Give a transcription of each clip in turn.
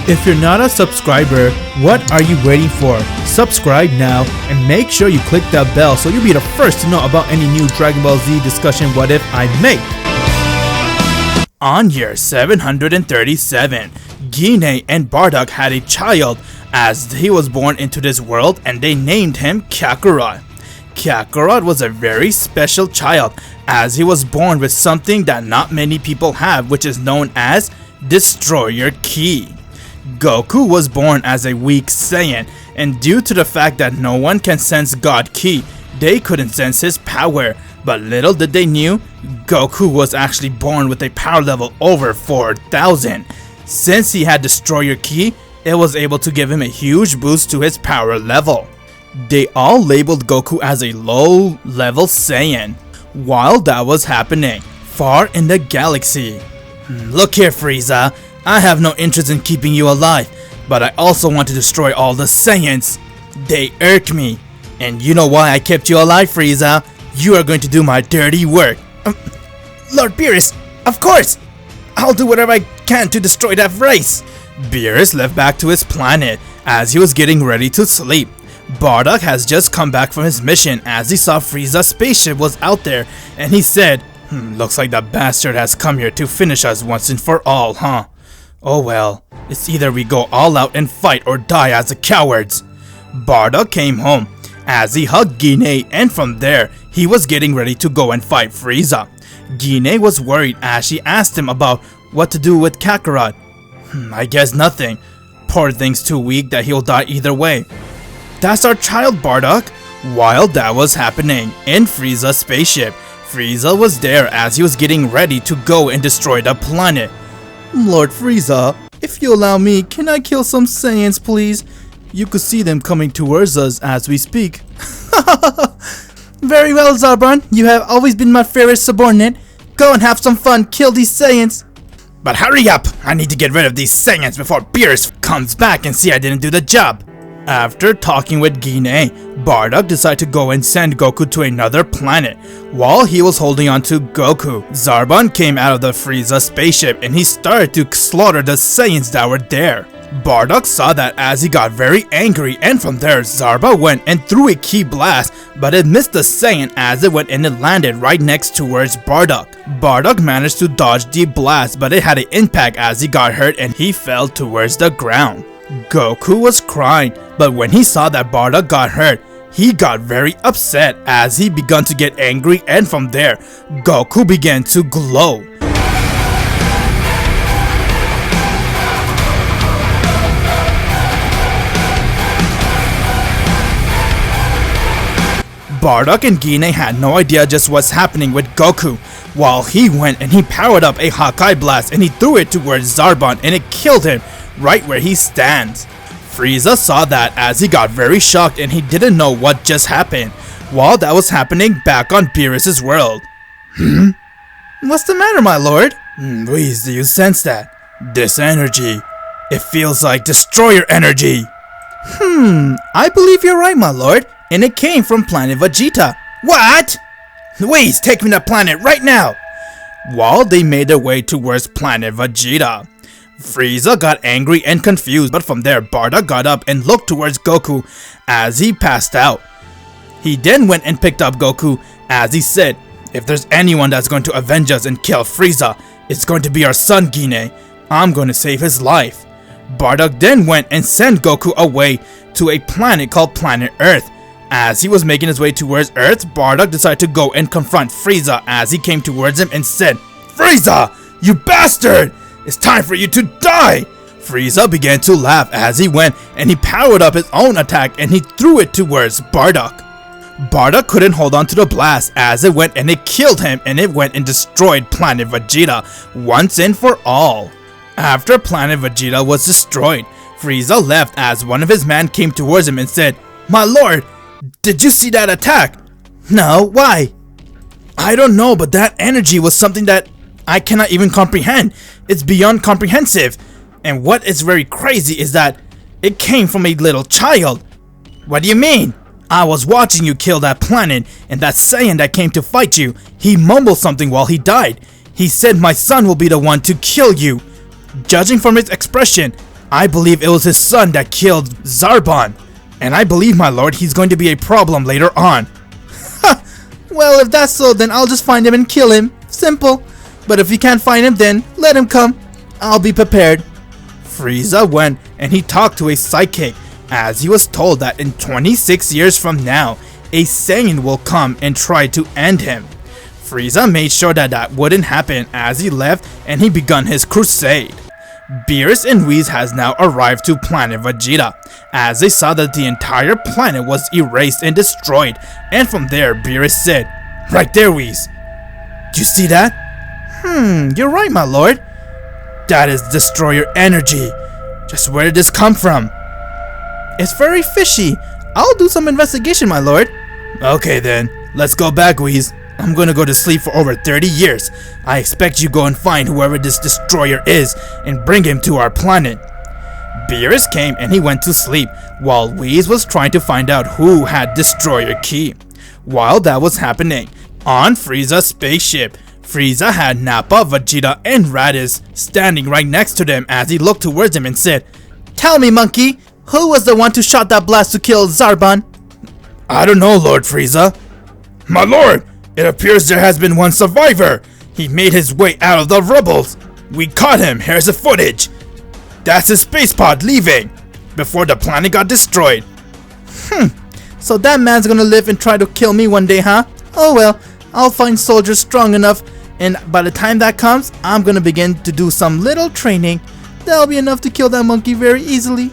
If you're not a subscriber, what are you waiting for? Subscribe now and make sure you click that bell so you'll be the first to know about any new Dragon Ball Z discussion what if I make. On year 737, Gine and Bardock had a child as he was born into this world, and they named him Kakarot. Kakarot was a very special child as he was born with something that not many people have, which is known as Destroyer Ki. Goku was born as a weak Saiyan, and due to the fact that no one can sense God Ki, they couldn't sense his power. But little did they knew, Goku was actually born with a power level over 4,000. Since he had Destroyer Ki, it was able to give him a huge boost to his power level. They all labeled Goku as a low-level Saiyan. While that was happening, far in the galaxy. Look here, Frieza. I have no interest in keeping you alive, but I also want to destroy all the Saiyans. They irk me. And you know why I kept you alive, Frieza? You are going to do my dirty work. Lord Beerus, of course! I'll do whatever I can to destroy that race. Beerus left back to his planet as he was getting ready to sleep. Bardock has just come back from his mission as he saw Frieza's spaceship was out there, and he said, looks like that bastard has come here to finish us once and for all, huh? Oh well, it's either we go all out and fight or die as the cowards. Bardock came home as he hugged Gine, and from there, he was getting ready to go and fight Frieza. Gine was worried as she asked him about what to do with Kakarot. I guess nothing. Poor thing's too weak that he'll die either way. That's our child, Bardock. While that was happening, in Frieza's spaceship, Frieza was there as he was getting ready to go and destroy the planet. Lord Frieza, if you allow me, can I kill some Saiyans, please? You could see them coming towards us as we speak. Very well, Zarbon. You have always been my favorite subordinate. Go and have some fun, kill these Saiyans. But hurry up! I need to get rid of these Saiyans before Beerus comes back and see I didn't do the job. After talking with Gine, Bardock decided to go and send Goku to another planet. While he was holding on to Goku, Zarbon came out of the Frieza spaceship and he started to slaughter the Saiyans that were there. Bardock saw that as he got very angry, and from there Zarbon went and threw a Ki blast, but it missed the Saiyan as it went and it landed right next towards Bardock. Bardock managed to dodge the blast, but it had an impact as he got hurt and he fell towards the ground. Goku was crying, but when he saw that Bardock got hurt, he got very upset as he began to get angry, and from there, Goku began to glow. Bardock and Gine had no idea just what's happening with Goku, while he went and he powered up a Hakai blast and he threw it towards Zarbon and it killed him right where he stands. Frieza saw that as he got very shocked and he didn't know what just happened. While that was happening back on Beerus' world. What's the matter, my lord? Whis, do you sense that? This energy. It feels like destroyer energy. I believe you're right, my lord. And it came from planet Vegeta. What? Whis, take me to planet right now. While they made their way towards planet Vegeta, Frieza got angry and confused, but from there Bardock got up and looked towards Goku as he passed out. He then went and picked up Goku as he said, if there's anyone that's going to avenge us and kill Frieza, it's going to be our son Gine. I'm going to save his life. Bardock then went and sent Goku away to a planet called Planet Earth. As he was making his way towards Earth, Bardock decided to go and confront Frieza as he came towards him and said, Frieza, you bastard! It's time for you to die! Frieza began to laugh as he went and he powered up his own attack and he threw it towards Bardock. Bardock couldn't hold on to the blast as it went and it killed him, and it went and destroyed Planet Vegeta once and for all. After Planet Vegeta was destroyed, Frieza left as one of his men came towards him and said, My lord, did you see that attack? No, why? I don't know, but that energy was something that I cannot even comprehend. It's beyond comprehensive. And what is very crazy is that it came from a little child. What do you mean? I was watching you kill that planet, and that Saiyan that came to fight you, he mumbled something while he died. He said my son will be the one to kill you. Judging from his expression, I believe it was his son that killed Zarbon. And I believe, my lord, he's going to be a problem later on. Ha! Well, if that's so, then I'll just find him and kill him. Simple. But if you can't find him, then let him come. I'll be prepared. Frieza went and he talked to a psychic, as he was told that in 26 years from now, a Saiyan will come and try to end him. Frieza made sure that that wouldn't happen as he left and he begun his crusade. Beerus and Whis has now arrived to planet Vegeta, as they saw that the entire planet was erased and destroyed, and from there Beerus said, "Right there, Whis. Do you see that?" You're right, my lord. That is destroyer energy. Just where did this come from? It's very fishy. I'll do some investigation, my lord. Okay then, let's go back, Whis. I'm gonna go to sleep for over 30 years. I expect you go and find whoever this destroyer is and bring him to our planet. Beerus came and he went to sleep while Whis was trying to find out who had destroyer key. While that was happening, on Frieza's spaceship, Frieza had Nappa, Vegeta, and Raditz standing right next to them as he looked towards him and said, "Tell me, monkey, who was the one to shot that blast to kill Zarbon?" "I don't know, Lord Frieza." "My lord, it appears there has been one survivor. He made his way out of the rubbles. We caught him. Here's the footage. That's his space pod leaving before the planet got destroyed." So that man's gonna live and try to kill me one day, huh? Oh well, I'll find soldiers strong enough, and by the time that comes, I'm gonna begin to do some little training. That'll be enough to kill that monkey very easily.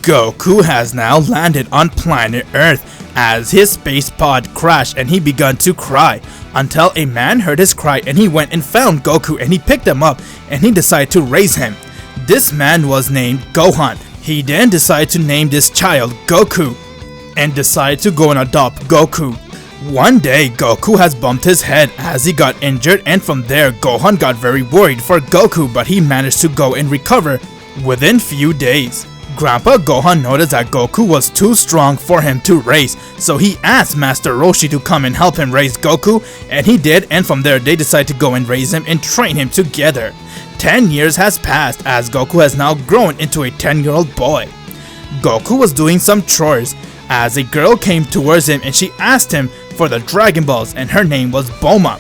Goku has now landed on planet Earth as his space pod crashed and he began to cry until a man heard his cry and he went and found Goku and he picked him up and he decided to raise him. This man was named Gohan. He then decided to name this child Goku and decided to go and adopt Goku. One day, Goku has bumped his head as he got injured, and from there, Gohan got very worried for Goku, but he managed to go and recover within few days. Grandpa Gohan noticed that Goku was too strong for him to raise, so he asked Master Roshi to come and help him raise Goku, and he did, and from there they decided to go and raise him and train him together. 10 years has passed as Goku has now grown into a 10-year-old boy. Goku was doing some chores as a girl came towards him and she asked him for the Dragon Balls, and her name was Bulma.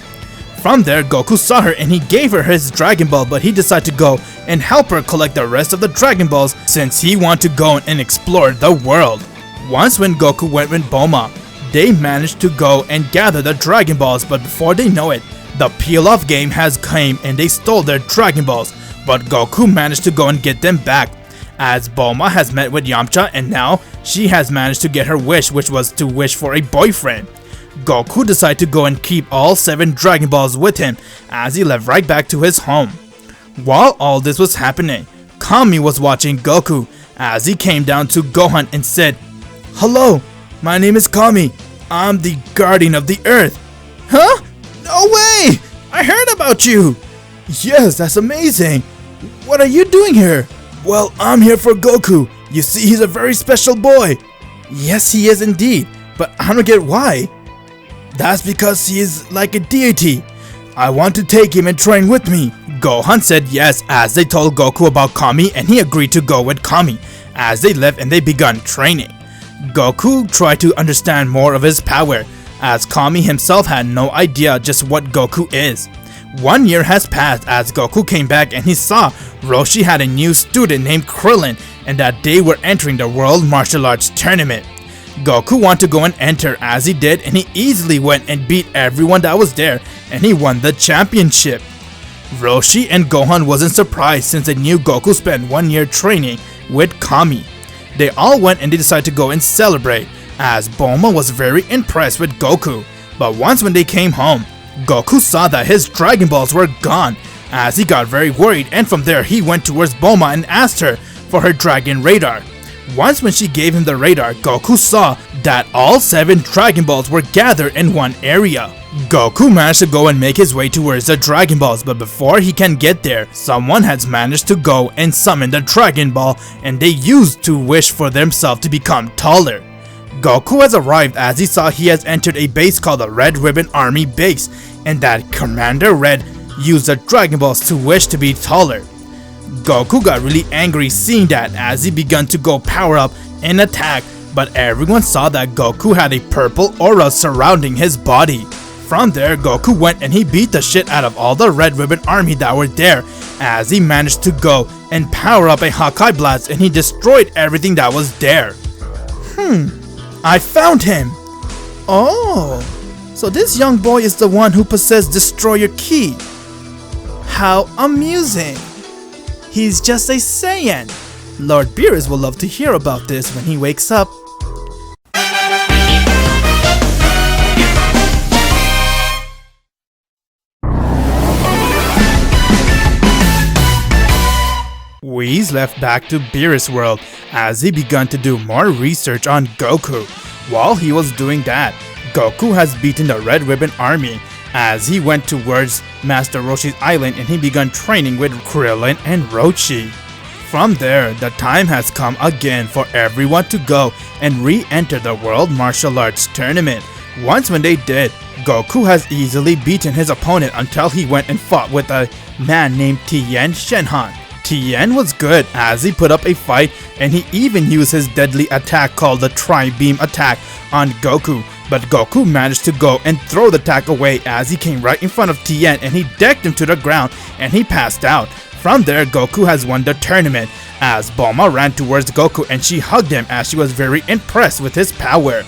From there, Goku saw her and he gave her his Dragon Ball, but he decided to go and help her collect the rest of the Dragon Balls since he wanted to go and explore the world. Once when Goku went with Bulma, they managed to go and gather the Dragon Balls, but before they know it, the peel-off game has came and they stole their Dragon Balls, but Goku managed to go and get them back. As Bulma has met with Yamcha and now she has managed to get her wish, which was to wish for a boyfriend. Goku decided to go and keep all 7 Dragon Balls with him as he left right back to his home. While all this was happening, Kami was watching Goku as he came down to Gohan and said, "Hello, my name is Kami. I'm the guardian of the earth." "Huh? No way! I heard about you!" "Yes, that's amazing. What are you doing here?" "Well, I'm here for Goku. You see, he's a very special boy." "Yes, he is indeed, but I don't get why." "That's because he is like a deity. I want to take him and train with me." Gohan said yes as they told Goku about Kami and he agreed to go with Kami as they left and they began training. Goku tried to understand more of his power as Kami himself had no idea just what Goku is. 1 year has passed as Goku came back and he saw Roshi had a new student named Krillin and that they were entering the World Martial Arts Tournament. Goku wanted to go and enter as he did and he easily went and beat everyone that was there and he won the championship. Roshi and Gohan wasn't surprised since they knew Goku spent 1 year training with Kami. They all went and they decided to go and celebrate as Bulma was very impressed with Goku. But once when they came home, Goku saw that his Dragon Balls were gone as he got very worried, and from there he went towards Bulma and asked her for her Dragon Radar. Once when she gave him the radar, Goku saw that all 7 Dragon Balls were gathered in one area. Goku managed to go and make his way towards the Dragon Balls, but before he can get there, someone has managed to go and summon the Dragon Ball and they used to wish for themselves to become taller. Goku has arrived as he saw he has entered a base called the Red Ribbon Army Base and that Commander Red used the Dragon Balls to wish to be taller. Goku got really angry seeing that as he began to go power up and attack, but everyone saw that Goku had a purple aura surrounding his body. From there, Goku went and he beat the shit out of all the Red Ribbon Army that were there as he managed to go and power up a Hakai Blast and he destroyed everything that was there. I found him! Oh, so this young boy is the one who possessed Destroyer Ki. How amusing! He's just a Saiyan. Lord Beerus will love to hear about this when he wakes up. Whis left back to Beerus World as he began to do more research on Goku. While he was doing that, Goku has beaten the Red Ribbon Army as he went towards Master Roshi's island and he began training with Krillin and Roshi. From there, the time has come again for everyone to go and re-enter the World Martial Arts Tournament. Once when they did, Goku has easily beaten his opponent until he went and fought with a man named Tien Shenhan. Tien was good as he put up a fight and he even used his deadly attack called the Tri-Beam attack on Goku. But Goku managed to go and throw the attack away as he came right in front of Tien and he decked him to the ground and he passed out. From there, Goku has won the tournament as Bulma ran towards Goku and she hugged him as she was very impressed with his power.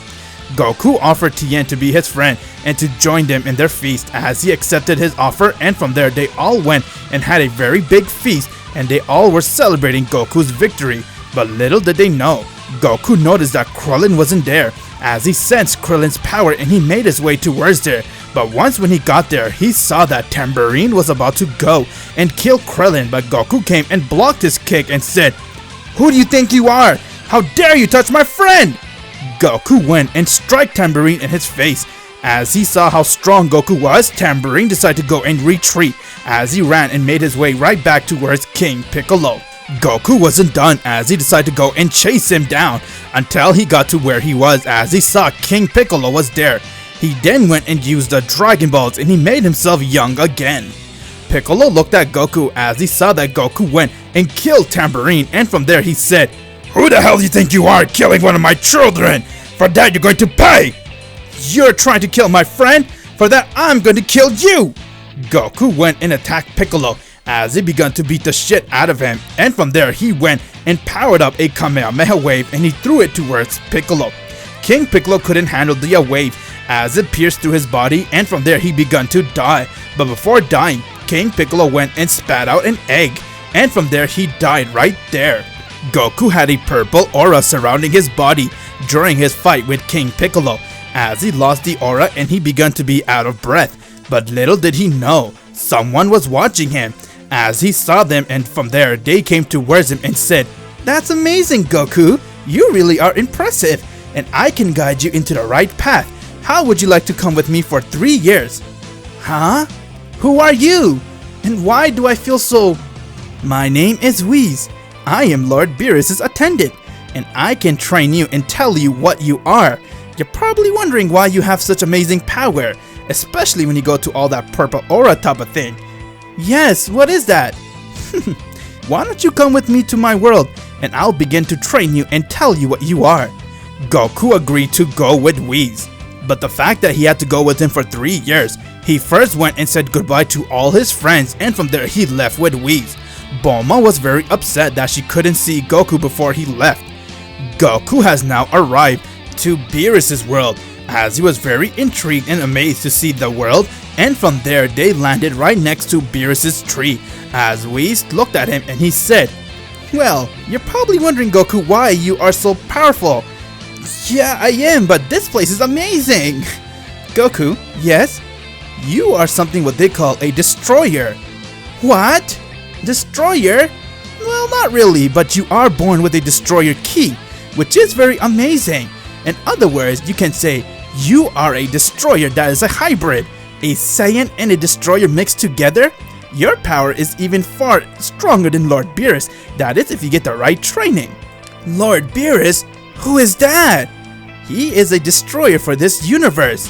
Goku offered Tien to be his friend and to join them in their feast as he accepted his offer, and from there they all went and had a very big feast and they all were celebrating Goku's victory. But little did they know, Goku noticed that Krillin wasn't there as he sensed Krillin's power and he made his way towards there. But once when he got there, he saw that Tambourine was about to go and kill Krillin, but Goku came and blocked his kick and said, "Who do you think you are? How dare you touch my friend?" Goku went and struck Tambourine in his face. As he saw how strong Goku was, Tambourine decided to go and retreat as he ran and made his way right back towards King Piccolo. Goku wasn't done as he decided to go and chase him down until he got to where he was as he saw King Piccolo was there. He then went and used the Dragon Balls and he made himself young again. Piccolo looked at Goku as he saw that Goku went and killed Tambourine, and from there he said, "Who the hell do you think you are, killing one of my children? For that you're going to pay! You're trying to kill my friend? For that I'm going to kill you!" Goku went and attacked Piccolo as he began to beat the shit out of him, and from there he went and powered up a Kamehameha wave and he threw it towards Piccolo. King Piccolo couldn't handle the wave as it pierced through his body, and from there he began to die. But before dying, King Piccolo went and spat out an egg, and from there he died right there. Goku had a purple aura surrounding his body during his fight with King Piccolo as he lost the aura and he began to be out of breath. But little did he know, someone was watching him as he saw them, and from there they came towards him and said, "That's amazing, Goku. You really are impressive and I can guide you into the right path. How would you like to come with me for 3 years?" "Huh? Who are you? And why do I feel so..." "My name is Whis. I am Lord Beerus' attendant, and I can train you and tell you what you are. You're probably wondering why you have such amazing power, especially when you go to all that purple aura type of thing." "Yes, what is that?" "Why don't you come with me to my world, and I'll begin to train you and tell you what you are." Goku agreed to go with Whis, but the fact that he had to go with him for 3 years, he first went and said goodbye to all his friends, and from there he left with Whis. Bulma was very upset that she couldn't see Goku before he left. Goku has now arrived to Beerus' world as he was very intrigued and amazed to see the world, and from there they landed right next to Beerus' tree as Whis looked at him and he said, "Well, you're probably wondering, Goku, why you are so powerful." "Yeah, I am, but this place is amazing." "Goku, yes? You are something what they call a destroyer." "What? Destroyer?" "Well, not really, but you are born with a destroyer ki, which is very amazing. In other words, you can say you are a destroyer that is a hybrid, a Saiyan and a destroyer mixed together. Your power is even far stronger than Lord Beerus, that is if you get the right training." "Lord Beerus? Who is that?" "He is a destroyer for this universe."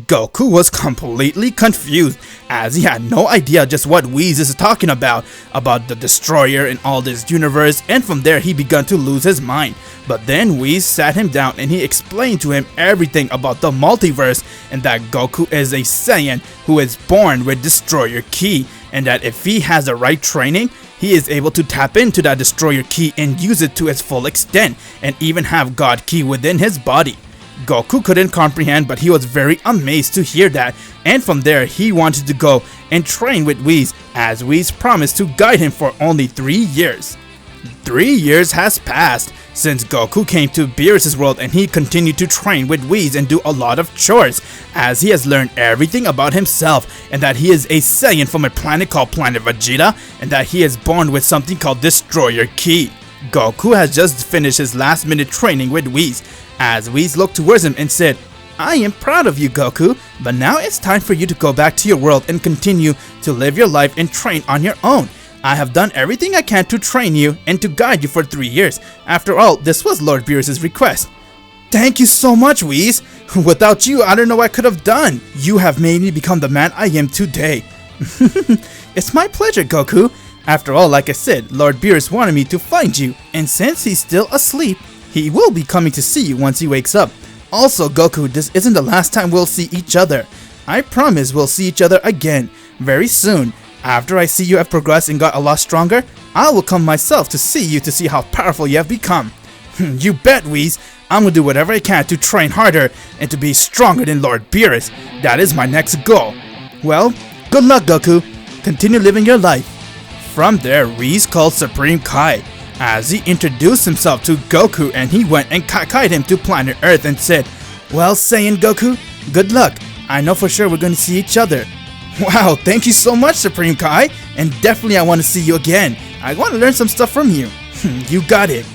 Goku was completely confused as he had no idea just what Whis is talking about the destroyer and all this universe, and from there he began to lose his mind. But then Whis sat him down and he explained to him everything about the multiverse, and that Goku is a Saiyan who is born with Destroyer Ki, and that if he has the right training, he is able to tap into that Destroyer Ki and use it to its full extent, and even have God Ki within his body. Goku couldn't comprehend, but he was very amazed to hear that, and from there he wanted to go and train with Whis, as Whis promised to guide him for only 3 years. 3 years has passed since Goku came to Beerus' world, and he continued to train with Whis and do a lot of chores, as he has learned everything about himself, and that he is a Saiyan from a planet called Planet Vegeta, and that he is born with something called Destroyer Ki. Goku has just finished his last minute training with Whis, as Whis looked towards him and said, "I am proud of you, Goku, but now it's time for you to go back to your world and continue to live your life and train on your own. I have done everything I can to train you and to guide you for 3 years. After all, this was Lord Beerus' request." "Thank you so much, Whis. Without you, I don't know what I could have done. You have made me become the man I am today." "It's my pleasure, Goku. After all, like I said, Lord Beerus wanted me to find you, and since he's still asleep, he will be coming to see you once he wakes up. Also, Goku, this isn't the last time we'll see each other. I promise we'll see each other again, very soon. After I see you have progressed and got a lot stronger, I will come myself to see you to see how powerful you have become." "You bet, Whis. I'm gonna do whatever I can to train harder and to be stronger than Lord Beerus. That is my next goal." "Well, good luck, Goku. Continue living your life." From there, Whis called Supreme Kai, as he introduced himself to Goku, and he went and kai'd him to planet Earth and said, "Well, Saiyan Goku, good luck. I know for sure we're going to see each other." "Wow, thank you so much, Supreme Kai, and definitely I want to see you again. I want to learn some stuff from you." "You got it."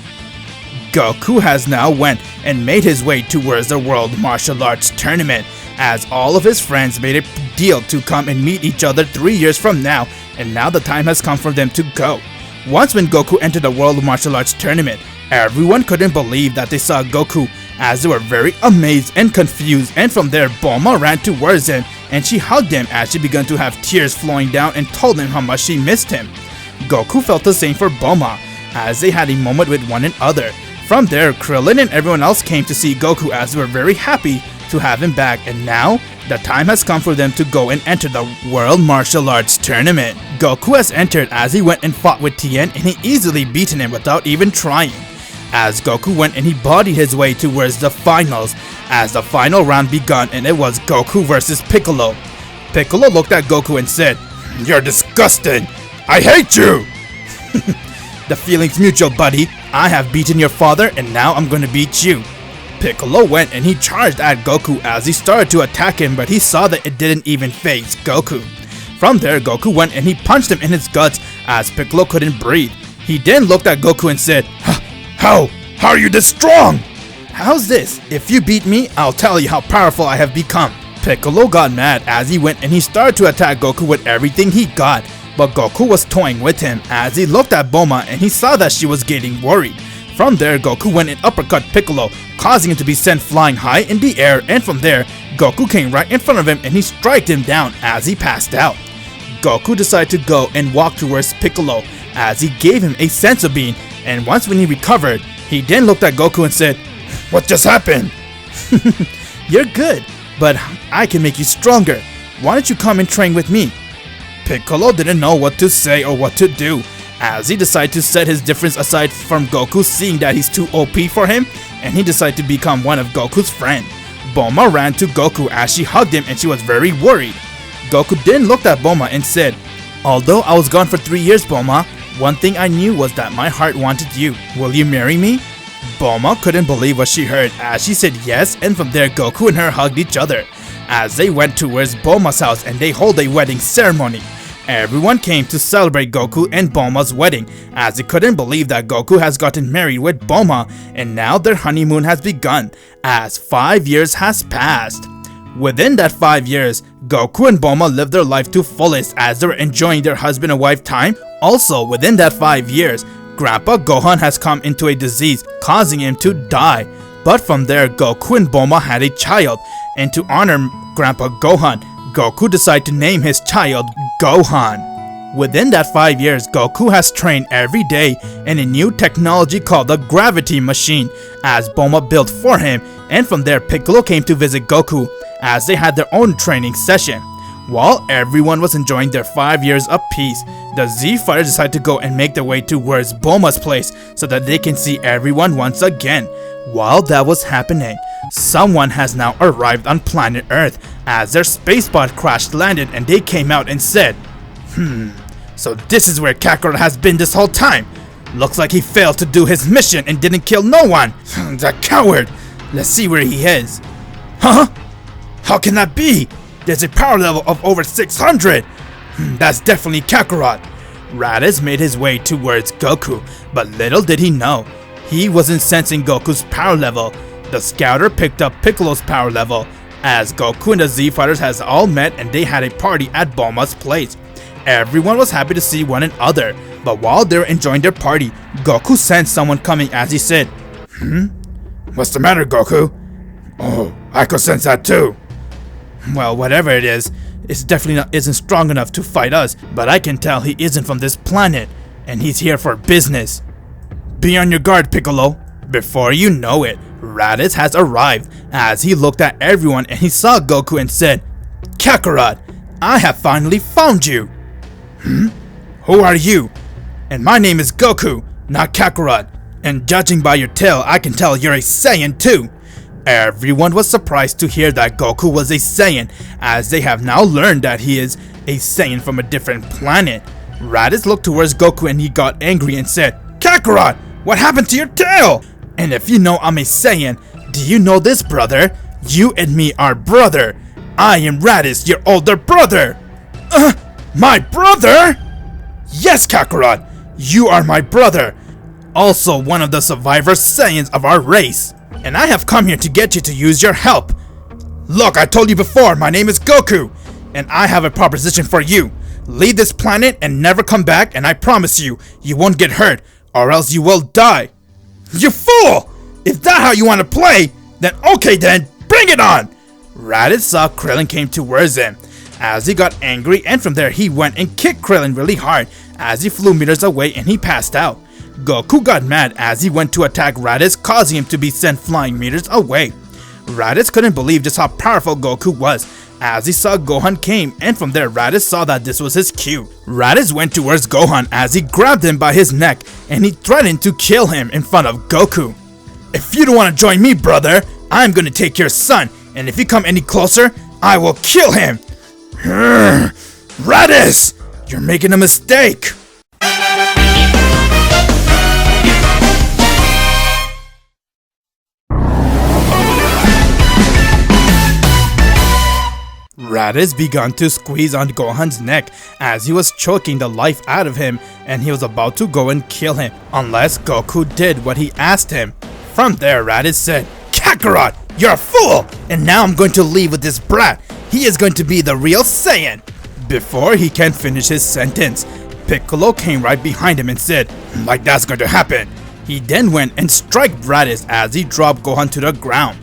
Goku has now went and made his way towards the World Martial Arts Tournament, as all of his friends made a deal to come and meet each other 3 years from now, and now the time has come for them to go. Once when Goku entered the World Martial Arts Tournament, everyone couldn't believe that they saw Goku, as they were very amazed and confused, and from there Bulma ran towards him and she hugged him as she began to have tears flowing down and told him how much she missed him. Goku felt the same for Bulma, as they had a moment with one another. From there, Krillin and everyone else came to see Goku, as they were very happy to have him back, and now the time has come for them to go and enter the World Martial Arts Tournament. Goku has entered, as he went and fought with Tien, and he easily beaten him without even trying. As Goku went and he bodied his way towards the finals, as the final round begun, and it was Goku versus Piccolo. Piccolo looked at Goku and said, "You're disgusting. I hate you." "The feeling's mutual, buddy. I have beaten your father, and now I'm going to beat you." Piccolo went and he charged at Goku, as he started to attack him, but he saw that it didn't even faze Goku. From there, Goku went and he punched him in his guts, as Piccolo couldn't breathe. He then looked at Goku and said, How are you this strong?" "How's this? If you beat me, I'll tell you how powerful I have become." Piccolo got mad, as he went and he started to attack Goku with everything he got, but Goku was toying with him, as he looked at Bulma and he saw that she was getting worried. From there, Goku went and uppercut Piccolo, causing him to be sent flying high in the air, and from there, Goku came right in front of him and he struck him down as he passed out. Goku decided to go and walk towards Piccolo, as he gave him a senzu bean, and once when he recovered, he then looked at Goku and said, "What just happened?" "You're good, but I can make you stronger. Why don't you come and train with me?" Piccolo didn't know what to say or what to do, as he decided to set his difference aside from Goku, seeing that he's too OP for him, and he decided to become one of Goku's friends. Bulma ran to Goku as she hugged him and she was very worried. Goku then looked at Bulma and said, "Although I was gone for 3 years, Bulma, one thing I knew was that my heart wanted you. Will you marry me?" Bulma couldn't believe what she heard, as she said yes, and from there Goku and her hugged each other, as they went towards Bulma's house and they hold a wedding ceremony. Everyone came to celebrate Goku and Bulma's wedding, as they couldn't believe that Goku has gotten married with Bulma, and now their honeymoon has begun, as 5 years has passed. Within that 5 years, Goku and Bulma lived their life to fullest, as they were enjoying their husband and wife time. Also, within that 5 years, Grandpa Gohan has come into a disease, causing him to die. But from there, Goku and Bulma had a child, and to honor Grandpa Gohan, Goku decided to name his child Gohan. Within that 5 years, Goku has trained every day in a new technology called the gravity machine, as Bulma built for him, and from there Piccolo came to visit Goku as they had their own training session. While everyone was enjoying their 5 years of peace, the Z Fighters decided to go and make their way towards Bulma's place so that they can see everyone once again. While that was happening, someone has now arrived on planet Earth as their spacebot crash landed, and they came out and said, so this is where Kakarot has been this whole time. Looks like he failed to do his mission and didn't kill no one. That coward. Let's see where he is. Huh? How can that be? There's a power level of over 600. That's definitely Kakarot. Raditz made his way towards Goku, but little did he know, he wasn't sensing Goku's power level. The scouter picked up Piccolo's power level, as Goku and the Z Fighters has all met and they had a party at Bulma's place. Everyone was happy to see one another, but while they were enjoying their party, Goku sensed someone coming as he said, What's the matter, Goku? Oh, I could sense that too. Well, whatever it is, it's definitely isn't strong enough to fight us, but I can tell he isn't from this planet, and he's here for business. Be on your guard, Piccolo. Before you know it, Raditz has arrived, as he looked at everyone and he saw Goku and said, Kakarot, I have finally found you. Who are you? And my name is Goku, not Kakarot. And judging by your tail, I can tell you're a Saiyan too. Everyone was surprised to hear that Goku was a Saiyan, as they have now learned that he is a Saiyan from a different planet. Raditz looked towards Goku and he got angry and said, Kakarot, what happened to your tail? And if you know I'm a Saiyan, do you know this, brother? You and me are brother. I am Raditz, your older brother. My brother? Yes, Kakarot, you are my brother. Also one of the survivor Saiyans of our race. And I have come here to get you to use your help. Look, I told you before, my name is Goku. And I have a proposition for you. Leave this planet and never come back, and I promise you, you won't get hurt, or else you will die. You fool! If that's how you want to play, then okay then, bring it on! Raditz saw Krillin came towards him, as he got angry, and from there he went and kicked Krillin really hard as he flew meters away and he passed out. Goku got mad as he went to attack Raditz, causing him to be sent flying meters away. Raditz couldn't believe just how powerful Goku was, as he saw Gohan came, and from there Raditz saw that this was his cue. Raditz went towards Gohan as he grabbed him by his neck and he threatened to kill him in front of Goku. If you don't want to join me, brother, I'm gonna take your son, and if you come any closer, I will kill him. Raditz, you're making a mistake. Raditz began to squeeze on Gohan's neck as he was choking the life out of him, and he was about to go and kill him unless Goku did what he asked him. From there, Raditz said, Kakarot, you're a fool, and now I'm going to leave with this brat. He is going to be the real Saiyan. Before he can finish his sentence, Piccolo came right behind him and said, like that's going to happen. He then went and struck Raditz as he dropped Gohan to the ground.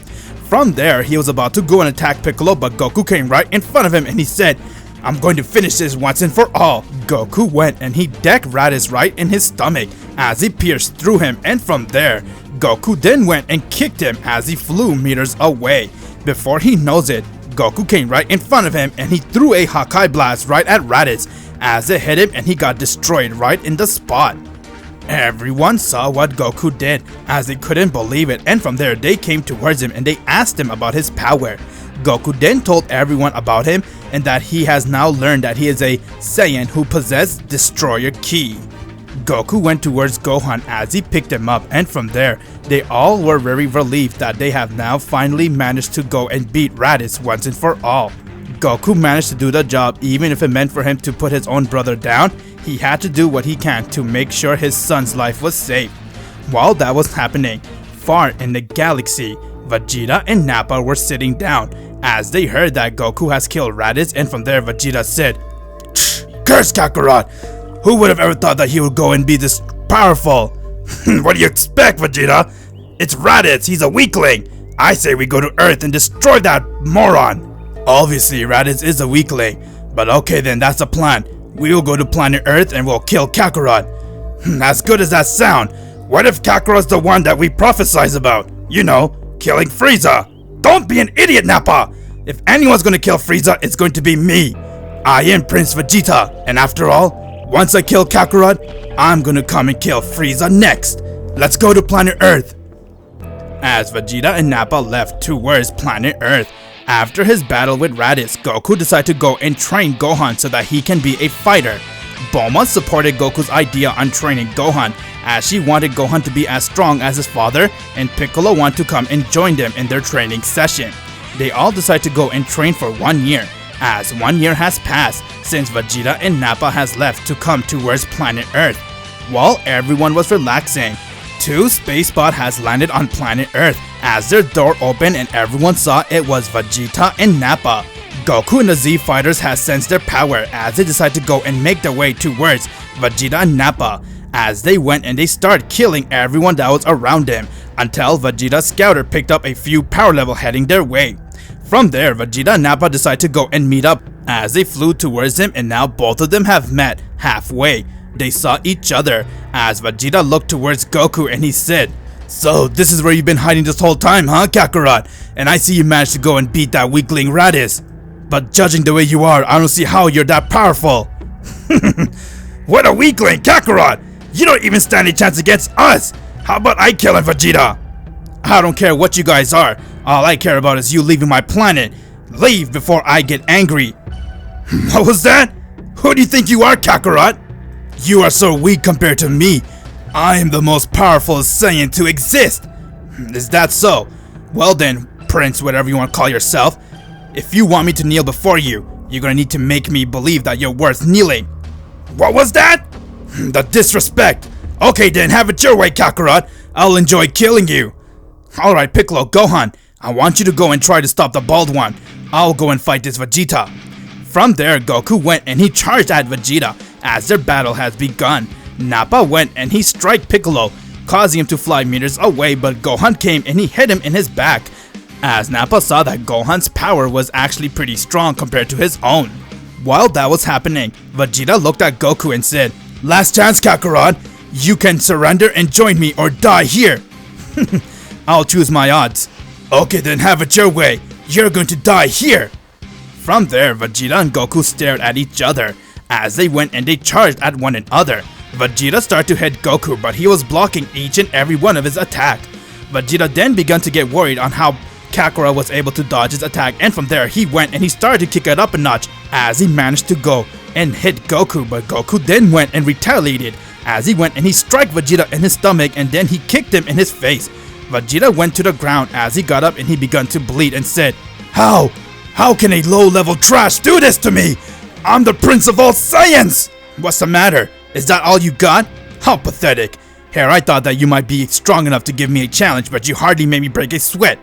From there, he was about to go and attack Piccolo, but Goku came right in front of him and he said, I'm going to finish this once and for all. Goku went and he decked Raditz right in his stomach as he pierced through him, and from there, Goku then went and kicked him as he flew meters away. Before he knows it, Goku came right in front of him and he threw a Hakai blast right at Raditz as it hit him and he got destroyed right in the spot. Everyone saw what Goku did as they couldn't believe it, and from there they came towards him and they asked him about his power. Goku then told everyone about him and that he has now learned that he is a Saiyan who possessed Destroyer Ki. Goku went towards Gohan as he picked him up, and from there they all were very relieved that they have now finally managed to go and beat Raditz once and for all. Goku managed to do the job, even if it meant for him to put his own brother down. He had to do what he can to make sure his son's life was safe. While that was happening, far in the galaxy, Vegeta and Nappa were sitting down as they heard that Goku has killed Raditz, and from there Vegeta said, Curse Kakarot! Who would have ever thought that he would go and be this powerful? What do you expect, Vegeta? It's Raditz, he's a weakling! I say we go to Earth and destroy that moron! Obviously, Raditz is a weakling, but okay then, that's the plan. We'll go to planet Earth and we'll kill Kakarot. As good as that sound, what if Kakarot's the one that we prophesize about? You know, killing Frieza. Don't be an idiot, Nappa! If anyone's gonna kill Frieza, it's going to be me. I am Prince Vegeta, and after all, once I kill Kakarot, I'm gonna come and kill Frieza next. Let's go to planet Earth. As Vegeta and Nappa left towards planet Earth, after his battle with Raditz, Goku decided to go and train Gohan so that he can be a fighter. Bulma supported Goku's idea on training Gohan, as she wanted Gohan to be as strong as his father, and Piccolo wanted to come and join them in their training session. They all decided to go and train for 1 year, as 1 year has passed since Vegeta and Nappa has left to come towards planet Earth. While everyone was relaxing, 2 space bots has landed on planet Earth as their door opened and everyone saw it was Vegeta and Nappa. Goku and the Z Fighters has sensed their power as they decide to go and make their way towards Vegeta and Nappa. As they went and they started killing everyone that was around them until Vegeta's scouter picked up a few power level heading their way. From there, Vegeta and Nappa decided to go and meet up as they flew towards him, and now both of them have met halfway. They saw each other as Vegeta looked towards Goku and he said, "So this is where you've been hiding this whole time, huh, Kakarot? And I see you managed to go and beat that weakling Raditz. But judging the way you are, I don't see how you're that powerful." "What a weakling, Kakarot! You don't even stand a chance against us! How about I kill him, Vegeta?" "I don't care what you guys are. All I care about is you leaving my planet. Leave before I get angry." "What was that? Who do you think you are, Kakarot? You are so weak compared to me. I am the most powerful Saiyan to exist." "Is that so? Well then, Prince, whatever you want to call yourself, if you want me to kneel before you, you're gonna need to make me believe that you're worth kneeling." "What was that?" "The disrespect. Okay then, have it your way, Kakarot. I'll enjoy killing you." "Alright, Piccolo, Gohan, I want you to go and try to stop the bald one. I'll go and fight this Vegeta." From there, Goku went and he charged at Vegeta as their battle has begun. Nappa went and he struck Piccolo, causing him to fly meters away, but Gohan came and he hit him in his back, as Nappa saw that Gohan's power was actually pretty strong compared to his own. While that was happening, Vegeta looked at Goku and said, "Last chance, Kakarot. You can surrender and join me or die here." "I'll choose my odds." "Okay then, have it your way. You're going to die here." From there, Vegeta and Goku stared at each other as they went and they charged at one another. Vegeta started to hit Goku, but he was blocking each and every one of his attacks. Vegeta then began to get worried on how Kakarot was able to dodge his attack, and from there he went and he started to kick it up a notch as he managed to go and hit Goku, but Goku then went and retaliated as he went and he struck Vegeta in his stomach and then he kicked him in his face. Vegeta went to the ground as he got up and he began to bleed and said, How? How can a low-level trash do this to me? I'm the Prince of all Saiyans!" "What's the matter? Is that all you got? How pathetic. Here, I thought that you might be strong enough to give me a challenge, but you hardly made me break a sweat."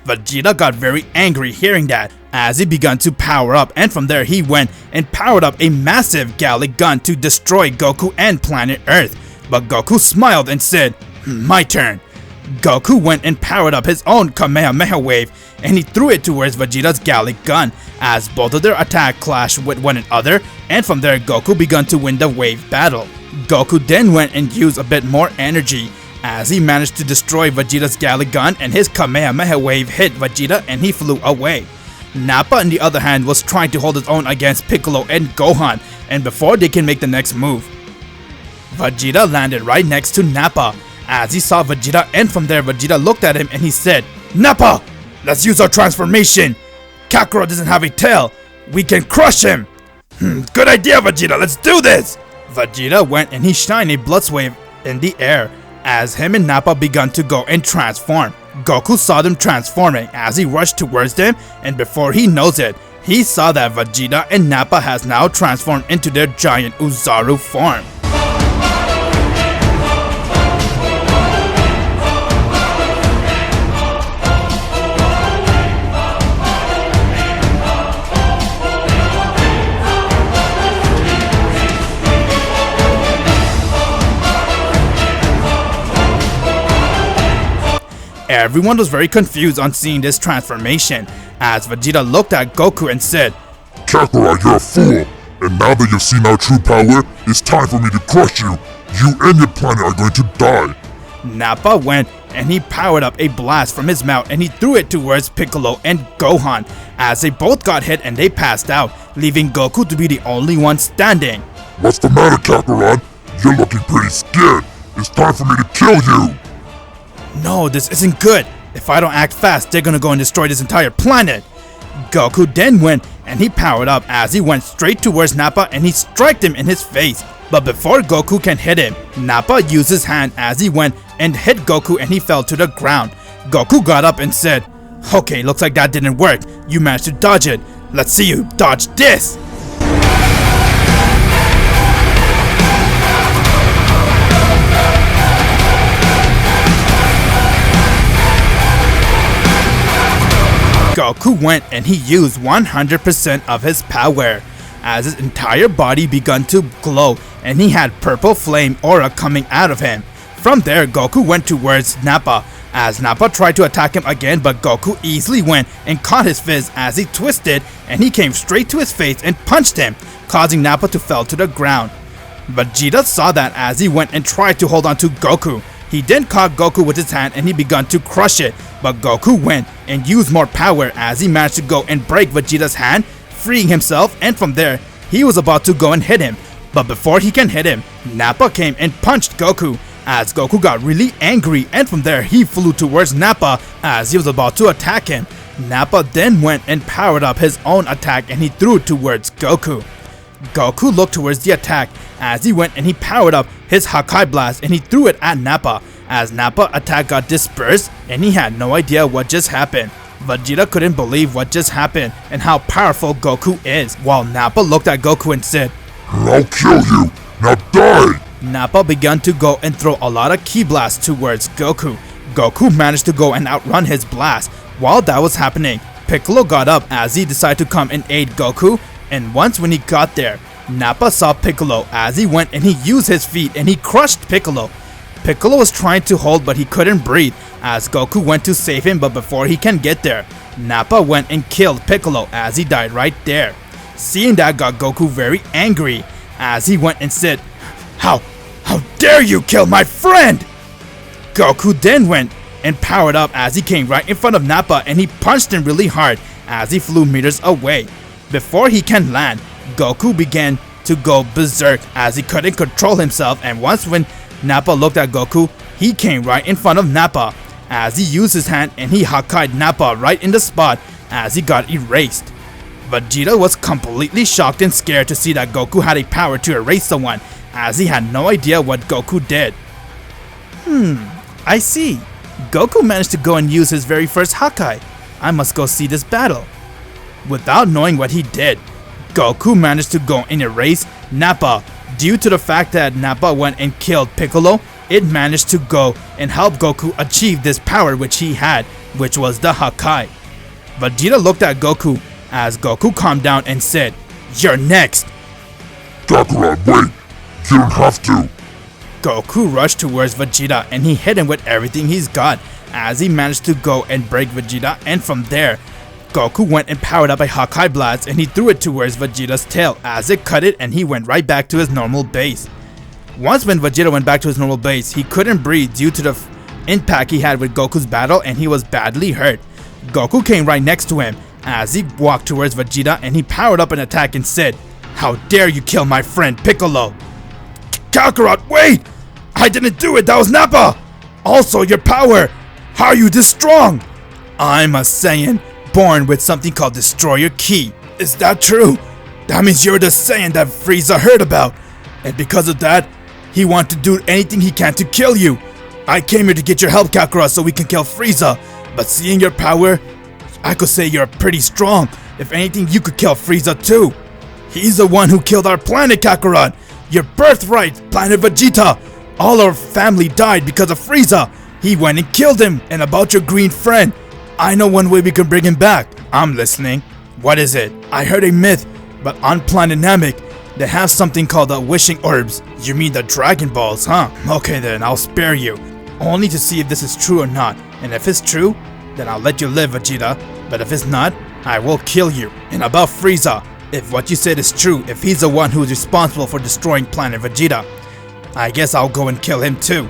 Vegeta got very angry hearing that as he began to power up, and from there he went and powered up a massive Gallic gun to destroy Goku and planet Earth. But Goku smiled and said, "My turn." Goku went and powered up his own Kamehameha wave and he threw it towards Vegeta's Gallic gun as both of their attack clashed with one another, and from there Goku began to win the wave battle. Goku then went and used a bit more energy as he managed to destroy Vegeta's Gallic gun, and his Kamehameha wave hit Vegeta and he flew away. Nappa on the other hand was trying to hold his own against Piccolo and Gohan, and before they can make the next move, Vegeta landed right next to Nappa as he saw Vegeta, and from there Vegeta looked at him and he said, "Nappa, let's use our transformation. Kakarot doesn't have a tail. We can crush him." "Good idea, Vegeta. Let's do this." Vegeta went and he shined a blitz wave in the air as him and Nappa began to go and transform. Goku saw them transforming as he rushed towards them, and before he knows it, he saw that Vegeta and Nappa has now transformed into their giant Uzaru form. Everyone was very confused on seeing this transformation, as Vegeta looked at Goku and said, Kakarot, you're a fool! And now that you've seen our true power, it's time for me to crush you! You and your planet are going to die! Nappa went and he powered up a blast from his mouth and he threw it towards Piccolo and Gohan, as they both got hit and they passed out, leaving Goku to be the only one standing. What's the matter, Kakarot? You're looking pretty scared. It's time for me to kill you! No, this isn't good. If I don't act fast, they're gonna go and destroy this entire planet. Goku then went and he powered up as he went straight towards Nappa and he struck him in his face. But before Goku can hit him, Nappa used his hand as he went and hit Goku and he fell to the ground. Goku got up and said, okay, looks like that didn't work. You managed to dodge it. Let's see you dodge this. Goku went and he used 100% of his power, as his entire body began to glow and he had purple flame aura coming out of him. From there, Goku went towards Nappa, as Nappa tried to attack him again, but Goku easily went and caught his fist as he twisted and he came straight to his face and punched him, causing Nappa to fall to the ground. Vegeta saw that as he went and tried to hold on to Goku. He then caught Goku with his hand and he began to crush it, but Goku went and used more power as he managed to go and break Vegeta's hand, freeing himself, and from there, he was about to go and hit him. But before he can hit him, Nappa came and punched Goku, as Goku got really angry, and from there he flew towards Nappa as he was about to attack him. Nappa then went and powered up his own attack and he threw it towards Goku. Goku looked towards the attack as he went and he powered up his Hakai Blast and he threw it at Nappa, as Nappa attack got dispersed and he had no idea what just happened. Vegeta couldn't believe what just happened and how powerful Goku is, while Nappa looked at Goku and said, I'll kill you! Now die! Nappa began to go and throw a lot of ki blasts towards Goku. Goku managed to go and outrun his blast. While that was happening, Piccolo got up as he decided to come and aid Goku, and once when he got there, Nappa saw Piccolo as he went and he used his feet and he crushed Piccolo. Piccolo was trying to hold but he couldn't breathe as Goku went to save him, but before he can get there, Nappa went and killed Piccolo as he died right there. Seeing that got Goku very angry as he went and said, How dare you kill my friend! Goku then went and powered up as he came right in front of Nappa and he punched him really hard as he flew meters away. Before he can land, Goku began to go berserk as he couldn't control himself, and once when Nappa looked at Goku, he came right in front of Nappa as he used his hand and he Hakai'd Nappa right in the spot as he got erased. Vegeta was completely shocked and scared to see that Goku had a power to erase someone, as he had no idea what Goku did. I see. Goku managed to go and use his very first Hakai. I must go see this battle. Without knowing what he did, Goku managed to go and erase Nappa. Due to the fact that Nappa went and killed Piccolo, it managed to go and help Goku achieve this power which he had, which was the Hakai. Vegeta looked at Goku as Goku calmed down and said, You're next. Kakarot, wait! You don't have to! Goku rushed towards Vegeta and he hit him with everything he's got as he managed to go and break Vegeta, and from there, Goku went and powered up a Hakai Blast and he threw it towards Vegeta's tail as it cut it and he went right back to his normal base. Once when Vegeta went back to his normal base, he couldn't breathe due to the impact he had with Goku's battle and he was badly hurt. Goku came right next to him as he walked towards Vegeta and he powered up an attack and said, How dare you kill my friend Piccolo! Kakarot, wait! I didn't do it, that was Nappa! Also, your power! How are you this strong? I'm a Saiyan, born with something called Destroyer Ki. Is that true? That means you're the Saiyan that Frieza heard about. And because of that, he wants to do anything he can to kill you. I came here to get your help, Kakarot, so we can kill Frieza. But seeing your power, I could say you're pretty strong. If anything, you could kill Frieza too. He's the one who killed our planet, Kakarot. Your birthright, planet Vegeta. All our family died because of Frieza. He went and killed him. And about your green friend, I know one way we can bring him back. I'm listening. What is it? I heard a myth, but on planet Namek, they have something called the wishing orbs. You mean the Dragon Balls, huh? Okay then, I'll spare you. Only to see if this is true or not. And if it's true, then I'll let you live, Vegeta. But if it's not, I will kill you. And about Frieza, if what you said is true, if he's the one who's responsible for destroying Planet Vegeta, I guess I'll go and kill him too.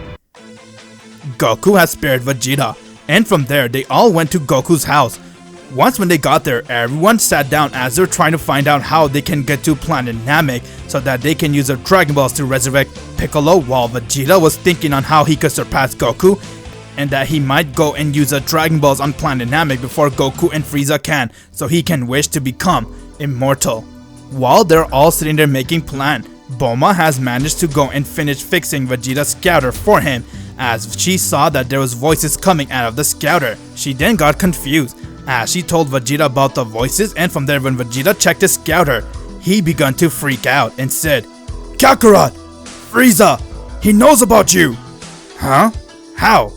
Goku had spared Vegeta, and from there they all went to Goku's house. Once when they got there, everyone sat down as they're trying to find out how they can get to Planet Namek so that they can use their Dragon Balls to resurrect Piccolo, while Vegeta was thinking on how he could surpass Goku and that he might go and use the Dragon Balls on Planet Namek before Goku and Frieza can, so he can wish to become immortal. While they're all sitting there making plan, Bulma has managed to go and finish fixing Vegeta's scouter for him. As she saw that there was voices coming out of the scouter, she then got confused as she told Vegeta about the voices, and from there when Vegeta checked his scouter, he began to freak out and said, "Kakarot! Frieza! He knows about you!" Huh? How?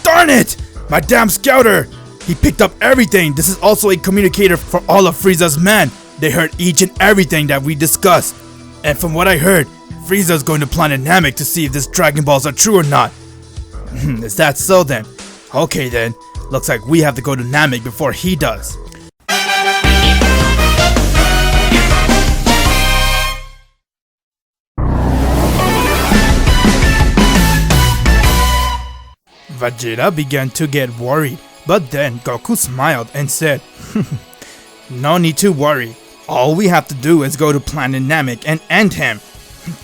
Darn it! My damn scouter! He picked up everything. This is also a communicator for all of Frieza's men. They heard each and everything that we discussed. And from what I heard, Frieza's going to Planet Namek to see if these Dragon Balls are true or not. Is that so then? Okay then. Looks like we have to go to Namek before he does. Vegeta began to get worried, but then Goku smiled and said, "No need to worry. All we have to do is go to Planet Namek and end him."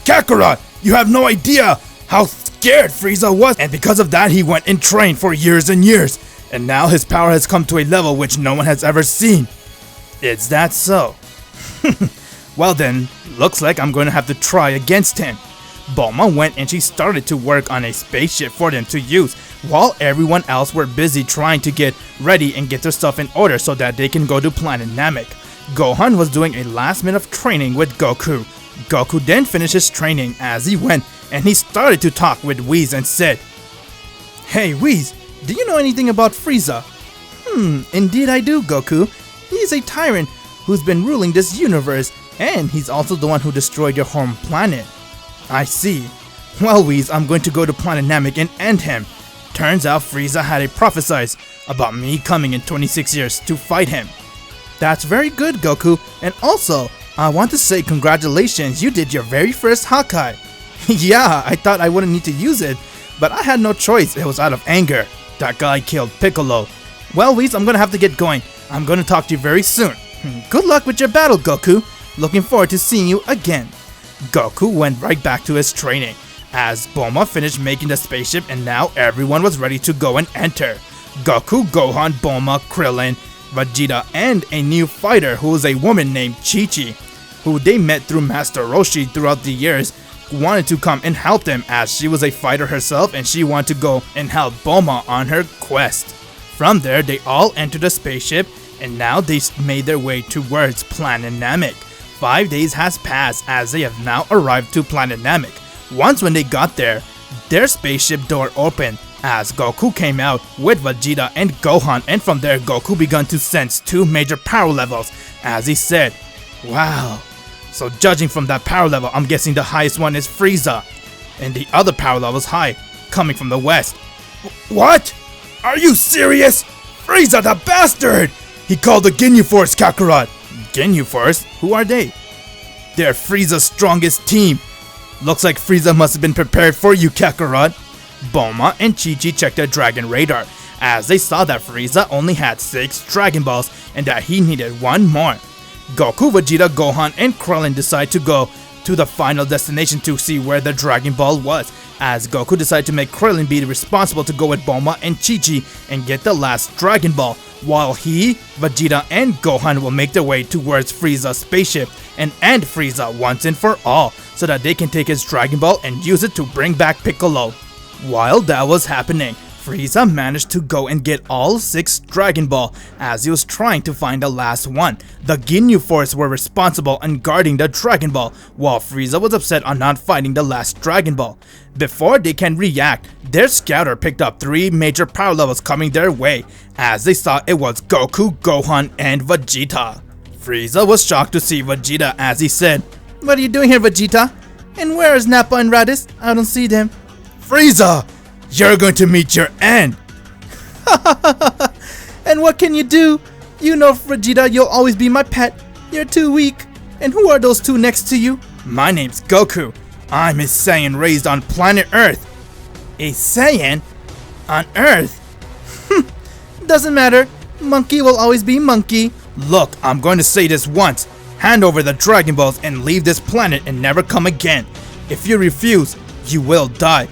Kakarot, you have no idea how scared Frieza was, and because of that he went and trained for years and years, and now his power has come to a level which no one has ever seen. Is that so? Well then, looks like I'm going to have to try against him. Bulma went and she started to work on a spaceship for them to use, while everyone else were busy trying to get ready and get their stuff in order so that they can go to Planet Namek. Gohan was doing a last minute of training with Goku. Goku then finished his training as he went and he started to talk with Whis and said, "Hey Whis, do you know anything about Frieza?" Indeed I do, Goku. He is a tyrant who's been ruling this universe, and he's also the one who destroyed your home planet. I see. Well Whis, I'm going to go to Planet Namek and end him. Turns out Frieza had a prophesied about me coming in 26 years to fight him. That's very good, Goku, and also, I want to say congratulations, you did your very first Hawkeye. Yeah, I thought I wouldn't need to use it, but I had no choice, it was out of anger. That guy killed Piccolo. Well Whis, I'm gonna have to get going. I'm gonna talk to you very soon. Good luck with your battle, Goku. Looking forward to seeing you again. Goku went right back to his training, as Bulma finished making the spaceship and now everyone was ready to go and enter. Goku, Gohan, Bulma, Krillin, Vegeta, and a new fighter who is a woman named Chi-Chi, who they met through Master Roshi throughout the years, wanted to come and help them as she was a fighter herself and she wanted to go and help Bulma on her quest. From there, they all entered the spaceship and now they made their way towards Planet Namek. 5 days has passed as they have now arrived to Planet Namek. Once when they got there, their spaceship door opened as Goku came out with Vegeta and Gohan, and from there Goku began to sense 2 major power levels as he said, "Wow, so judging from that power level, I'm guessing the highest one is Frieza, and the other power level is high, coming from the west." What? Are you serious? Frieza the bastard! He called the Ginyu Force, Kakarot. Ginyu Force? Who are they? They're Frieza's strongest team. Looks like Frieza must have been prepared for you, Kakarot. Bulma and Chi-Chi checked their Dragon Radar as they saw that Frieza only had 6 Dragon Balls and that he needed 1 more. Goku, Vegeta, Gohan, and Krillin decide to go to the final destination to see where the Dragon Ball was, as Goku decided to make Krillin be responsible to go with Bulma and Chi-Chi and get the last Dragon Ball, while he, Vegeta, and Gohan will make their way towards Frieza's spaceship and end Frieza once and for all, so that they can take his Dragon Ball and use it to bring back Piccolo. While that was happening, Frieza managed to go and get all 6 Dragon Ball as he was trying to find the last one. The Ginyu Force were responsible and guarding the Dragon Ball, while Frieza was upset on not finding the last Dragon Ball. Before they can react, their scouter picked up 3 major power levels coming their way, as they saw it was Goku, Gohan, and Vegeta. Frieza was shocked to see Vegeta as he said, "What are you doing here, Vegeta? And where is Nappa and Raditz? I don't see them." Frieza! You're going to meet your end! And what can you do? You know, Vegeta, you'll always be my pet. You're too weak. And who are those two next to you? My name's Goku. I'm a Saiyan raised on planet Earth. A Saiyan? On Earth? Doesn't matter. Monkey will always be monkey. Look, I'm going to say this once. Hand over the Dragon Balls and leave this planet and never come again. If you refuse, you will die.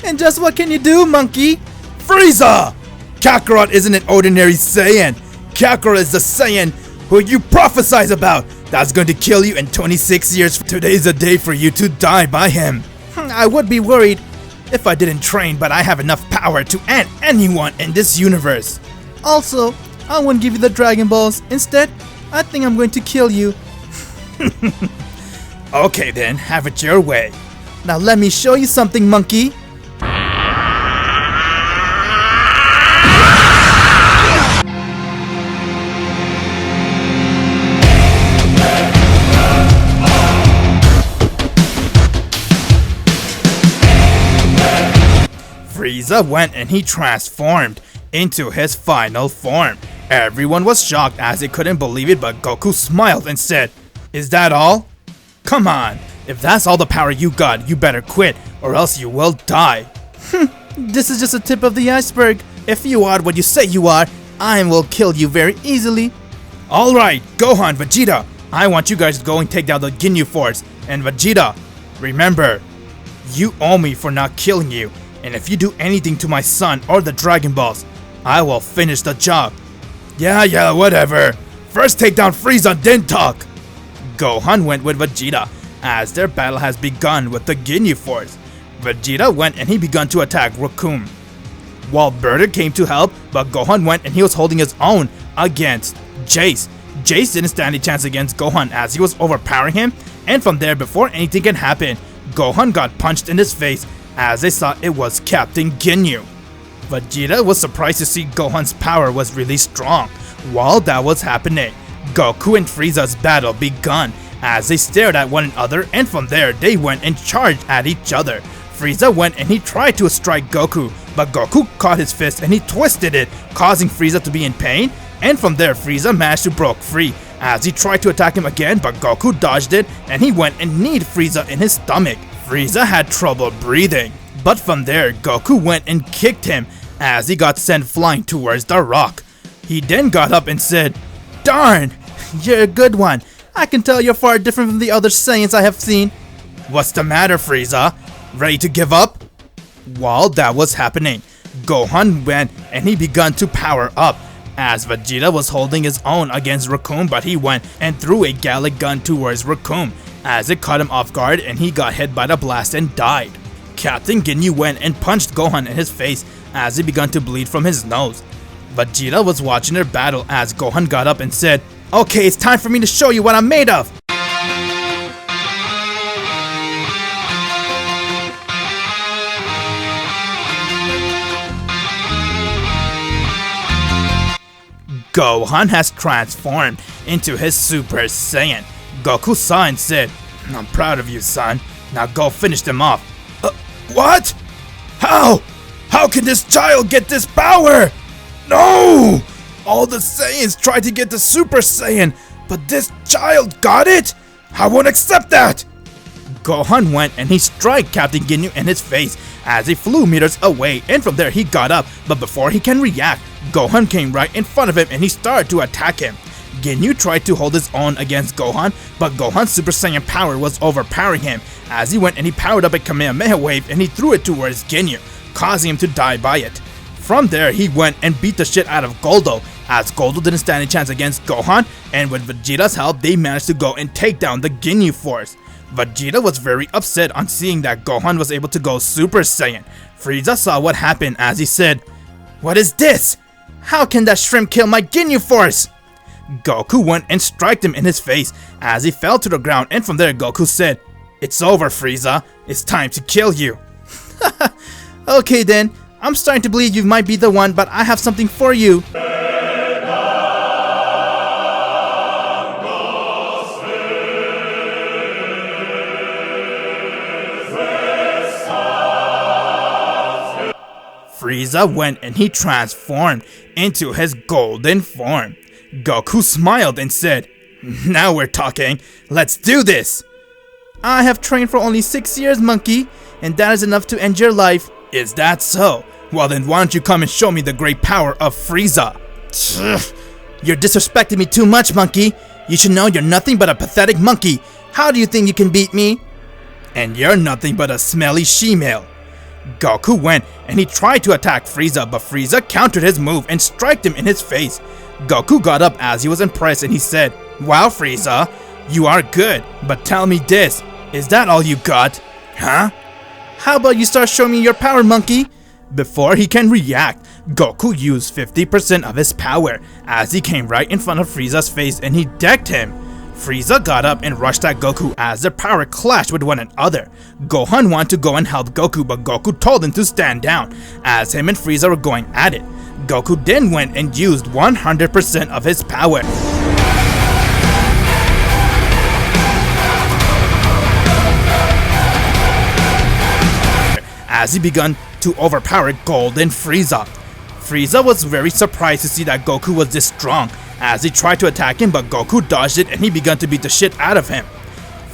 And just what can you do, monkey? Frieza! Kakarot isn't an ordinary Saiyan. Kakarot is the Saiyan who you prophesize about. That's going to kill you in 26 years. Today's the day for you to die by him. I would be worried if I didn't train, but I have enough power to end anyone in this universe. Also, I won't give you the Dragon Balls. Instead, I think I'm going to kill you. Okay then, have it your way. Now let me show you something, monkey. Frieza went and he transformed into his final form. Everyone was shocked as they couldn't believe it, but Goku smiled and said, "Is that all? Come on, if that's all the power you got, you better quit or else you will die." This is just a tip of the iceberg. If you are what you say you are, I will kill you very easily. Alright, Gohan, Vegeta, I want you guys to go and take down the Ginyu Force. And Vegeta, remember, you owe me for not killing you. And if you do anything to my son or the Dragon Balls, I will finish the job. Yeah, whatever. First take down Frieza, then talk. Gohan went with Vegeta as their battle has begun with the Ginyu Force. Vegeta went and he began to attack Raccoon, while Burter came to help, but Gohan went and he was holding his own against Jace. Jace didn't stand a chance against Gohan as he was overpowering him, and from there, before anything can happen, Gohan got punched in his face as they saw it was Captain Ginyu. Vegeta was surprised to see Gohan's power was really strong. While that was happening, Goku and Frieza's battle begun as they stared at one another, and from there they went and charged at each other. Frieza went and he tried to strike Goku, but Goku caught his fist and he twisted it, causing Frieza to be in pain, and from there Frieza managed to break free as he tried to attack him again, but Goku dodged it and he went and kneed Frieza in his stomach. Frieza had trouble breathing, but from there Goku went and kicked him as he got sent flying towards the rock. He then got up and said, "Darn, you're a good one. I can tell you're far different from the other Saiyans I have seen." What's the matter, Frieza? Ready to give up? While that was happening, Gohan went and he began to power up as Vegeta was holding his own against Raccoon, but he went and threw a Gallic gun towards Raccoon as it caught him off guard and he got hit by the blast and died. Captain Ginyu went and punched Gohan in his face as he began to bleed from his nose. Vegeta was watching their battle as Gohan got up and said, "Okay, it's time for me to show you what I'm made of." Gohan has transformed into his Super Saiyan. Goku saw and said, "I'm proud of you, son. Now go finish them off." What? How? How can this child get this power? No! All the Saiyans tried to get the Super Saiyan, but this child got it? I won't accept that! Gohan went and he struck Captain Ginyu in his face as he flew meters away, and from there he got up, but before he can react, Gohan came right in front of him and he started to attack him. Ginyu tried to hold his own against Gohan, but Gohan's Super Saiyan power was overpowering him as he went and he powered up a Kamehameha wave and he threw it towards Ginyu, causing him to die by it. From there, he went and beat the shit out of Goldo, as Goldo didn't stand a chance against Gohan, and with Vegeta's help, they managed to go and take down the Ginyu Force. Vegeta was very upset on seeing that Gohan was able to go Super Saiyan. Frieza saw what happened as he said, "What is this? How can that shrimp kill my Ginyu Force?" Goku went and struck him in his face as he fell to the ground, and from there Goku said, "It's over, Frieza. It's time to kill you." Okay then, I'm starting to believe you might be the one, but I have something for you. Frieza went and he transformed into his golden form. Goku smiled and said, "Now we're talking, let's do this!" "I have trained for only 6 years, monkey, and that is enough to end your life." "Is that so? Well then why don't you come and show me the great power of Frieza?" "You're disrespecting me too much, monkey. You should know you're nothing but a pathetic monkey. How do you think you can beat me?" "And you're nothing but a smelly she-male." Goku went and he tried to attack Frieza, but Frieza countered his move and struck him in his face. Goku got up as he was impressed and he said, "Wow, Frieza, you are good, but tell me this, is that all you got?" "Huh? How about you start showing me your power, monkey?" Before he can react, Goku used 50% of his power as he came right in front of Frieza's face and he decked him. Frieza got up and rushed at Goku as their power clashed with one another. Gohan wanted to go and help Goku, but Goku told him to stand down as him and Frieza were going at it. Goku then went and used 100% of his power. As he began to overpower Golden Frieza. Frieza was very surprised to see that Goku was this strong as he tried to attack him, but Goku dodged it and he began to beat the shit out of him.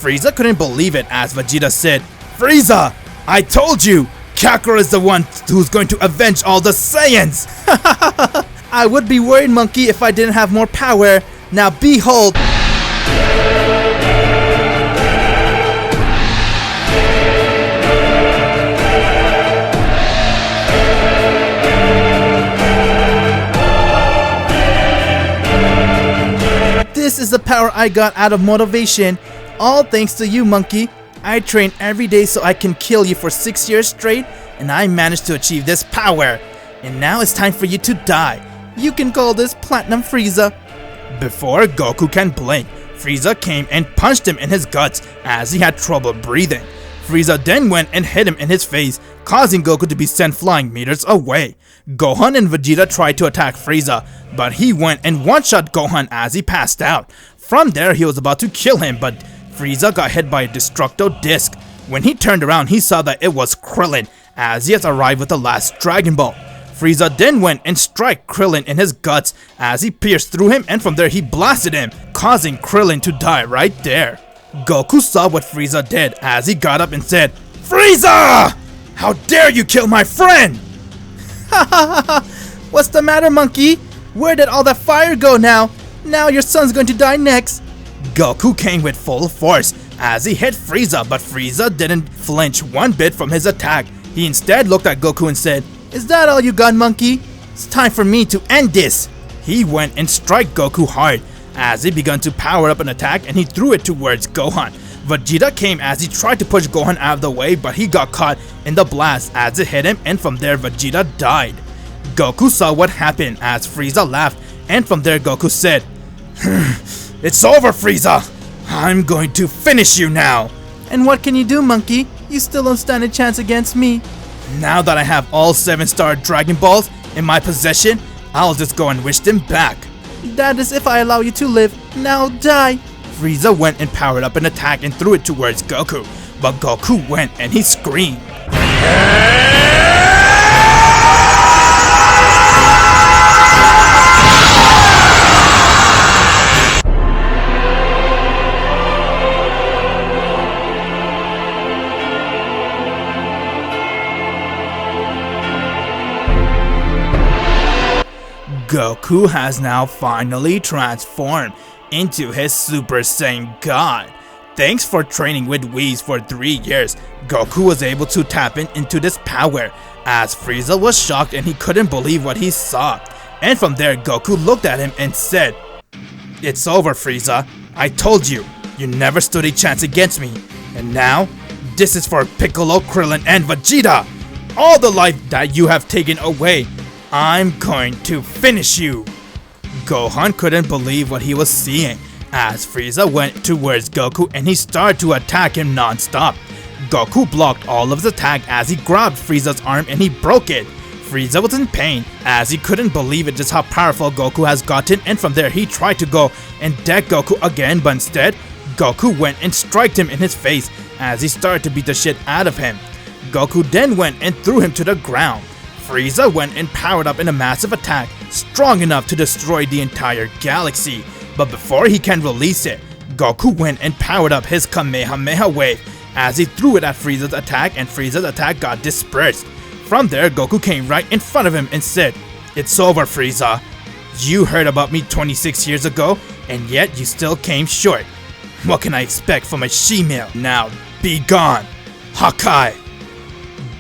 Frieza couldn't believe it as Vegeta said, "Frieza, I told you, Kakarot is the one who's going to avenge all the Saiyans!" "I would be worried, monkey, if I didn't have more power. Now behold!" "This is the power I got out of motivation. All thanks to you, monkey. I train every day so I can kill you for 6 years straight, and I managed to achieve this power. And now it's time for you to die. You can call this Platinum Frieza." Before Goku can blink, Frieza came and punched him in his guts as he had trouble breathing. Frieza then went and hit him in his face, causing Goku to be sent flying meters away. Gohan and Vegeta tried to attack Frieza, but he went and one-shot Gohan as he passed out. From there, he was about to kill him, but Frieza got hit by a Destructo Disc. When he turned around, he saw that it was Krillin, as he has arrived with the last Dragon Ball. Frieza then went and struck Krillin in his guts as he pierced through him, and from there he blasted him, causing Krillin to die right there. Goku saw what Frieza did as he got up and said, "Frieza! How dare you kill my friend!" "Ha ha ha ha! What's the matter, monkey? Where did all that fire go now? Now your son's going to die next." Goku came with full force as he hit Frieza, but Frieza didn't flinch one bit from his attack. He instead looked at Goku and said, "Is that all you got, monkey? It's time for me to end this." He went and struck Goku hard as he began to power up an attack and he threw it towards Gohan. Vegeta came as he tried to push Gohan out of the way, but he got caught in the blast as it hit him, and from there Vegeta died. Goku saw what happened as Frieza laughed, and from there Goku said, "It's over, Frieza! I'm going to finish you now!" "And what can you do, monkey? You still don't stand a chance against me." "Now that I have all 7-star Dragon Balls in my possession, I'll just go and wish them back." "That is if I allow you to live. Now die!" Frieza went and powered up an attack and threw it towards Goku, but Goku went and he screamed. Goku has now finally transformed into his Super Saiyan God. Thanks for training with Whis for 3 years, Goku was able to tap into this power, as Frieza was shocked and he couldn't believe what he saw. And from there, Goku looked at him and said, "It's over, Frieza. I told you, you never stood a chance against me. And now, this is for Piccolo, Krillin, and Vegeta. All the life that you have taken away, I'm going to finish you." Gohan couldn't believe what he was seeing, as Frieza went towards Goku and he started to attack him non-stop. Goku blocked all of his attack as he grabbed Frieza's arm and he broke it. Frieza was in pain as he couldn't believe it just how powerful Goku has gotten, and from there he tried to go and deck Goku again, but instead Goku went and struck him in his face as he started to beat the shit out of him. Goku then went and threw him to the ground. Frieza went and powered up in a massive attack, strong enough to destroy the entire galaxy. But before he can release it, Goku went and powered up his Kamehameha wave as he threw it at Frieza's attack, and Frieza's attack got dispersed. From there, Goku came right in front of him and said, "It's over, Frieza. You heard about me 26 years ago, and yet you still came short. What can I expect from a she-male? Now, be gone, Hakai."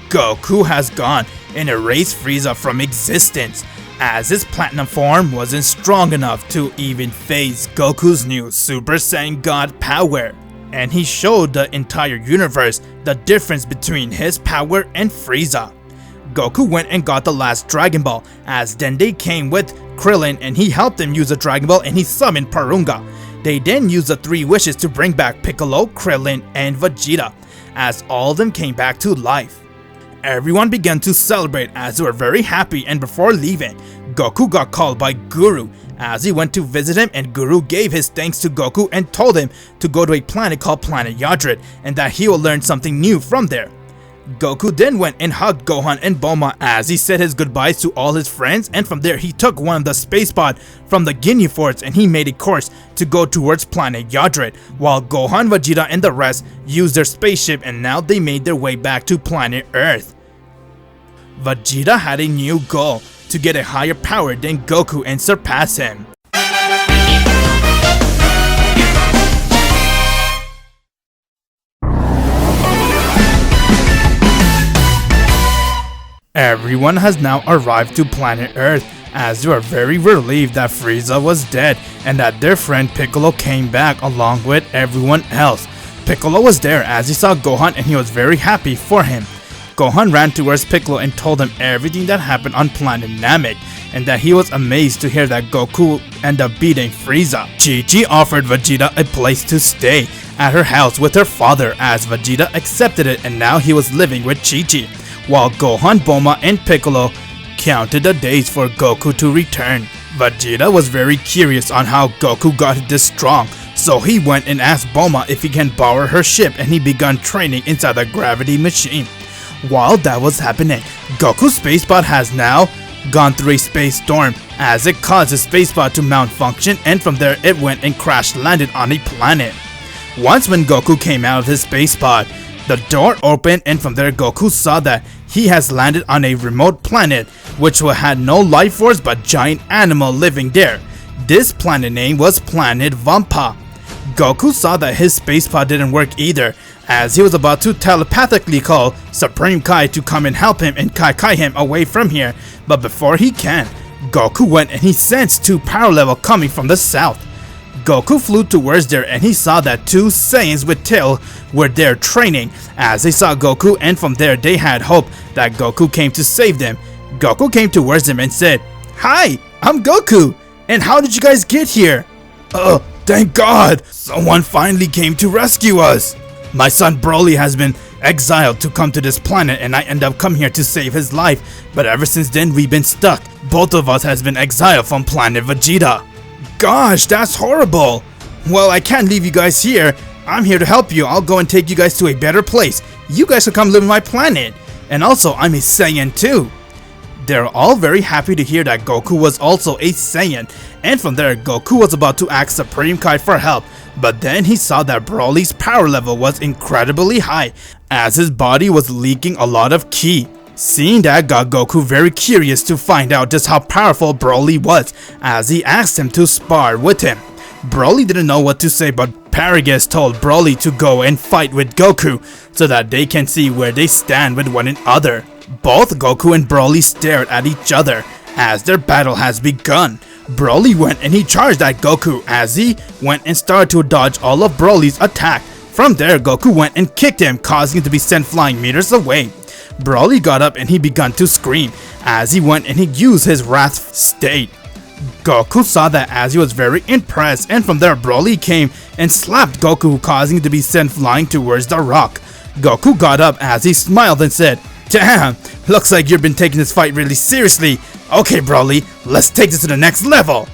Goku has gone and erased Frieza from existence, as his platinum form wasn't strong enough to even face Goku's new Super Saiyan God power. And he showed the entire universe the difference between his power and Frieza. Goku went and got the last Dragon Ball, as then they came with Krillin and he helped him use the Dragon Ball and he summoned Porunga. They then used the 3 wishes to bring back Piccolo, Krillin, and Vegeta, as all of them came back to life. Everyone began to celebrate as they were very happy, and before leaving, Goku got called by Guru as he went to visit him, and Guru gave his thanks to Goku and told him to go to a planet called Planet Yadrid and that he will learn something new from there. Goku then went and hugged Gohan and Bulma as he said his goodbyes to all his friends, and from there he took one of the space pod from the Ginyu Forts and he made a course to go towards Planet Yadrid, while Gohan, Vegeta, and the rest used their spaceship, and now they made their way back to planet Earth. Vegeta had a new goal: to get a higher power than Goku and surpass him. Everyone has now arrived to planet Earth, as they are very relieved that Frieza was dead and that their friend Piccolo came back along with everyone else. Piccolo was there as he saw Gohan and he was very happy for him. Gohan ran towards Piccolo and told him everything that happened on planet Namek, and that he was amazed to hear that Goku ended up beating Frieza. Chi-Chi offered Vegeta a place to stay at her house with her father, as Vegeta accepted it and now he was living with Chi-Chi, while Gohan, Bulma, and Piccolo counted the days for Goku to return. Vegeta was very curious on how Goku got this strong, so he went and asked Bulma if he can borrow her ship, and he began training inside the gravity machine. While that was happening, Goku's spacebot has now gone through a space storm as it caused his spacebot to malfunction, and from there it went and crash landed on a planet. Once when Goku came out of his spacebot, the door opened, and from there Goku saw that he has landed on a remote planet which had no life force but giant animal living there. This planet name was Planet Vampa. Goku saw that his spacepod didn't work either, as he was about to telepathically call Supreme Kai to come and help him and Kai him away from here, but before he can, Goku went and he sensed 2 power level coming from the south. Goku flew towards there and he saw that 2 Saiyans with tail were there training, as they saw Goku, and from there they had hope that Goku came to save them. Goku came towards them and said, "Hi, I'm Goku, and how did you guys get here?" Thank God, someone finally came to rescue us. My son Broly has been exiled to come to this planet, and I end up come here to save his life, but ever since then we've been stuck. Both of us has been exiled from planet Vegeta." Gosh, that's horrible. Well, I can't leave you guys here. I'm here to help you. I'll go and take you guys to a better place. You guys can come live on my planet. And also, I'm a Saiyan too. They're all very happy to hear that Goku was also a Saiyan, and from there Goku was about to ask Supreme Kai for help, but then he saw that Broly's power level was incredibly high, as his body was leaking a lot of ki. Seeing that got Goku very curious to find out just how powerful Broly was, as he asked him to spar with him. Broly didn't know what to say, but Paragus told Broly to go and fight with Goku so that they can see where they stand with one another. Both Goku and Broly stared at each other as their battle has begun. Broly went and he charged at Goku as he went and started to dodge all of Broly's attack. From there, Goku went and kicked him, causing him to be sent flying meters away. Broly got up and he began to scream as he went and he used his wrath state. Goku saw that as he was very impressed, and from there Broly came and slapped Goku, causing him to be sent flying towards the rock. Goku got up as he smiled and said, "Damn, looks like you've been taking this fight really seriously. Okay Broly, let's take this to the next level."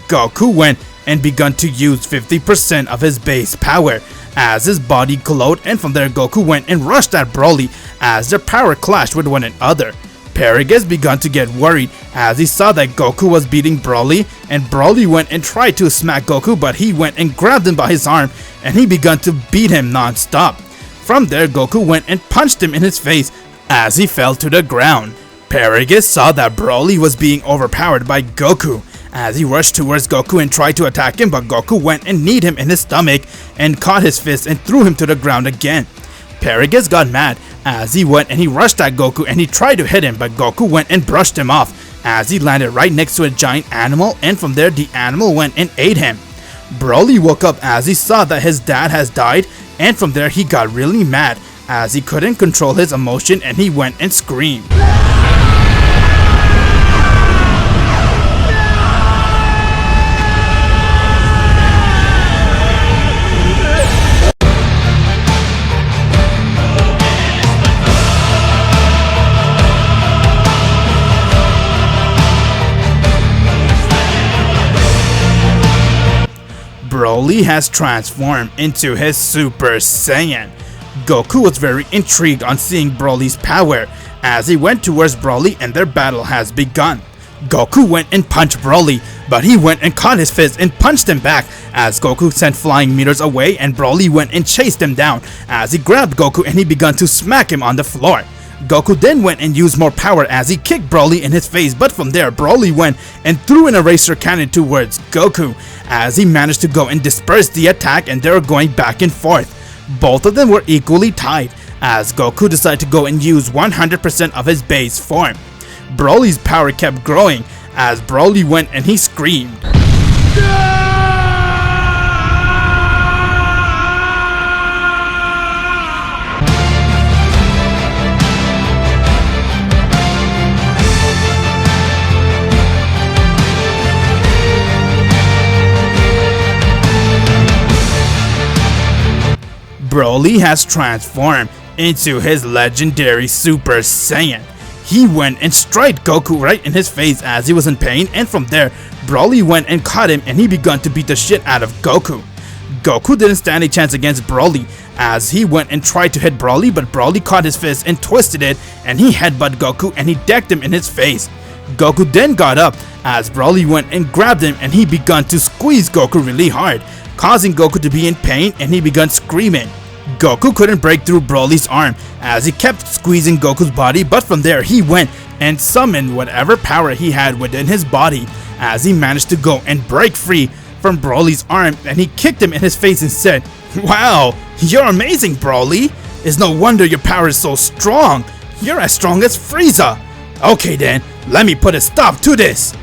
Goku went and began to use 50% of his base power as his body glowed, and from there Goku went and rushed at Broly as their power clashed with one another. Paragus began to get worried as he saw that Goku was beating Broly, and Broly went and tried to smack Goku, but he went and grabbed him by his arm and he began to beat him non-stop. From there, Goku went and punched him in his face as he fell to the ground. Paragus saw that Broly was being overpowered by Goku as he rushed towards Goku and tried to attack him, but Goku went and kneed him in his stomach and caught his fist and threw him to the ground again. Paragus got mad as he went and he rushed at Goku and he tried to hit him, but Goku went and brushed him off as he landed right next to a giant animal, and from there the animal went and ate him. Broly woke up as he saw that his dad has died, and from there he got really mad as he couldn't control his emotion and he went and screamed. Broly has transformed into his Super Saiyan. Goku was very intrigued on seeing Broly's power as he went towards Broly and their battle has begun. Goku went and punched Broly, but he went and caught his fist and punched him back as Goku sent flying meters away, and Broly went and chased him down as he grabbed Goku and he began to smack him on the floor. Goku then went and used more power as he kicked Broly in his face, but from there Broly went and threw an eraser cannon towards Goku as he managed to go and disperse the attack, and they were going back and forth. Both of them were equally tied as Goku decided to go and use 100% of his base form. Broly's power kept growing as Broly went and he screamed. Broly has transformed into his legendary Super Saiyan. He went and struck Goku right in his face as he was in pain, and from there, Broly went and caught him and he began to beat the shit out of Goku. Goku didn't stand a chance against Broly as he went and tried to hit Broly, but Broly caught his fist and twisted it and he headbutted Goku and he decked him in his face. Goku then got up as Broly went and grabbed him and he began to squeeze Goku really hard, causing Goku to be in pain and he began screaming. Goku couldn't break through Broly's arm as he kept squeezing Goku's body, but from there he went and summoned whatever power he had within his body as he managed to go and break free from Broly's arm, and he kicked him in his face and said, "Wow, you're amazing, Broly. It's no wonder your power is so strong. You're as strong as Frieza. Okay then, let me put a stop to this."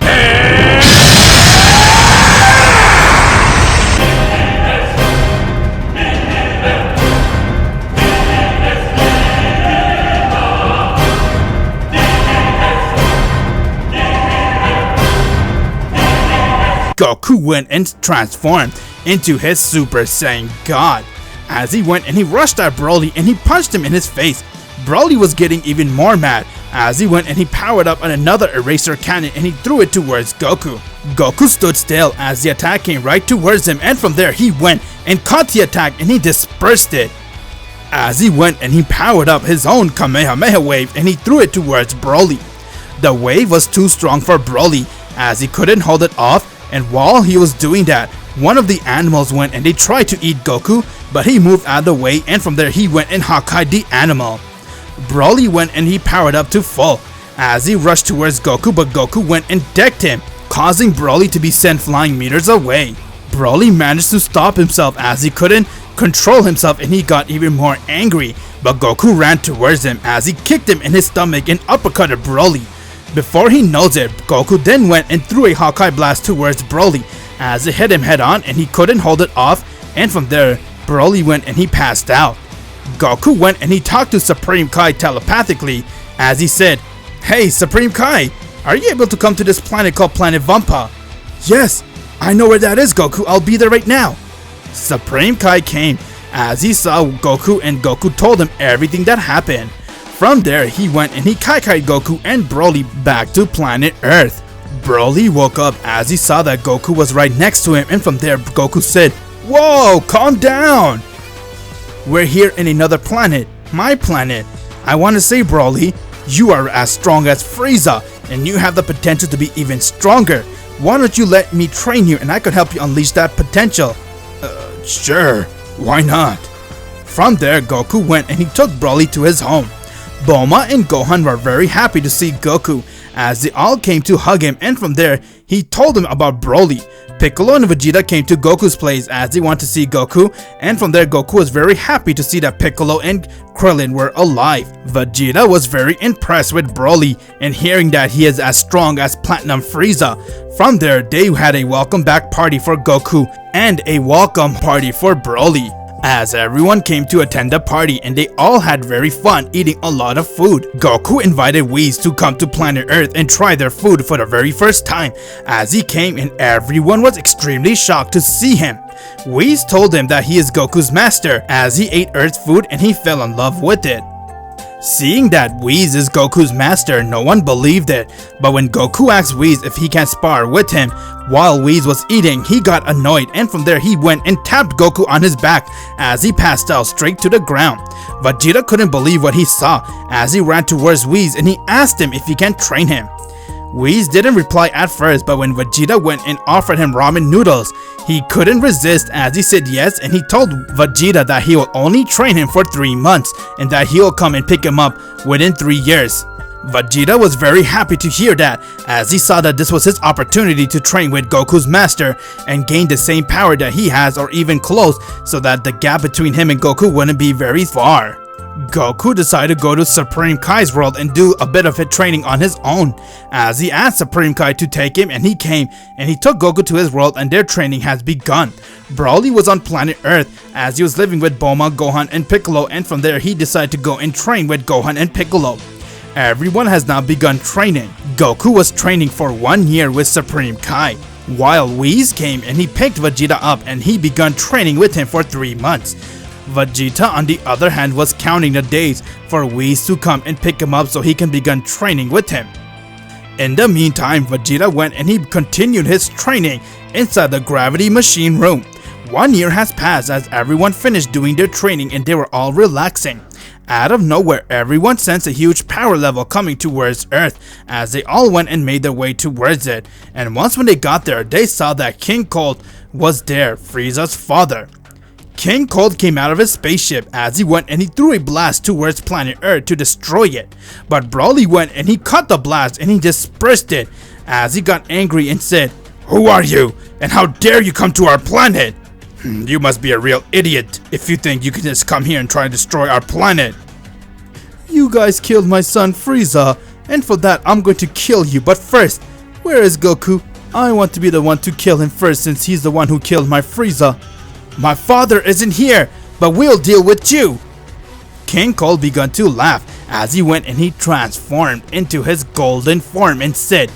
Goku went and transformed into his Super Saiyan God as he went and he rushed at Broly and he punched him in his face. Broly was getting even more mad as he went and he powered up on another eraser cannon and he threw it towards Goku. Goku stood still as the attack came right towards him, and from there he went and caught the attack and he dispersed it. As he went and he powered up his own Kamehameha wave and he threw it towards Broly. The wave was too strong for Broly as he couldn't hold it off, and while he was doing that, one of the animals went and they tried to eat Goku, but he moved out of the way, and from there he went and Hawkeyed the animal. Broly went and he powered up to full as he rushed towards Goku, but Goku went and decked him, causing Broly to be sent flying meters away. Broly managed to stop himself as he couldn't control himself and he got even more angry, but Goku ran towards him as he kicked him in his stomach and uppercutted Broly. Before he knows it, Goku then went and threw a Hawkeye blast towards Broly as it hit him head on and he couldn't hold it off, and from there Broly went and he passed out. Goku went and he talked to Supreme Kai telepathically as he said, "Hey Supreme Kai, are you able to come to this planet called Planet Vampa?" "Yes, I know where that is, Goku. I'll be there right now." Supreme Kai came as he saw Goku, and Goku told him everything that happened. From there, he went and he Kaikai'd Goku and Broly back to planet Earth. Broly woke up as he saw that Goku was right next to him, and from there Goku said, "Whoa, calm down. We're here in another planet, my planet. I want to say, Broly, You are as strong as Frieza, and you have the potential to be even stronger. Why don't you let me train you and I could help you unleash that potential? Sure, why not? From there, Goku went and he took Broly to his home. Bulma and Gohan were very happy to see Goku, as they all came to hug him, and from there, he told them about Broly. Piccolo and Vegeta came to Goku's place as they wanted to see Goku, and from there Goku was very happy to see that Piccolo and Krillin were alive. Vegeta was very impressed with Broly and hearing that he is as strong as Platinum Frieza. From there, they had a welcome back party for Goku and a welcome party for Broly, as everyone came to attend the party and they all had very fun eating a lot of food. Goku invited Whis to come to planet Earth and try their food for the very first time. As he came and everyone was extremely shocked to see him. Whis told him that he is Goku's master, as he ate Earth's food and he fell in love with it. Seeing that Whis is Goku's master, no one believed it, but when Goku asked Whis if he can spar with him, while Whis was eating, he got annoyed, and from there he went and tapped Goku on his back as he passed out straight to the ground. Vegeta couldn't believe what he saw as he ran towards Whis and he asked him if he can train him. Whis didn't reply at first, but when Vegeta went and offered him ramen noodles, he couldn't resist as he said yes, and he told Vegeta that he will only train him for 3 months and that he will come and pick him up within 3 years. Vegeta was very happy to hear that, as he saw that this was his opportunity to train with Goku's master and gain the same power that he has or even close, so that the gap between him and Goku wouldn't be very far. Goku decided to go to Supreme Kai's world and do a bit of his training on his own, as he asked Supreme Kai to take him, and he came and he took Goku to his world and their training has begun. Broly was on planet Earth as he was living with Bulma, Gohan and Piccolo, and from there he decided to go and train with Gohan and Piccolo. Everyone has now begun training. Goku was training for 1 year with Supreme Kai, while Whis came and he picked Vegeta up and he begun training with him for 3 months. Vegeta on the other hand was counting the days for Whis to come and pick him up so he can begin training with him. In the meantime, Vegeta went and he continued his training inside the gravity machine room. 1 year has passed as everyone finished doing their training and they were all relaxing. Out of nowhere, everyone sensed a huge power level coming towards Earth as they all went and made their way towards it. And once when they got there, they saw that King Cold was there, Frieza's father. King Cold came out of his spaceship as he went and he threw a blast towards planet Earth to destroy it. But Broly went and he caught the blast and he dispersed it as he got angry and said, "Who are you? And how dare you come to our planet? You must be a real idiot if you think you can just come here and try to destroy our planet. You guys killed my son Frieza, and for that I'm going to kill you. But first, where is Goku? I want to be the one to kill him first since he's the one who killed my Frieza. My father isn't here, but we'll deal with you." King Cold began to laugh as he went and he transformed into his golden form and said,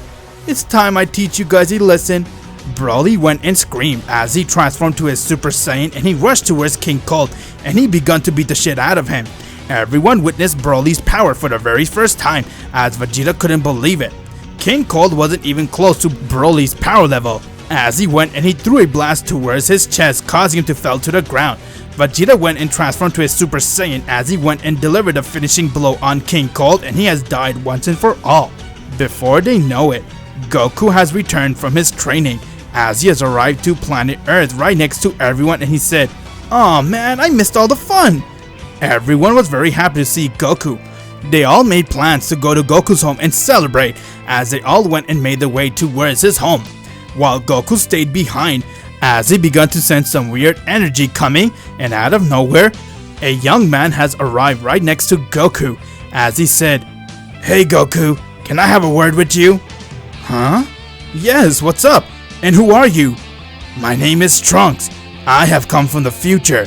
"It's time I teach you guys a lesson." Broly went and screamed as he transformed to his Super Saiyan and he rushed towards King Cold and he began to beat the shit out of him. Everyone witnessed Broly's power for the very first time as Vegeta couldn't believe it. King Cold wasn't even close to Broly's power level as he went and he threw a blast towards his chest, causing him to fall to the ground. Vegeta went and transformed to his Super Saiyan as he went and delivered a finishing blow on King Cold and he has died once and for all. Before they know it, Goku has returned from his training as he has arrived to planet Earth right next to everyone and he said, "Aw man, I missed all the fun." Everyone was very happy to see Goku. They all made plans to go to Goku's home and celebrate as they all went and made their way towards his home, while Goku stayed behind as he began to sense some weird energy coming, and out of nowhere, a young man has arrived right next to Goku as he said, "Hey Goku, can I have a word with you?" "Huh? Yes, what's up? And who are you?" "My name is Trunks. I have come from the future.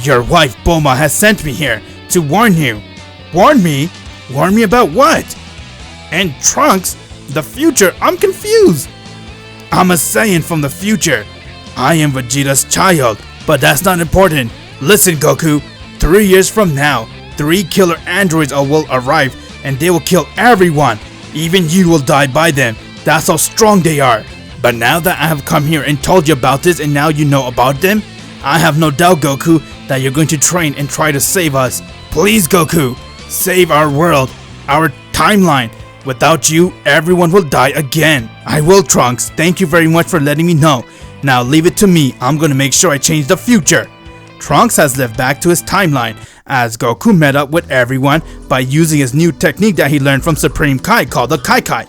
Your wife Bulma has sent me here to warn you." "Warn me? Warn me about what?" "And Trunks, the future? I'm confused." "I'm a Saiyan from the future. I am Vegeta's child, but that's not important. Listen Goku, 3 years from now, 3 killer androids will arrive and they will kill everyone. Even you will die by them. That's how strong they are. But now that I have come here and told you about this and now you know about them, I have no doubt Goku that you're going to train and try to save us. Please Goku, save our world, our timeline. Without you, everyone will die again. I will, Trunks. Thank you very much for letting me know. Now leave it to me. I'm gonna make sure I change the future. Trunks has lived back to his timeline as Goku met up with everyone by using his new technique that he learned from Supreme Kai called the Kai Kai.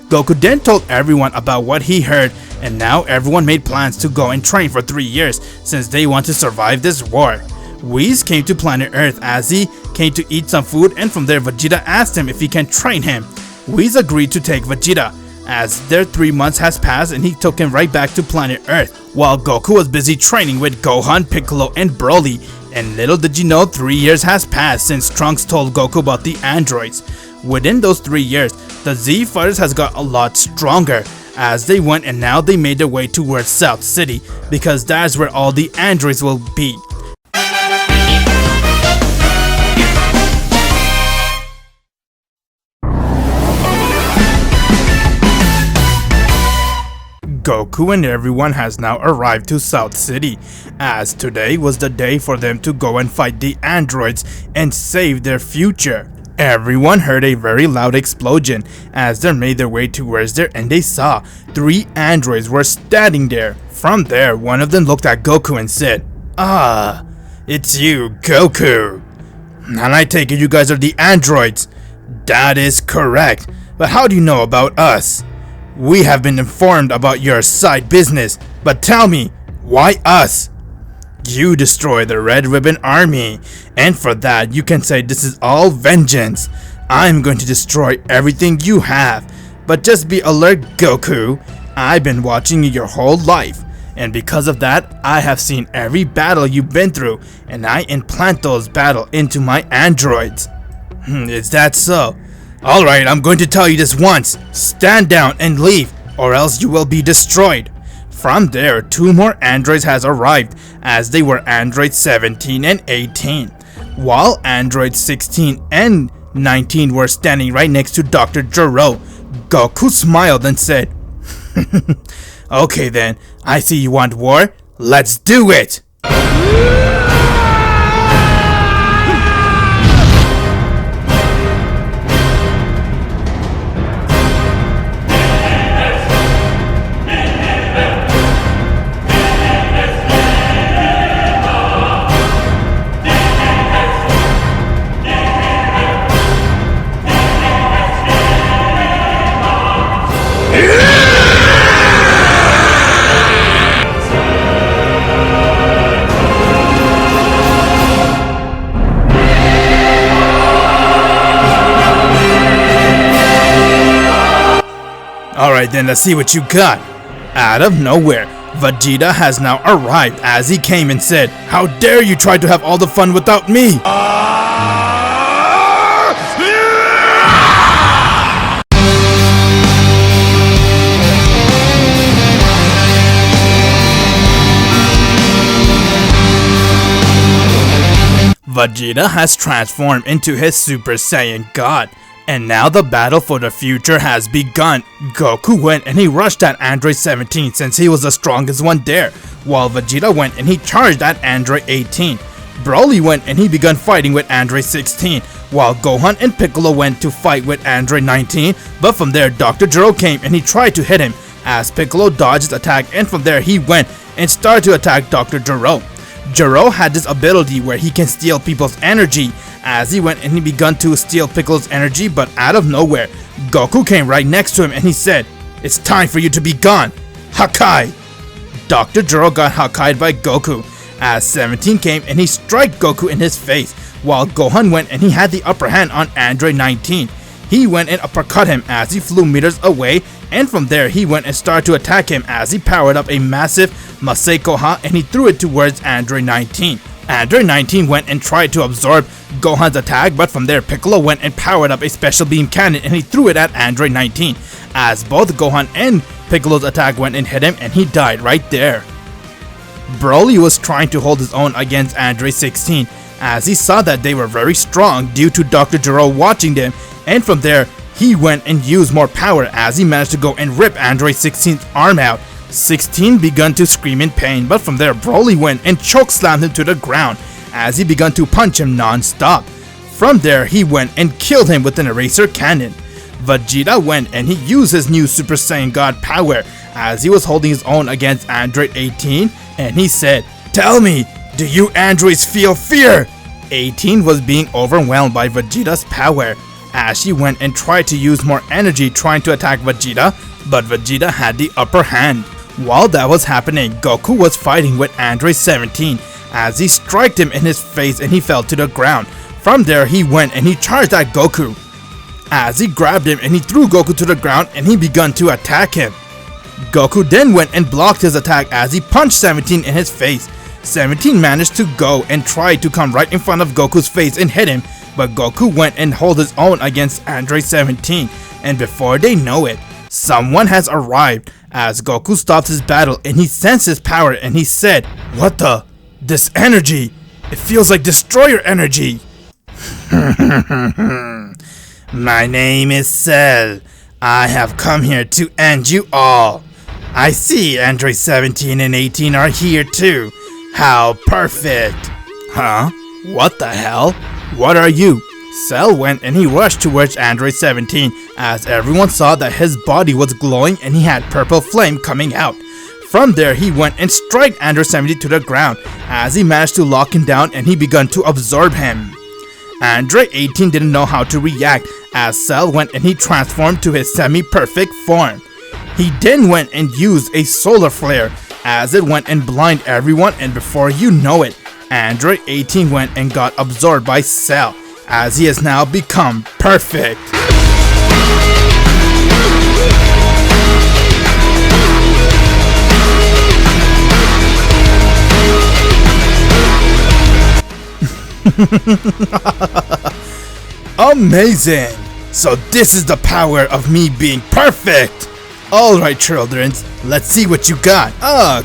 Goku then told everyone about what he heard, and now everyone made plans to go and train for 3 years since they want to survive this war. Whis came to planet Earth as he came to eat some food, and from there Vegeta asked him if he can train him. Whis agreed to take Vegeta as their 3 months has passed, and he took him right back to planet Earth while Goku was busy training with Gohan, Piccolo, and Broly. And little did you know, 3 years has passed since Trunks told Goku about the androids. Within those 3 years, the Z Fighters has got a lot stronger as they went, and now they made their way towards South City because that's where all the androids will be. Goku and everyone has now arrived to South City, as today was the day for them to go and fight the androids and save their future. Everyone heard a very loud explosion as they made their way towards there, and they saw 3 androids were standing there. From there, one of them looked at Goku and said, "Ah, it's you, Goku. And I take it you guys are the androids." "That is correct, but how do you know about us?" "We have been informed about your side business, but tell me, why us?" "You destroyed the Red Ribbon Army, and for that you can say this is all vengeance. I'm going to destroy everything you have, but just be alert, Goku. I've been watching you your whole life, and because of that, I have seen every battle you've been through, and I implant those battles into my androids." "Is that so? Alright, I'm going to tell you this once. Stand down and leave, or else you will be destroyed." From there, 2 more androids has arrived, as they were androids 17 and 18. While androids 16 and 19 were standing right next to Dr. Gero, Goku smiled and said, "Okay then, I see you want war. Let's do it!" Alright then, let's see what you got. Out of nowhere, Vegeta has now arrived as he came and said, "How dare you try to have all the fun without me?" Vegeta has transformed into his Super Saiyan God. And now the battle for the future has begun. Goku went and he rushed at Android 17 since he was the strongest one there, while Vegeta went and he charged at Android 18. Broly went and he began fighting with Android 16, while Gohan and Piccolo went to fight with Android 19, but from there Dr. Gero came and he tried to hit him as Piccolo dodged his attack, and from there he went and started to attack Dr. Gero. Gero had this ability where he can steal people's energy, as he went and he began to steal Piccolo's energy, but out of nowhere, Goku came right next to him and he said, "It's time for you to be gone. Hakai!" Dr. Gero got Hakai'd by Goku, as 17 came and he struck Goku in his face, while Gohan went and he had the upper hand on Android 19. He went and uppercut him as he flew meters away, and from there he went and started to attack him as he powered up a massive Masekoha and he threw it towards Android 19. Android 19 went and tried to absorb Gohan's attack, but from there Piccolo went and powered up a special beam cannon and he threw it at Android 19, as both Gohan and Piccolo's attack went and hit him and he died right there. Broly was trying to hold his own against Android 16, as he saw that they were very strong due to Dr. Gero watching them, and from there he went and used more power as he managed to go and rip Android 16's arm out. 16 began to scream in pain, but from there Broly went and chokeslammed him to the ground as he began to punch him non-stop. From there, he went and killed him with an eraser cannon. Vegeta went and he used his new Super Saiyan God power as he was holding his own against Android 18, and he said, "Tell me, do you androids feel fear?" 18 was being overwhelmed by Vegeta's power as she went and tried to use more energy trying to attack Vegeta, but Vegeta had the upper hand. While that was happening, Goku was fighting with Android 17 as he struck him in his face and he fell to the ground. From there, he went and he charged at Goku as he grabbed him and he threw Goku to the ground and he began to attack him. Goku then went and blocked his attack as he punched 17 in his face. 17 managed to go and try to come right in front of Goku's face and hit him, but Goku went and held his own against Android 17, and before they know it, someone has arrived as Goku stopped his battle and he sensed his power and he said, "What the? This energy? It feels like destroyer energy." "My name is Cell. I have come here to end you all. I see Android 17 and 18 are here too. How perfect." Huh? What the hell? What are you? Cell went and he rushed towards Android 17 as everyone saw that his body was glowing and he had purple flame coming out. From there, he went and struck Android 17 to the ground as he managed to lock him down and he began to absorb him. Android 18 didn't know how to react as Cell went and he transformed to his semi-perfect form. He then went and used a solar flare as it went and blinded everyone, and before you know it, Android 18 went and got absorbed by Cell as he has now become perfect. Amazing! So this is the power of me being perfect! Alright children, let's see what you got.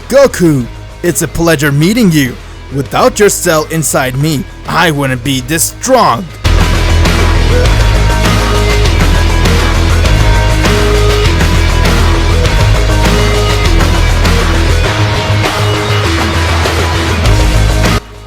Goku! It's a pleasure meeting you. Without your cell inside me, I wouldn't be this strong.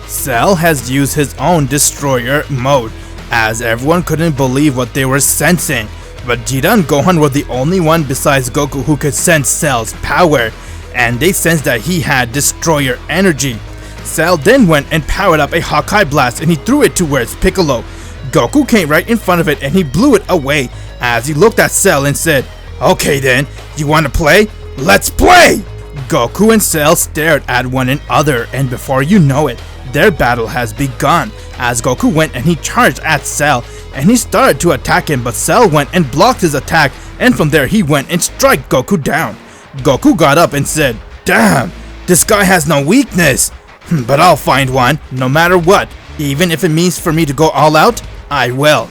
Cell has used his own destroyer mode, as everyone couldn't believe what they were sensing. Vegeta and Gohan were the only one besides Goku who could sense Cell's power, and they sensed that he had destroyer energy. Cell then went and powered up a Hawkeye blast and he threw it towards Piccolo. Goku came right in front of it and he blew it away as he looked at Cell and said, "Okay then, you wanna play? Let's play!" Goku and Cell stared at one another, and before you know it, their battle has begun as Goku went and he charged at Cell and he started to attack him, but Cell went and blocked his attack, and from there he went and struck Goku down. Goku got up and said, "Damn, this guy has no weakness. But I'll find one, no matter what. Even if it means for me to go all out, I will."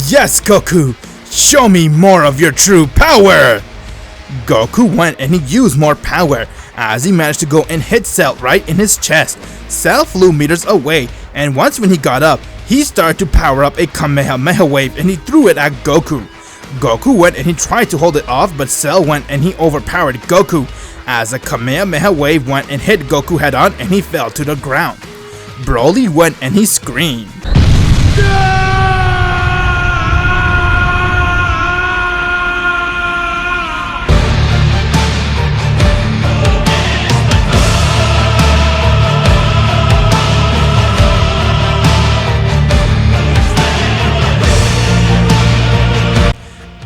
Yes, Goku! Show me more of your true power! Goku went and he used more power as he managed to go and hit Cell right in his chest. Cell flew meters away, and once when he got up, he started to power up a Kamehameha wave and he threw it at Goku. Goku went and he tried to hold it off, but Cell went and he overpowered Goku as a Kamehameha wave went and hit Goku head on and he fell to the ground. Broly went and he screamed.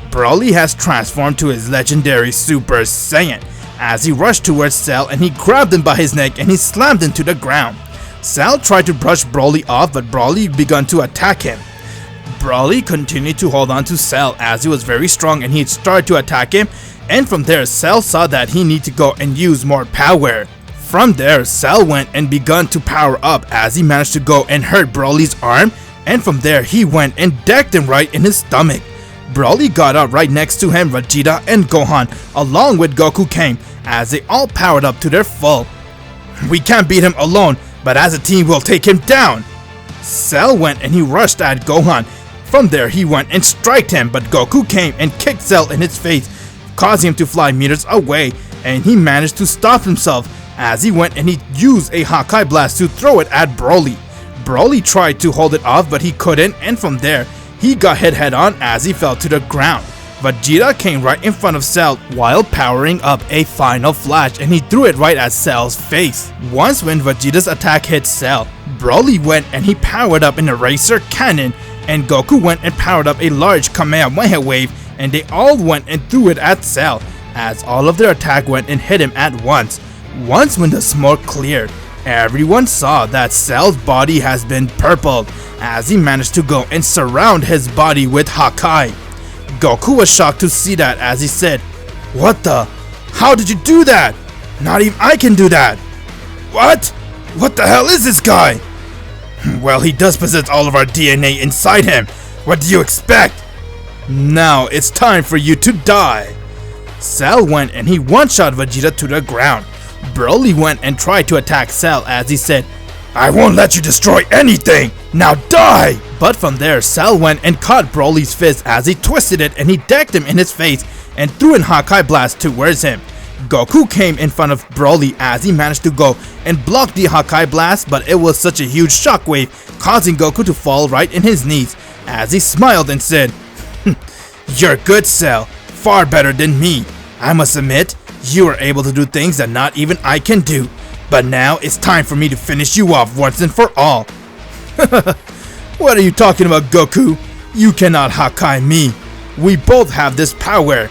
Broly has transformed to his legendary Super Saiyan as he rushed towards Cell and he grabbed him by his neck and he slammed him to the ground. Cell tried to brush Broly off, but Broly began to attack him. Broly continued to hold on to Cell as he was very strong and he started to attack him, and from there Cell saw that he needed to go and use more power. From there, Cell went and began to power up as he managed to go and hurt Broly's arm, and from there he went and decked him right in his stomach. Broly got up right next to him. Vegeta and Gohan along with Goku came as they all powered up to their full. "We can't beat him alone, but as a team we'll take him down." Cell went and he rushed at Gohan. From there he went and struck him, but Goku came and kicked Cell in his face, causing him to fly meters away, and he managed to stop himself as he went and he used a Hawkeye blast to throw it at Broly. Broly tried to hold it off, but he couldn't, and from there, he got hit head-on as he fell to the ground. Vegeta came right in front of Cell while powering up a final flash, and he threw it right at Cell's face. Once when Vegeta's attack hit Cell, Broly went and he powered up an eraser cannon, and Goku went and powered up a large Kamehameha wave, and they all went and threw it at Cell, as all of their attack went and hit him at once. Once when the smoke cleared, everyone saw that Cell's body has been purpled, as he managed to go and surround his body with Hakai. Goku was shocked to see that, as he said, "What the? How did you do that? Not even I can do that. What? What the hell is this guy?" "Well, he does possess all of our DNA inside him. What do you expect? Now it's time for you to die." Cell went and he one-shot Vegeta to the ground. Broly went and tried to attack Cell, as he said, "I won't let you destroy anything! Now die!" But from there, Cell went and caught Broly's fist as he twisted it, and he decked him in his face and threw an Hakai blast towards him. Goku came in front of Broly as he managed to go and block the Hakai blast, but it was such a huge shockwave, causing Goku to fall right in his knees, as he smiled and said, "You're good, Cell. Far better than me. I must admit, you are able to do things that not even I can do. But now it's time for me to finish you off once and for all." "What are you talking about, Goku? You cannot Hakai me. We both have this power.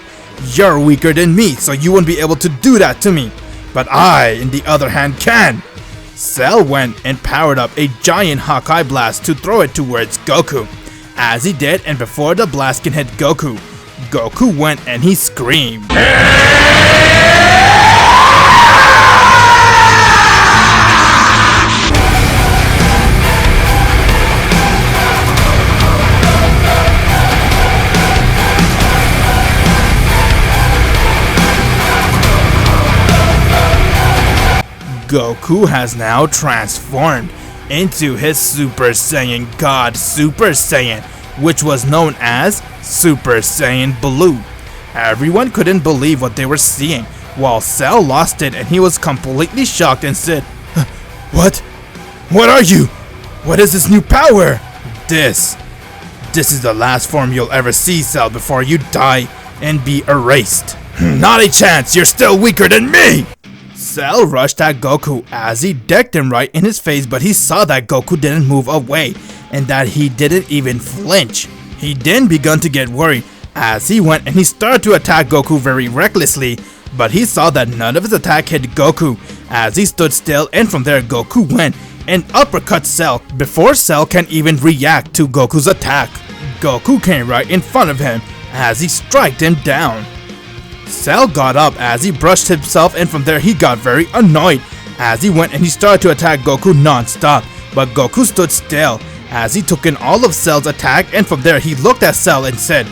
You're weaker than me, so you won't be able to do that to me. But I, on the other hand, can." Cell went and powered up a giant Hakai blast to throw it towards Goku. As he did, and before the blast can hit Goku, Goku went and he screamed. Goku has now transformed into his Super Saiyan God Super Saiyan, which was known as Super Saiyan Blue. Everyone couldn't believe what they were seeing, while Cell lost it and he was completely shocked and said, What? What are you? What is this new power? This is the last form you'll ever see, Cell, before you die and be erased." "Not a chance, you're still weaker than me!" Cell rushed at Goku as he decked him right in his face, but he saw that Goku didn't move away and that he didn't even flinch. He then began to get worried as he went and he started to attack Goku very recklessly, but he saw that none of his attack hit Goku as he stood still, and from there Goku went and uppercut Cell before Cell can even react to Goku's attack. Goku came right in front of him as he struck him down. Cell got up as he brushed himself, and from there he got very annoyed as he went and he started to attack Goku non-stop, but Goku stood still as he took in all of Cell's attack, and from there he looked at Cell and said,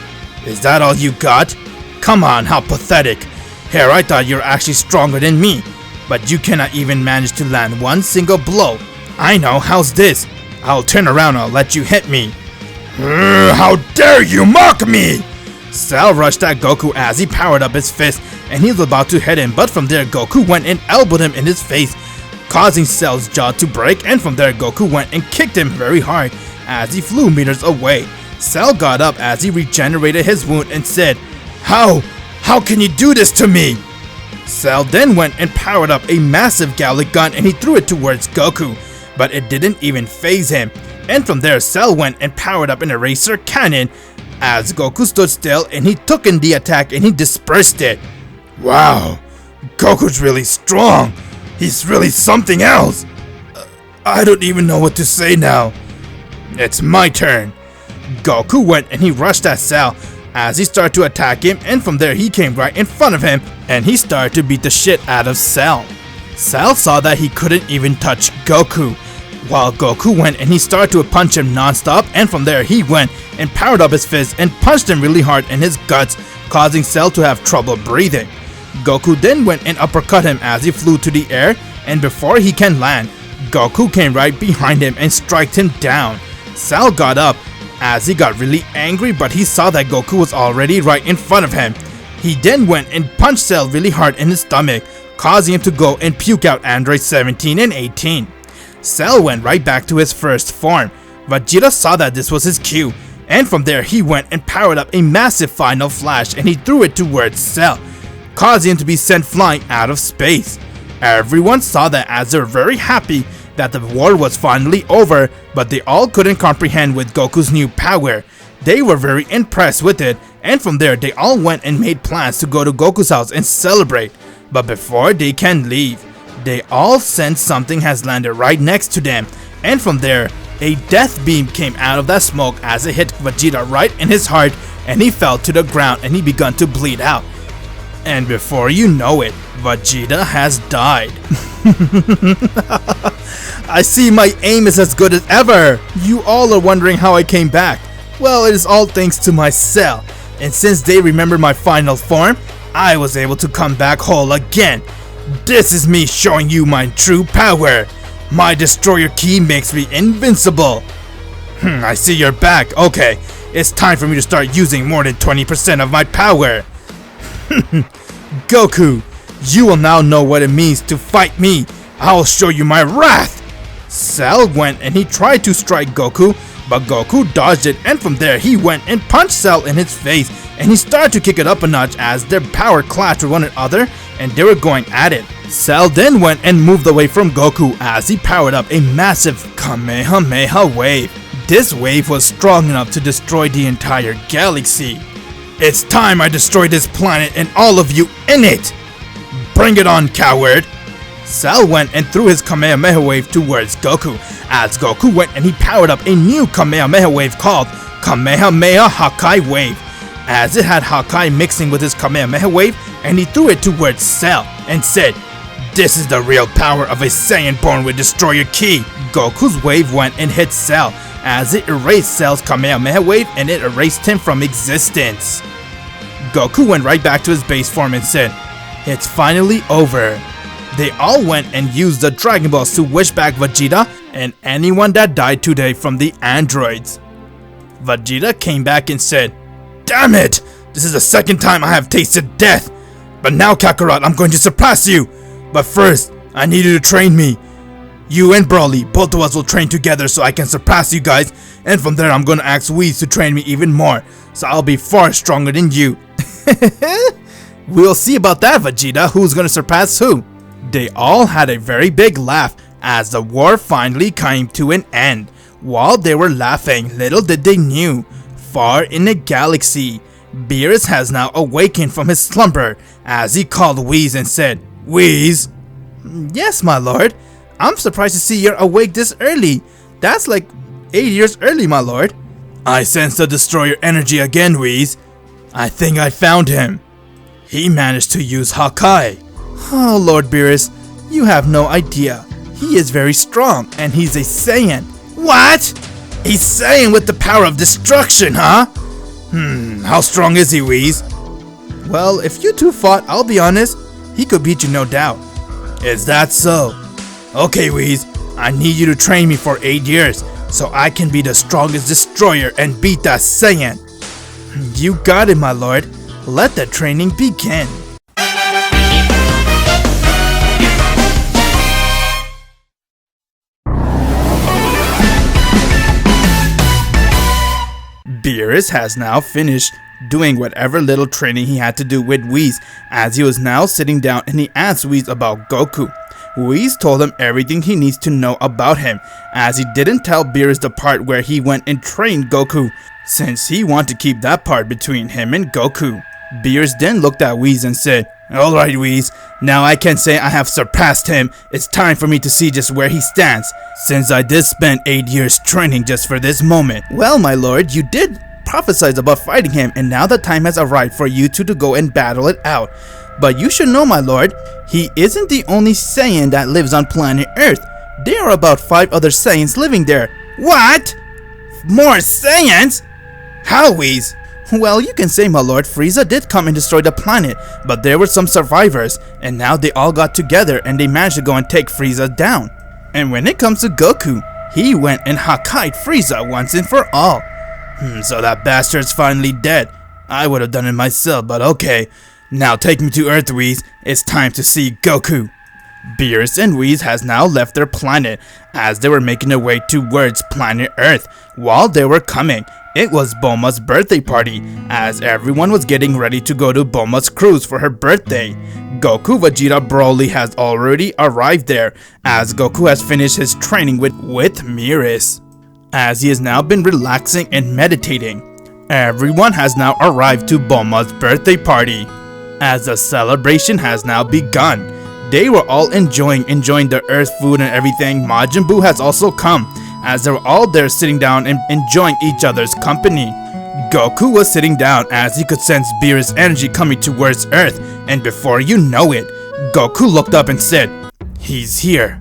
"Is that all you got? Come on, how pathetic. Here, I thought you're actually stronger than me, but you cannot even manage to land one single blow. I know, how's this? I'll turn around and I'll let you hit me." "How dare you mock me!" Cell rushed at Goku as he powered up his fist, and he was about to hit him, but from there Goku went and elbowed him in his face, causing Cell's jaw to break, and from there Goku went and kicked him very hard as he flew meters away. Cell got up as he regenerated his wound and said, How can you do this to me?" Cell then went and powered up a massive Gallic gun and he threw it towards Goku, but it didn't even faze him. And from there Cell went and powered up an eraser cannon as Goku stood still and he took in the attack and he dispersed it. "Wow, Goku's really strong. He's really something else. I don't even know what to say now. It's my turn." Goku went and he rushed at Cell as he started to attack him, and from there he came right in front of him and he started to beat the shit out of Cell. Cell saw that he couldn't even touch Goku, while Goku went and he started to punch him non-stop, and from there he went and powered up his fist and punched him really hard in his guts, causing Cell to have trouble breathing. Goku then went and uppercut him as he flew to the air, and before he can land, Goku came right behind him and struck him down. Cell got up as he got really angry, but he saw that Goku was already right in front of him. He then went and punched Cell really hard in his stomach, causing him to go and puke out Android 17 and 18. Cell went right back to his first form. Vegeta saw that this was his cue, and from there he went and powered up a massive final flash and he threw it towards Cell, causing him to be sent flying out of space. Everyone saw that as they were very happy that the war was finally over, but they all couldn't comprehend with Goku's new power. They were very impressed with it, and from there they all went and made plans to go to Goku's house and celebrate. But before they can leave, they all sense something has landed right next to them, and from there, a death beam came out of that smoke as it hit Vegeta right in his heart, and he fell to the ground and he began to bleed out. And before you know it, Vegeta has died. I see my aim is as good as ever. You all are wondering how I came back. Well, it is all thanks to my Cell, and since they remember my final form, I was able to come back whole again. This is me showing you my true power. My destroyer key makes me invincible. I see you're back. Okay, it's time for me to start using more than 20% of my power. Goku, you will now know what it means to fight me. I'll show you my wrath. Cell went and he tried to strike Goku, but Goku dodged it, and from there he went and punched Cell in his face, and he started to kick it up a notch as their power clashed with one another and they were going at it. Cell then went and moved away from Goku as he powered up a massive Kamehameha wave. This wave was strong enough to destroy the entire galaxy. It's time I destroy this planet and all of you in it! Bring it on, coward! Cell went and threw his Kamehameha wave towards Goku, as Goku went and he powered up a new Kamehameha wave called Kamehameha Hakai Wave, as it had Hakai mixing with his Kamehameha wave, and he threw it towards Cell and said, "This is the real power of a Saiyan born with Destroyer Ki." Goku's wave went and hit Cell, as it erased Cell's Kamehameha wave and it erased him from existence. Goku went right back to his base form and said, "It's finally over." They all went and used the Dragon Balls to wish back Vegeta and anyone that died today from the androids. Vegeta came back and said, "Damn it! This is the second time I have tasted death! But now, Kakarot, I'm going to surpass you! But first, I need you to train me. You and Broly, both of us will train together so I can surpass you guys, and from there I'm going to ask Whis to train me even more, so I'll be far stronger than you." We'll see about that, Vegeta, who's going to surpass who. They all had a very big laugh as the war finally came to an end. While they were laughing, little did they knew, far in the galaxy, Beerus has now awakened from his slumber as he called Whis and said, "Whis?" "Yes, my lord. I'm surprised to see you're awake this early. That's like 8 years early, my lord." "I sense the destroyer energy again, Whis. I think I found him. He managed to use Hakai." "Oh, Lord Beerus, you have no idea. He is very strong, and he's a Saiyan." "What? He's Saiyan with the power of destruction, huh? How strong is he, Whis?" "Well, if you two fought, I'll be honest, he could beat you no doubt." "Is that so? Okay, Whis, I need you to train me for 8 years, so I can be the strongest destroyer and beat that Saiyan." "You got it, my lord. Let the training begin." Beerus has now finished doing whatever little training he had to do with Whis, as he was now sitting down and he asked Whis about Goku. Whis told him everything he needs to know about him, as he didn't tell Beerus the part where he went and trained Goku, since he wanted to keep that part between him and Goku. Beerus then looked at Whis and said, "Alright, Whis, now I can say I have surpassed him. It's time for me to see just where he stands, since I did spend 8 years training just for this moment." "Well, my lord, you did prophesize about fighting him, and now the time has arrived for you two to go and battle it out. But you should know, my lord, he isn't the only Saiyan that lives on planet Earth. There are about 5 other Saiyans living there." "What? More Saiyans? How, Whis?" "Well, you can say, my lord, Frieza did come and destroy the planet, but there were some survivors, and now they all got together and they managed to go and take Frieza down. And when it comes to Goku, he went and Hakai'd Frieza once and for all. So that bastard's finally dead. I would have done it myself, but okay. Now take me to Earth, Whis. It's time to see Goku." Beerus and Whis has now left their planet as they were making their way towards planet Earth. While they were coming, it was Bulma's birthday party as everyone was getting ready to go to Bulma's cruise for her birthday. Goku, Vegeta, Broly has already arrived there as Goku has finished his training with Beerus. As he has now been relaxing and meditating, everyone has now arrived to Bulma's birthday party. As the celebration has now begun, they were all enjoying the Earth food and everything. Majin Buu has also come, as they were all there sitting down and enjoying each other's company. Goku was sitting down as he could sense Beerus' energy coming towards Earth, and before you know it, Goku looked up and said, "He's here."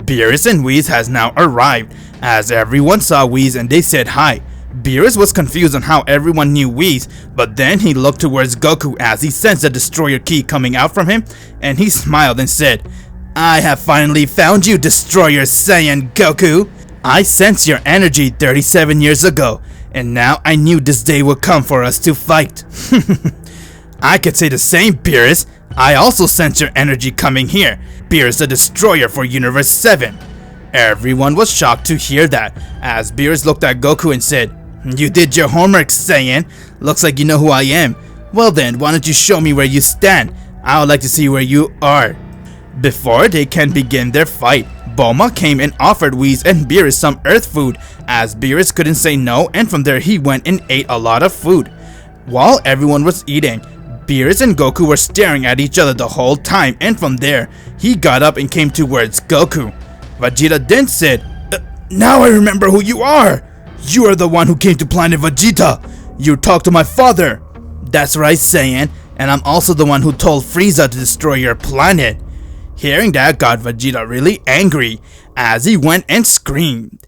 Beerus and Whis has now arrived, as everyone saw Whis and they said hi. Beerus was confused on how everyone knew Whis, but then he looked towards Goku as he sensed the destroyer key coming out from him, and he smiled and said, "I have finally found you, Destroyer Saiyan Goku. I sensed your energy 37 years ago, and now I knew this day would come for us to fight." I could say the same, Beerus. I also sense your energy coming here. Beerus, the destroyer for Universe 7. Everyone was shocked to hear that, as Beerus looked at Goku and said, "You did your homework, Saiyan. Looks like you know who I am. Well then, why don't you show me where you stand? I would like to see where you are." Before they can begin their fight, Bulma came and offered Whis and Beerus some Earth food, as Beerus couldn't say no, and from there he went and ate a lot of food. While everyone was eating, Beerus and Goku were staring at each other the whole time, and from there, he got up and came towards Goku. Vegeta then said, "Now I remember who you are! You are the one who came to planet Vegeta! You talked to my father!" "That's right, Saiyan, and I'm also the one who told Frieza to destroy your planet." Hearing that got Vegeta really angry, as he went and screamed.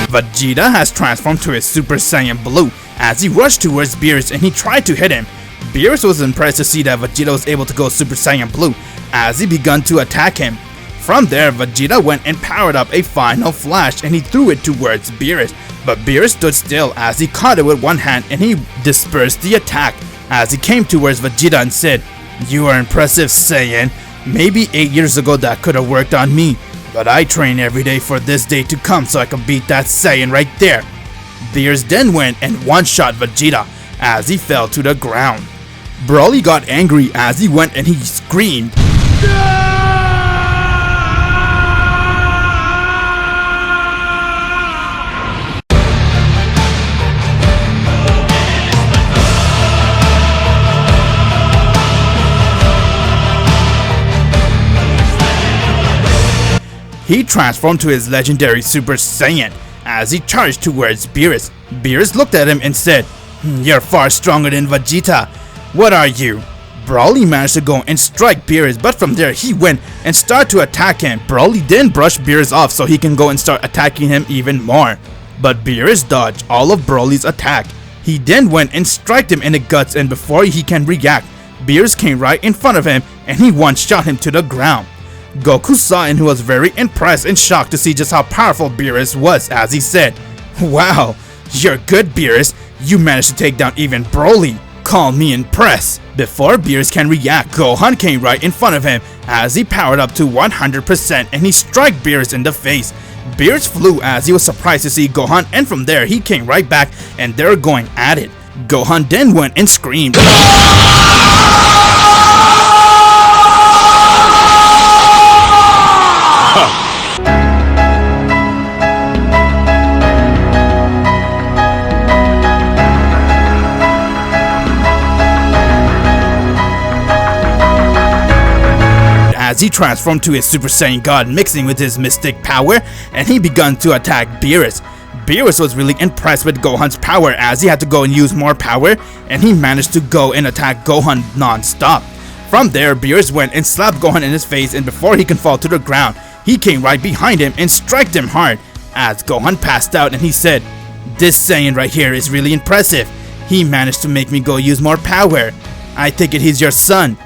Vegeta has transformed to his Super Saiyan Blue as he rushed towards Beerus and he tried to hit him. Beerus was impressed to see that Vegeta was able to go Super Saiyan Blue as he began to attack him. From there, Vegeta went and powered up a final flash and he threw it towards Beerus, but Beerus stood still as he caught it with one hand and he dispersed the attack as he came towards Vegeta and said, "You are impressive, Saiyan. Maybe 8 years ago that could have worked on me, but I train every day for this day to come so I can beat that Saiyan right there." Beerus then went and one-shot Vegeta as he fell to the ground. Broly got angry as he went and he screamed, He transformed to his legendary Super Saiyan as he charged towards Beerus. Beerus looked at him and said, "You're far stronger than Vegeta. What are you?" Broly managed to go and strike Beerus, but from there he went and started to attack him. Broly then brushed Beerus off so he can go and start attacking him even more. But Beerus dodged all of Broly's attack. He then went and struck him in the guts, and before he can react, Beerus came right in front of him and he one-shot him to the ground. Goku saw and he was very impressed and shocked to see just how powerful Beerus was as he said, "Wow, you're good, Beerus. You managed to take down even Broly. Call me impressed." Before Beerus can react, Gohan came right in front of him as he powered up to 100% and he struck Beerus in the face. Beerus flew as he was surprised to see Gohan, and from there he came right back and they were going at it. Gohan then went and screamed, as he transformed to his Super Saiyan God, mixing with his mystic power, and he began to attack Beerus. Beerus was really impressed with Gohan's power as he had to go and use more power, and he managed to go and attack Gohan non-stop. From there, Beerus went and slapped Gohan in his face, and before he can fall to the ground, he came right behind him and struck him hard as Gohan passed out, and he said, "This Saiyan right here is really impressive. He managed to make me go use more power. I take it he's your son."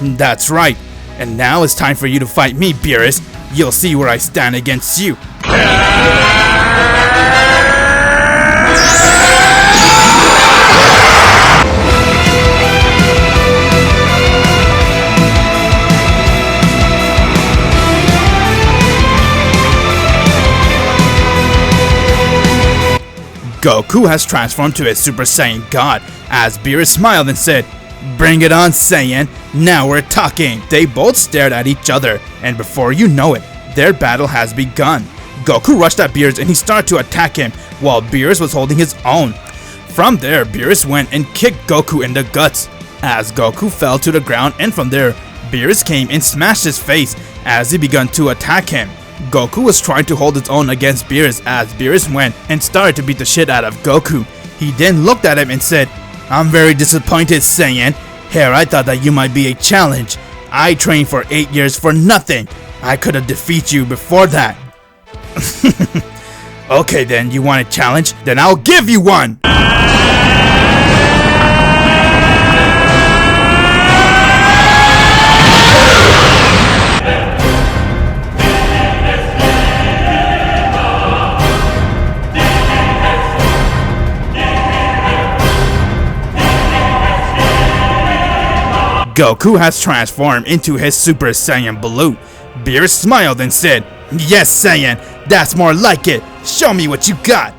"That's right. And now it's time for you to fight me, Beerus. You'll see where I stand against you. Goku has transformed to a Super Saiyan God, as Beerus smiled and said, "Bring it on, Saiyan, now we're talking." They both stared at each other, and before you know it, their battle has begun. Goku rushed at Beerus and he started to attack him, while Beerus was holding his own. From there, Beerus went and kicked Goku in the guts, as Goku fell to the ground, and from there, Beerus came and smashed his face as he began to attack him. Goku was trying to hold his own against Beerus as Beerus went and started to beat the shit out of Goku. He then looked at him and said, "I'm very disappointed, Saiyan. Here, I thought that you might be a challenge. I trained for 8 years for nothing. I could have defeated you before that." "Okay then, you want a challenge? Then I'll give you one!" Goku has transformed into his Super Saiyan Blue. Beerus smiled and said, "Yes, Saiyan, that's more like it. Show me what you got."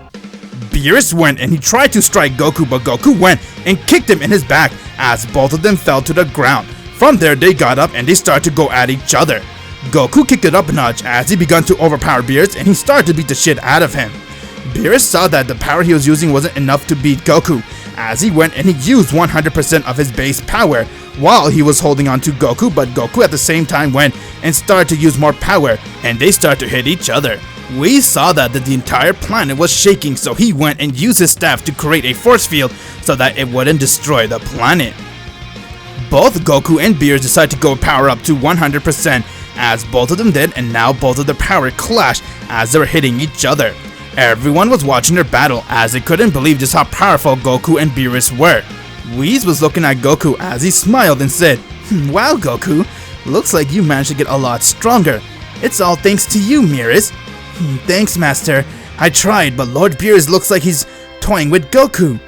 Beerus went and he tried to strike Goku, but Goku went and kicked him in his back as both of them fell to the ground. From there, they got up and they started to go at each other. Goku kicked it up a notch as he began to overpower Beerus and he started to beat the shit out of him. Beerus saw that the power he was using wasn't enough to beat Goku, as he went and he used 100% of his base power while he was holding on to Goku, but Goku at the same time went and started to use more power and they started to hit each other. We saw that the entire planet was shaking, so he went and used his staff to create a force field so that it wouldn't destroy the planet. Both Goku and Beerus decided to go power up to 100% as both of them did, and now both of their power clashed as they were hitting each other. Everyone was watching their battle as they couldn't believe just how powerful Goku and Beerus were. Whis was looking at Goku as he smiled and said, "Wow, Goku, looks like you managed to get a lot stronger. It's all thanks to you, Beerus." "Thanks, Master. I tried, but Lord Beerus looks like he's toying with Goku."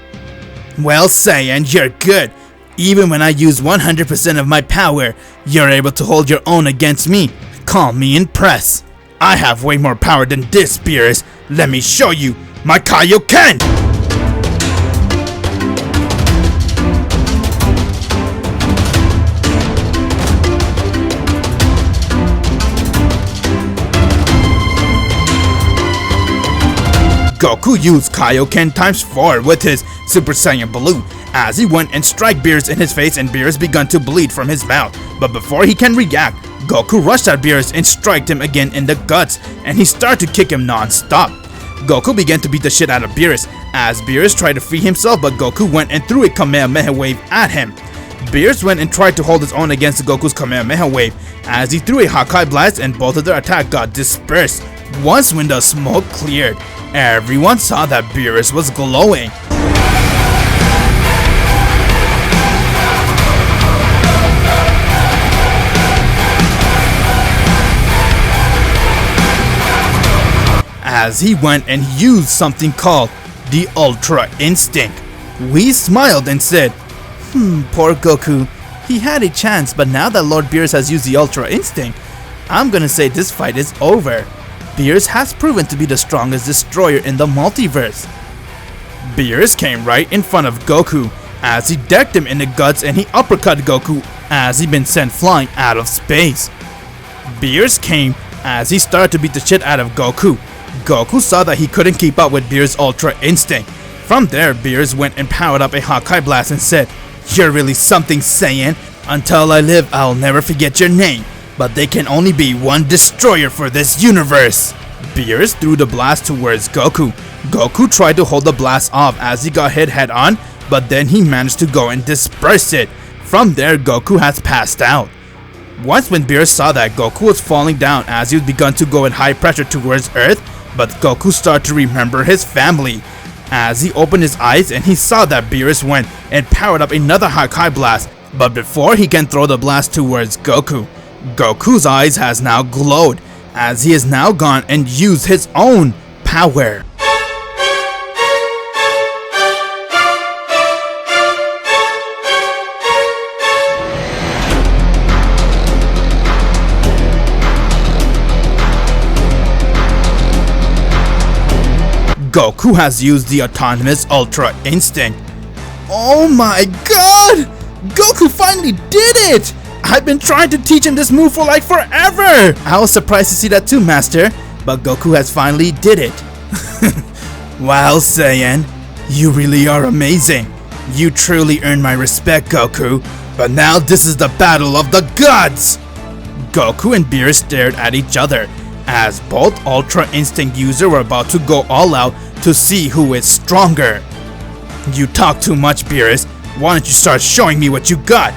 "Well, Saiyan, you're good. Even when I use 100% of my power, you're able to hold your own against me. Call me impressed. I have way more power than this, Beerus. Let me show you my Kaioken!" Goku used Kaioken times 4 with his Super Saiyan Blue as he went and struck Beerus in his face and Beerus began to bleed from his mouth. But before he can react, Goku rushed at Beerus and struck him again in the guts and he started to kick him non-stop. Goku began to beat the shit out of Beerus as Beerus tried to free himself, but Goku went and threw a Kamehameha wave at him. Beerus went and tried to hold his own against Goku's Kamehameha wave as he threw a Hakai blast and both of their attack got dispersed. Once when the smoke cleared, everyone saw that Beerus was glowing. As he went and used something called the Ultra Instinct. We smiled and said, poor Goku. He had a chance, but now that Lord Beerus has used the Ultra Instinct, I'm gonna say this fight is over. Beerus has proven to be the strongest destroyer in the multiverse. Beerus came right in front of Goku as he decked him in the guts and he uppercut Goku as he'd been sent flying out of space. Beerus came as he started to beat the shit out of Goku. Goku saw that he couldn't keep up with Beerus' Ultra Instinct. From there, Beerus went and powered up a Hakai Blast and said, "You're really something, Saiyan. Until I live, I'll never forget your name. But there can only be one destroyer for this universe." Beerus threw the blast towards Goku. Goku tried to hold the blast off as he got hit head on, but then he managed to go and disperse it. From there, Goku has passed out. Once when Beerus saw that Goku was falling down as he was begun to go in high pressure towards Earth, but Goku started to remember his family. As he opened his eyes and he saw that Beerus went and powered up another Hakai Blast, but before he can throw the blast towards Goku, Goku's eyes has now glowed as he has now gone and used his own power. Goku has used the autonomous Ultra Instinct. Oh my god! Goku finally did it! I've been trying to teach him this move for like forever! I was surprised to see that too, Master, but Goku has finally did it. Wow, Saiyan, you really are amazing. You truly earned my respect, Goku, but now this is the battle of the gods! Goku and Beerus stared at each other as both Ultra Instinct users were about to go all out to see who is stronger. You talk too much, Beerus. Why don't you start showing me what you got?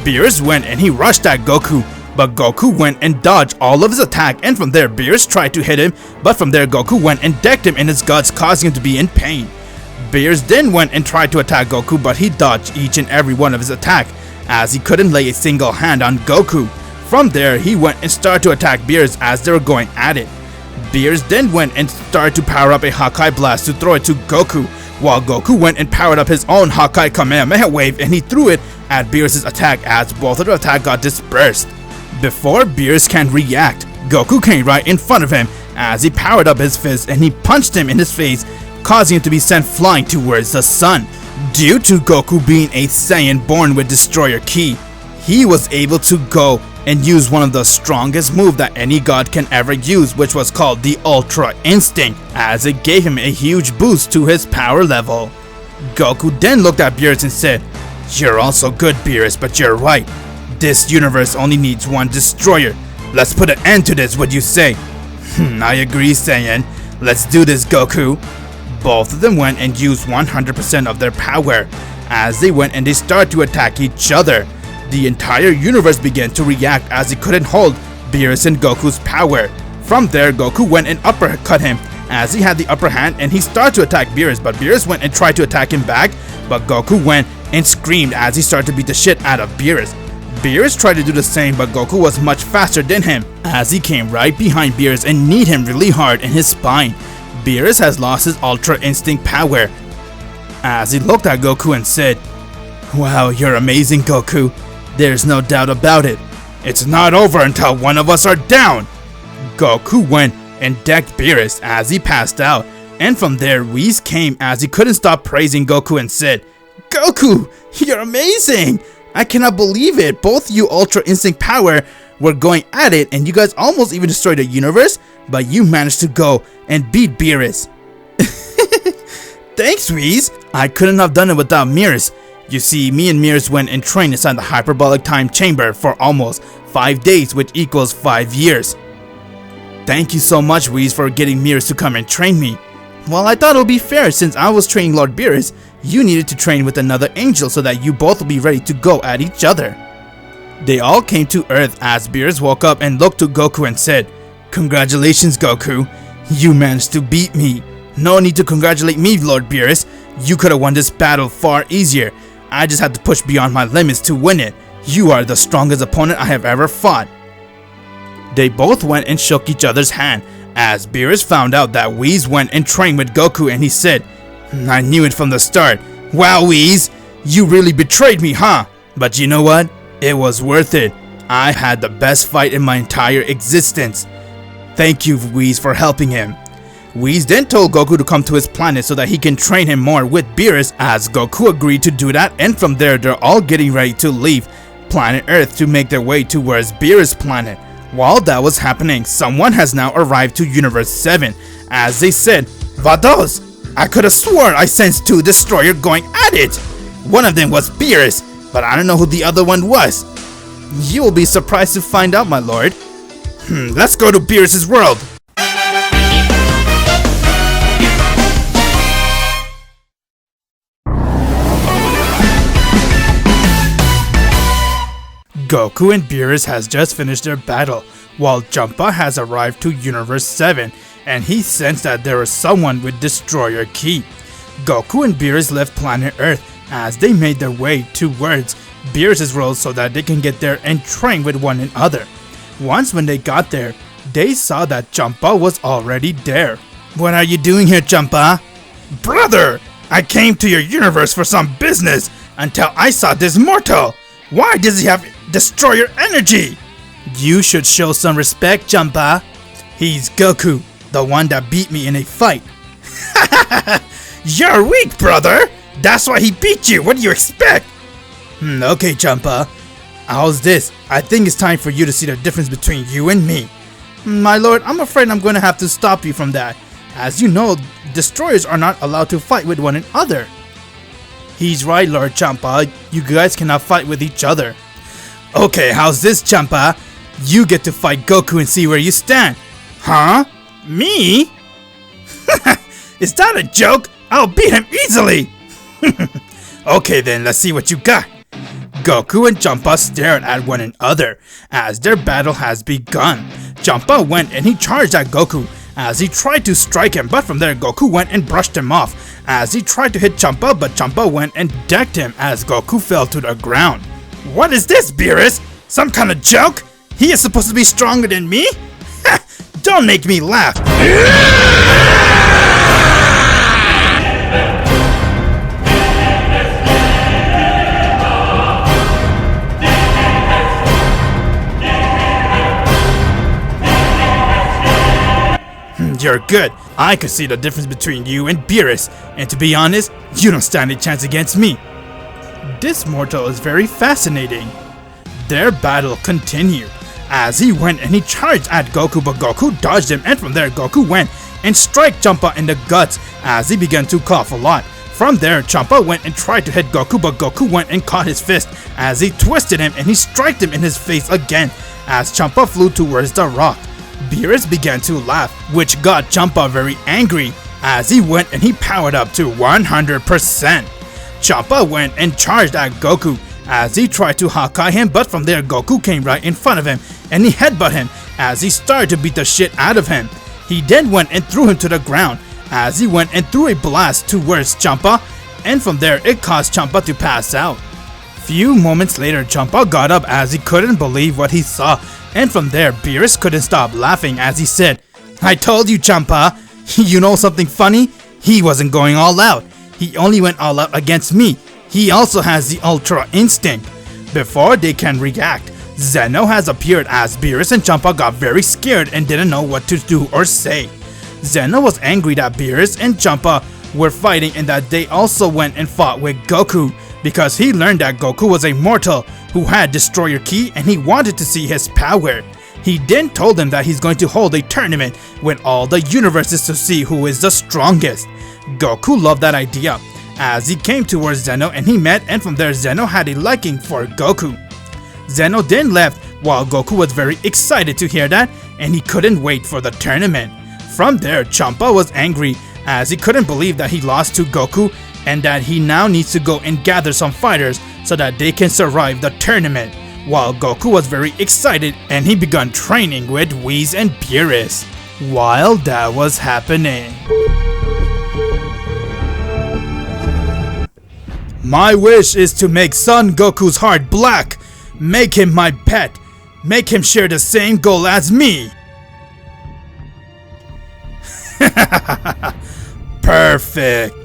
Beerus went and he rushed at Goku, but Goku went and dodged all of his attack, and from there Beerus tried to hit him, but from there Goku went and decked him in his guts, causing him to be in pain. Beerus then went and tried to attack Goku, but he dodged each and every one of his attack as he couldn't lay a single hand on Goku. From there he went and started to attack Beerus as they were going at it. Beerus then went and started to power up a Hakai Blast to throw it to Goku, while Goku went and powered up his own Hakai Kamehameha Wave and he threw it at Beerus' attack as both of the attack got dispersed. Before Beerus can react, Goku came right in front of him as he powered up his fist and he punched him in his face, causing him to be sent flying towards the sun. Due to Goku being a Saiyan born with Destroyer Ki, he was able to go and use one of the strongest moves that any god can ever use, which was called the Ultra Instinct, as it gave him a huge boost to his power level. Goku then looked at Beerus and said, "You're also good, Beerus, but you're right. This universe only needs one destroyer. Let's put an end to this, what do you say?" I agree, Saiyan. Let's do this, Goku. Both of them went and used 100% of their power. As they went and they started to attack each other, the entire universe began to react as it couldn't hold Beerus and Goku's power. From there, Goku went and uppercut him as he had the upper hand and he started to attack Beerus, but Beerus went and tried to attack him back, but Goku went and screamed as he started to beat the shit out of Beerus. Beerus tried to do the same, but Goku was much faster than him as he came right behind Beerus and kneed him really hard in his spine. Beerus has lost his Ultra Instinct power as he looked at Goku and said, "Wow, you're amazing, Goku. There's no doubt about it. It's not over until one of us are down." Goku went and decked Beerus as he passed out, and from there Whis came as he couldn't stop praising Goku and said, "Goku, you're amazing! I cannot believe it. Both you Ultra Instinct power were going at it and you guys almost even destroyed the universe, but you managed to go and beat Beerus." Thanks, Whis. I couldn't have done it without Beerus. You see, me and Beerus went and trained inside the hyperbolic time chamber for almost 5 days, which equals 5 years. Thank you so much, Whis, for getting Beerus to come and train me. Well, I thought it would be fair since I was training Lord Beerus, you needed to train with another angel so that you both will be ready to go at each other. They all came to Earth as Beerus woke up and looked to Goku and said, "Congratulations, Goku. You managed to beat me. No need to congratulate me, Lord Beerus. You could have won this battle far easier. I just had to push beyond my limits to win it. You are the strongest opponent I have ever fought." They both went and shook each other's hand as Beerus found out that Whis went and trained with Goku and he said, "I knew it from the start. Wow, Whis, you really betrayed me, huh? But you know what? It was worth it. I had the best fight in my entire existence. Thank you, Whis, for helping him." Whis then told Goku to come to his planet so that he can train him more with Beerus, as Goku agreed to do that, and from there they're all getting ready to leave planet Earth to make their way towards Beerus' planet. While that was happening, someone has now arrived to Universe 7 as they said, "Vados, I could have sworn I sensed 2 destroyers going at it. One of them was Beerus, but I don't know who the other one was." "You will be surprised to find out, my lord." Let's go to Beerus' world." Goku and Beerus has just finished their battle, while Jumpa has arrived to Universe 7, and he sensed that there was someone with Destroyer Ki. Goku and Beerus left planet Earth as they made their way towards Beerus' world so that they can get there and train with one another. Once when they got there, they saw that Champa was already there. "What are you doing here, Champa?" "Brother, I came to your universe for some business until I saw this mortal. Why does he have destroyer energy?" "You should show some respect, Champa. He's Goku, the one that beat me in a fight." "You're weak, brother. That's why he beat you. What do you expect?" Okay, Champa. How's this? I think it's time for you to see the difference between you and me." "My lord, I'm afraid I'm going to have to stop you from that. As you know, destroyers are not allowed to fight with one another." "He's right, Lord Champa. You guys cannot fight with each other." "Okay, how's this, Champa? You get to fight Goku and see where you stand." "Huh? Me? Is that a joke? I'll beat him easily." "Okay then, let's see what you got." Goku and Champa stared at one another as their battle has begun. Champa went and he charged at Goku as he tried to strike him, but from there Goku went and brushed him off as he tried to hit Champa, but Champa went and decked him as Goku fell to the ground. "What is this, Beerus? Some kind of joke? He is supposed to be stronger than me? Don't make me laugh." "You're good. I could see the difference between you and Beerus, and to be honest, you don't stand a chance against me." This mortal is very fascinating. Their battle continued as he went and he charged at Goku, but Goku dodged him, and from there Goku went and struck Champa in the guts as he began to cough a lot. From there, Champa went and tried to hit Goku, but Goku went and caught his fist as he twisted him and he struck him in his face again as Champa flew towards the rock. Beerus began to laugh, which got Champa very angry as he went and he powered up to 100%. Champa went and charged at Goku as he tried to Hawkeye him, but from there Goku came right in front of him and he headbutted him as he started to beat the shit out of him. He then went and threw him to the ground as he went and threw a blast towards Champa, and from there it caused Champa to pass out. Few moments later, Champa got up as he couldn't believe what he saw, and from there Beerus couldn't stop laughing as he said, "I told you, Champa. You know something funny? He wasn't going all out. He only went all out against me. He also has the Ultra Instinct." Before they can react, Zeno has appeared as Beerus and Champa got very scared and didn't know what to do or say. Zeno was angry that Beerus and Champa were fighting and that they also went and fought with Goku because he learned that Goku was a mortal who had Destroyer Ki and he wanted to see his power. He then told him that he's going to hold a tournament with all the universes to see who is the strongest. Goku loved that idea as he came towards Zeno and he met, and from there Zeno had a liking for Goku. Zeno then left while Goku was very excited to hear that and he couldn't wait for the tournament. From there, Champa was angry as he couldn't believe that he lost to Goku and that he now needs to go and gather some fighters so that they can survive the tournament. While Goku was very excited and he began training with Whis and Beerus. While that was happening, my wish is to make Son Goku's heart black. Make him my pet. Make him share the same goal as me. Perfect.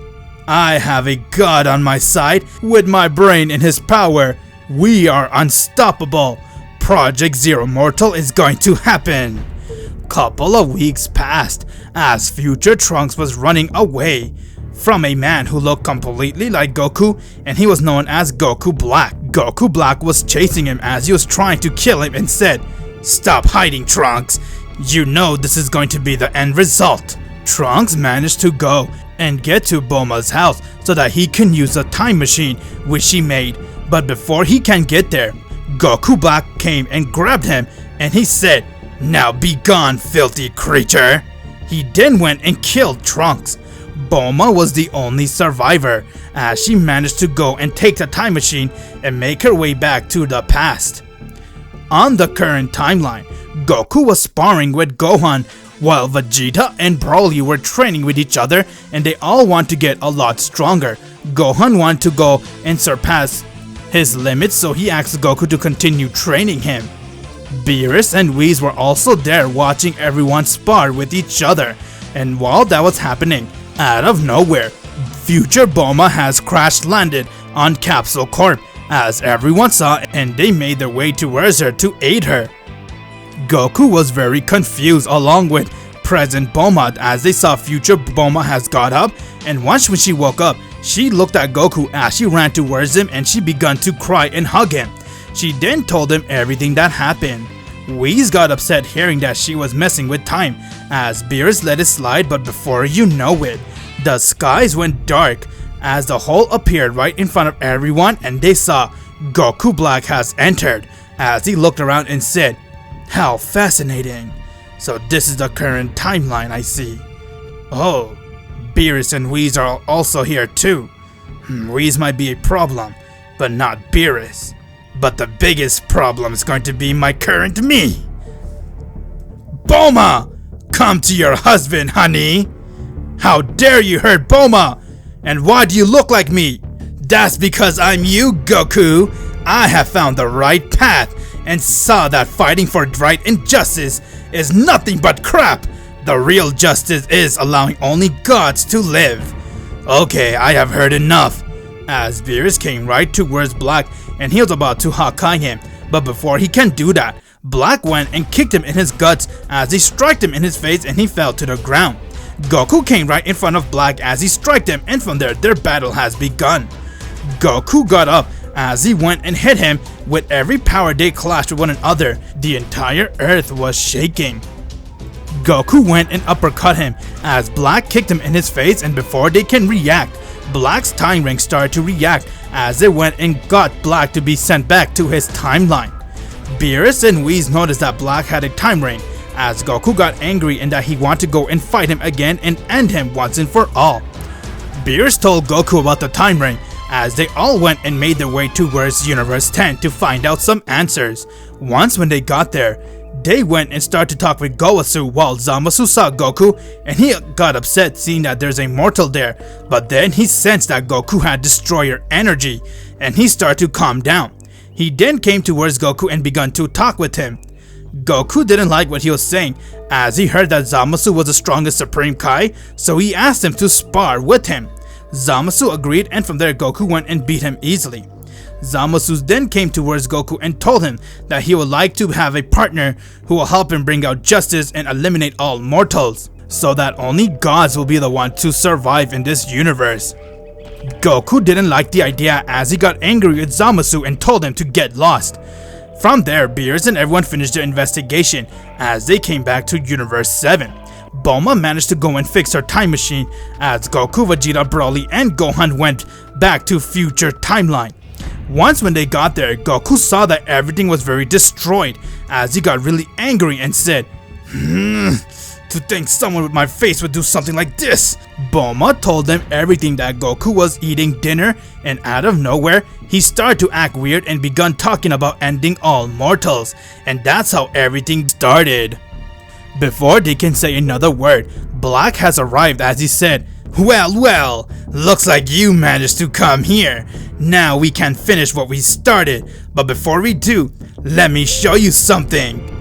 I have a god on my side. With my brain in his power, we are unstoppable. Project Zero Mortal is going to happen. Couple of weeks passed as future Trunks was running away from a man who looked completely like Goku, and he was known as Goku Black. Goku Black was chasing him as he was trying to kill him and said, "Stop hiding, Trunks. You know this is going to be the end result." Trunks managed to go and get to Bulma's house so that he can use a time machine which she made, but before he can get there, Goku Black came and grabbed him and he said, "Now be gone, filthy creature." He then went and killed Trunks. Bulma was the only survivor as she managed to go and take the time machine and make her way back to the past. On the current timeline, Goku was sparring with Gohan while Vegeta and Broly were training with each other, and they all want to get a lot stronger. Gohan wanted to go and surpass his limits, so he asked Goku to continue training him. Beerus and Whis were also there watching everyone spar with each other. And while that was happening, out of nowhere, future Bulma has crash landed on Capsule Corp as everyone saw, and they made their way towards her to aid her. Goku was very confused along with present Bulma as they saw future Bulma has got up, and once when she woke up, she looked at Goku as she ran towards him and she began to cry and hug him. She then told him everything that happened. Whis got upset hearing that she was messing with time as Beerus let it slide, but before you know it, the skies went dark as the hole appeared right in front of everyone, and they saw Goku Black has entered as he looked around and said, "How fascinating. So this is the current timeline I see. Oh, Beerus and Whis are also here too. Whis might be a problem, but not Beerus. But the biggest problem is going to be my current me. Bulma! Come to your husband, honey! How dare you hurt Bulma! And why do you look like me? That's because I'm you, Goku. I have found the right path and saw that fighting for right and justice is nothing but crap. The real justice is allowing only gods to live. Okay, I have heard enough." As Beerus came right towards Black and he was about to Hakai him, but before he can do that, Black went and kicked him in his guts as he struck him in his face and he fell to the ground. Goku came right in front of Black as he struck him, and from there their battle has begun. Goku got up as he went and hit him. With every power they clashed with one another, the entire earth was shaking. Goku went and uppercut him as Black kicked him in his face, and before they can react, Black's time ring started to react as they went and got Black to be sent back to his timeline. Beerus and Whis noticed that Black had a time ring as Goku got angry and that he wanted to go and fight him again and end him once and for all. Beerus told Goku about the time ring as they all went and made their way towards Universe 10 to find out some answers. Once when they got there, they went and started to talk with Gowasu while Zamasu saw Goku and he got upset seeing that there's a mortal there, but then he sensed that Goku had destroyer energy and he started to calm down. He then came towards Goku and began to talk with him. Goku didn't like what he was saying as he heard that Zamasu was the strongest Supreme Kai, so he asked him to spar with him. Zamasu agreed, and from there Goku went and beat him easily. Zamasu then came towards Goku and told him that he would like to have a partner who will help him bring out justice and eliminate all mortals, so that only gods will be the one to survive in this universe. Goku didn't like the idea as he got angry with Zamasu and told him to get lost. From there, Beerus and everyone finished their investigation as they came back to Universe 7. Bulma managed to go and fix her time machine as Goku, Vegeta, Broly, and Gohan went back to future timeline. Once when they got there, Goku saw that everything was very destroyed as he got really angry and said, "To think someone with my face would do something like this." Bulma told them everything that Goku was eating dinner, and out of nowhere, he started to act weird and begun talking about ending all mortals, and that's how everything started. Before they can say another word, Black has arrived as he said, Well, looks like you managed to come here. Now we can finish what we started, but before we do, let me show you something."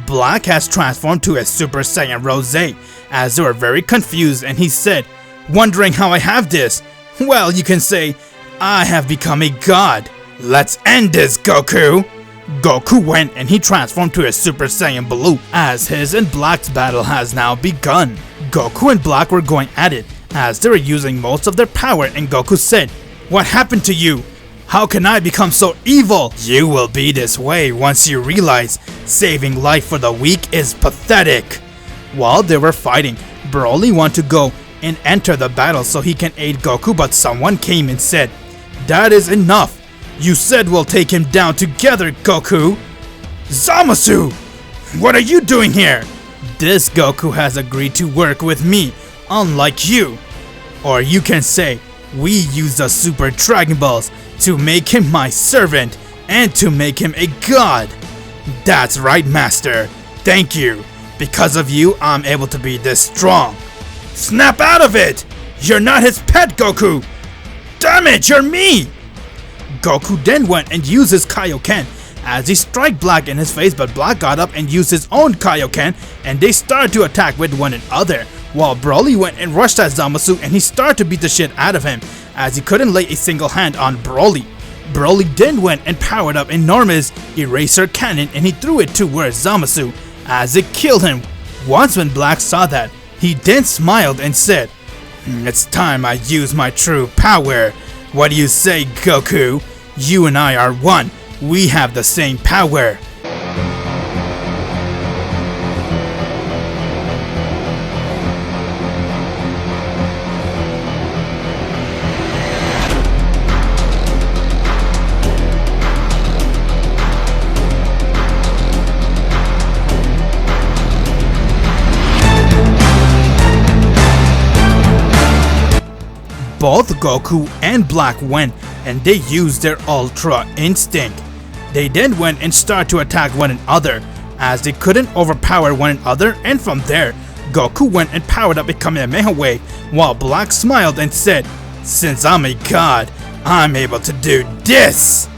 Black has transformed to a Super Saiyan Rose as they were very confused, and he said, "Wondering how I have this? Well, you can say, I have become a god. Let's end this, Goku." Goku went and he transformed to a Super Saiyan Blue as his and Black's battle has now begun. Goku and Black were going at it as they were using most of their power, and Goku said, "What happened to you? How can I become so evil? You will be this way once you realize saving life for the weak is pathetic." While they were fighting, Broly wanted to go and enter the battle so he can aid Goku, but someone came and said, "That is enough. You said we'll take him down together, Goku." "Zamasu! What are you doing here?" "This Goku has agreed to work with me, unlike you." Or you can say, we used the Super Dragon Balls to make him my servant and to make him a god. That's right, Master. Thank you. Because of you, I'm able to be this strong. Snap out of it! You're not his pet, Goku! Damn it, you're me! Goku then went and used his Kaioken as he struck Black in his face, but Black got up and used his own Kaioken and they started to attack with one another. While Broly went and rushed at Zamasu and he started to beat the shit out of him as he couldn't lay a single hand on Broly. Broly then went and powered up enormous eraser cannon and he threw it towards Zamasu as it killed him. Once when Black saw that, he then smiled and said, "It's time I use my true power. What do you say, Goku? You and I are one. We have the same power." Both Goku and Black went and they used their Ultra Instinct. They then went and started to attack one another as they couldn't overpower one another, and from there, Goku went and powered up a Kamehameha wave while Black smiled and said, "Since I'm a god, I'm able to do this!"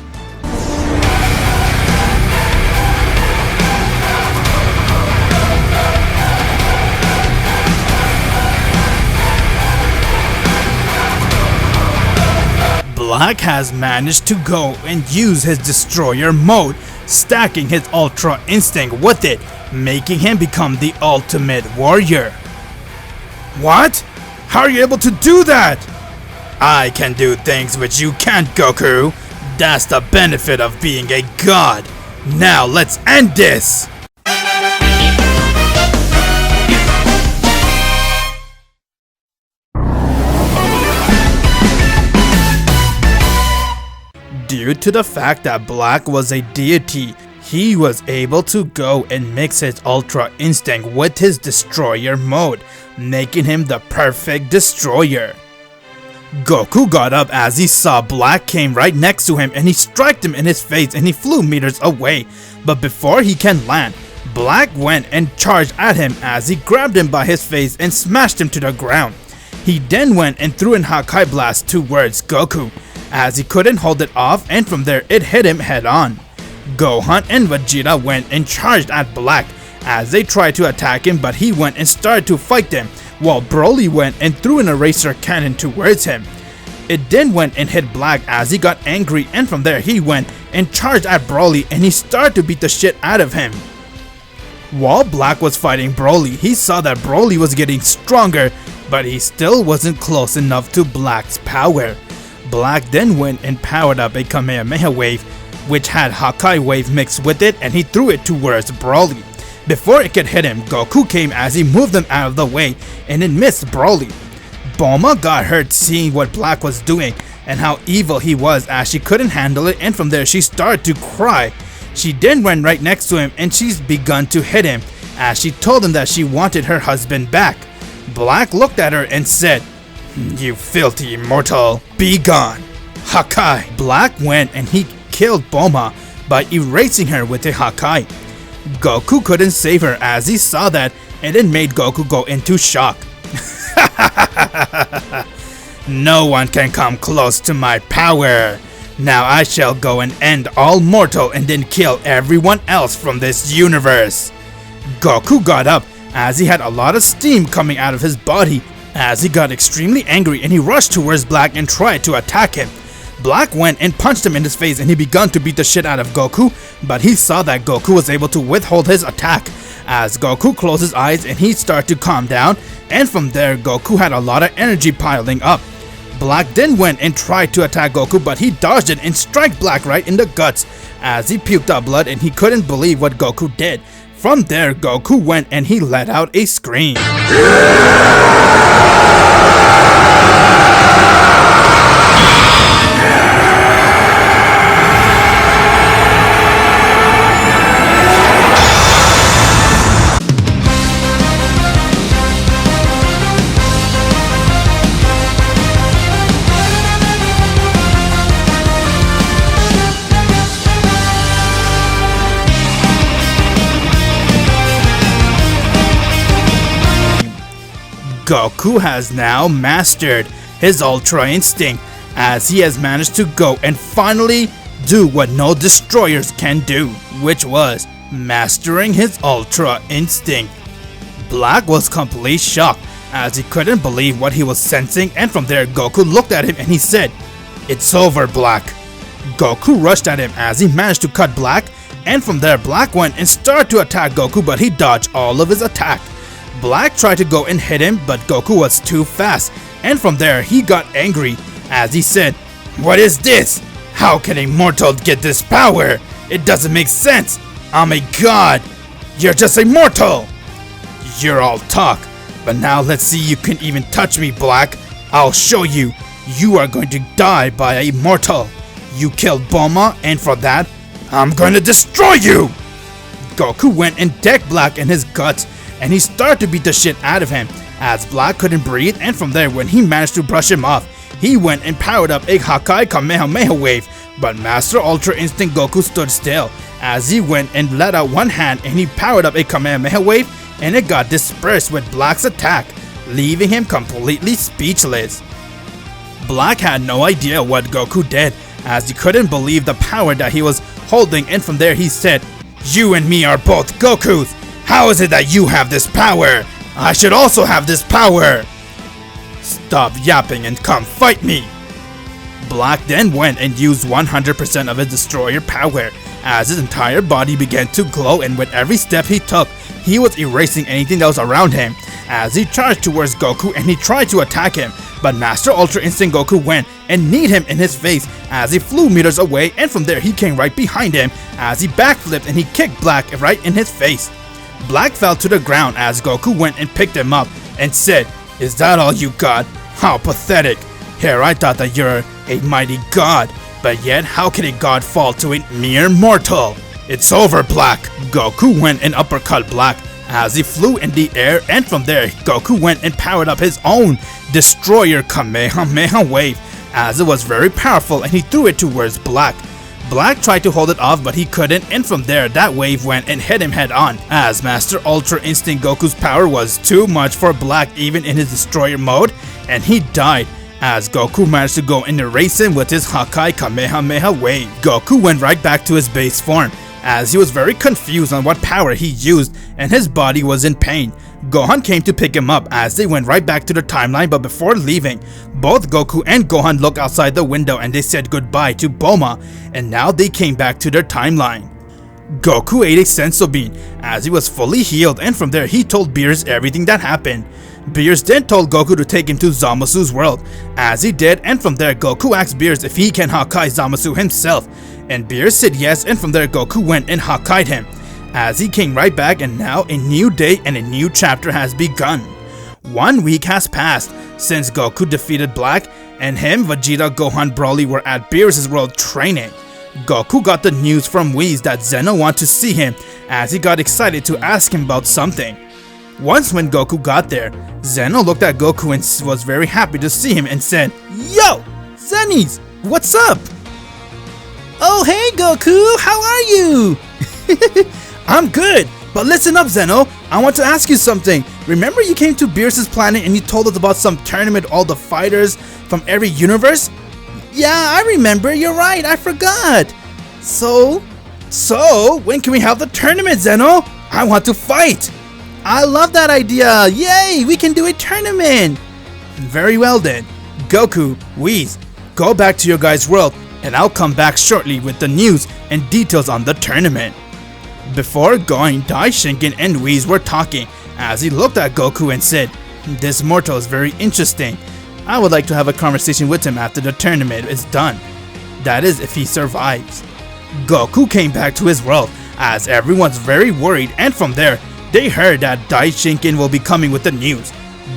Black has managed to go and use his Destroyer mode, stacking his Ultra Instinct with it, making him become the ultimate warrior. What? How are you able to do that? I can do things which you can't, Goku. That's the benefit of being a god. Now let's end this! Due to the fact that Black was a deity, he was able to go and mix his Ultra Instinct with his Destroyer mode, making him the perfect destroyer. Goku got up as he saw Black came right next to him and he struck him in his face and he flew meters away. But before he can land, Black went and charged at him as he grabbed him by his face and smashed him to the ground. He then went and threw an Hakai Blast towards Goku, as he couldn't hold it off, and from there it hit him head on. Gohan and Vegeta went and charged at Black as they tried to attack him, but he went and started to fight them, while Broly went and threw an eraser cannon towards him. It then went and hit Black as he got angry, and from there he went and charged at Broly and he started to beat the shit out of him. While Black was fighting Broly, he saw that Broly was getting stronger, but he still wasn't close enough to Black's power. Black then went and powered up a Kamehameha wave, which had Hakai wave mixed with it, and he threw it towards Broly. Before it could hit him, Goku came as he moved him out of the way, and it missed Broly. Bulma got hurt seeing what Black was doing and how evil he was, as she couldn't handle it, and from there she started to cry. She then went right next to him and she's begun to hit him as she told him that she wanted her husband back. Black looked at her and said, "You filthy mortal, be gone." Hakai. Black went and he killed Bulma by erasing her with a Hakai. Goku couldn't save her as he saw that, and it made Goku go into shock. No one can come close to my power. Now I shall go and end all mortal and then kill everyone else from this universe. Goku got up as he had a lot of steam coming out of his body, as he got extremely angry and he rushed towards Black and tried to attack him. Black went and punched him in his face and he began to beat the shit out of Goku, but he saw that Goku was able to withhold his attack. As Goku closed his eyes and he started to calm down, and from there Goku had a lot of energy piling up. Black then went and tried to attack Goku, but he dodged it and struck Black right in the guts as he puked out blood and he couldn't believe what Goku did. From there, Goku went and he let out a scream. Goku has now mastered his Ultra Instinct, as he has managed to go and finally do what no destroyers can do, which was mastering his Ultra Instinct. Black was completely shocked, as he couldn't believe what he was sensing, and from there Goku looked at him and he said, "It's over, Black." Goku rushed at him as he managed to cut Black, and from there Black went and started to attack Goku, but he dodged all of his attack. Black tried to go and hit him, but Goku was too fast, and from there he got angry as he said, "What is this? How can a mortal get this power? It doesn't make sense. I'm a god. You're just a mortal." "You're all talk, but now let's see you can even touch me, Black. I'll show you. You are going to die by a mortal. You killed Bulma, and for that, I'm going to destroy you." Goku went and decked Black in his guts, and he started to beat the shit out of him, as Black couldn't breathe, and from there when he managed to brush him off, he went and powered up a Hakai Kamehameha wave, but Master Ultra Instinct Goku stood still, as he went and let out one hand and he powered up a Kamehameha wave, and it got dispersed with Black's attack, leaving him completely speechless. Black had no idea what Goku did, as he couldn't believe the power that he was holding, and from there he said, "You and me are both Gokus. How is it that you have this power? I should also have this power. Stop yapping and come fight me." Black then went and used 100% of his destroyer power, as his entire body began to glow, and with every step he took, he was erasing anything that was around him, as he charged towards Goku and he tried to attack him, but Master Ultra Instinct Goku went and kneed him in his face as he flew meters away, and from there he came right behind him as he backflipped and he kicked Black right in his face. Black fell to the ground as Goku went and picked him up and said, "Is that all you got? How pathetic. Here I thought that you're a mighty god, but yet how can a god fall to a mere mortal? It's over, Black." Goku went and uppercut Black as he flew in the air, and from there Goku went and powered up his own destroyer Kamehameha wave, as it was very powerful, and he threw it towards Black. Black tried to hold it off, but he couldn't, and from there that wave went and hit him head on, as Master Ultra Instinct Goku's power was too much for Black even in his destroyer mode, and he died, as Goku managed to go and erase him with his Hakai Kamehameha wave. Goku went right back to his base form, as he was very confused on what power he used, and his body was in pain. Gohan came to pick him up as they went right back to the timeline, but before leaving, both Goku and Gohan looked outside the window and they said goodbye to Bulma, and now they came back to their timeline. Goku ate a senso bean as he was fully healed, and from there he told Beerus everything that happened. Beerus then told Goku to take him to Zamasu's world, as he did, and from there Goku asked Beerus if he can Hakai Zamasu himself, and Beerus said yes, and from there Goku went and Hakai'd him, as he came right back, and now a new day and a new chapter has begun. 1 week has passed since Goku defeated Black, and him, Vegeta, Gohan, Broly were at Beerus' world training. Goku got the news from Whis that Zeno wanted to see him, as he got excited to ask him about something. Once when Goku got there, Zeno looked at Goku and was very happy to see him and said, "Yo, Zennies, what's up?" "Oh hey Goku, how are you?" "I'm good, but listen up Zeno, I want to ask you something. Remember you came to Beerus' planet and you told us about some tournament all the fighters from every universe?" "Yeah, I remember, you're right, I forgot. So when can we have the tournament, Zeno? I want to fight." "I love that idea, yay, we can do a tournament." "Very well then, Goku, Whis, go back to your guys' world and I'll come back shortly with the news and details on the tournament." Before going, Daishinkin and Whis were talking as he looked at Goku and said, "This mortal is very interesting. I would like to have a conversation with him after the tournament is done. That is, if he survives." Goku came back to his world as everyone's very worried, and from there, they heard that Daishinkin will be coming with the news.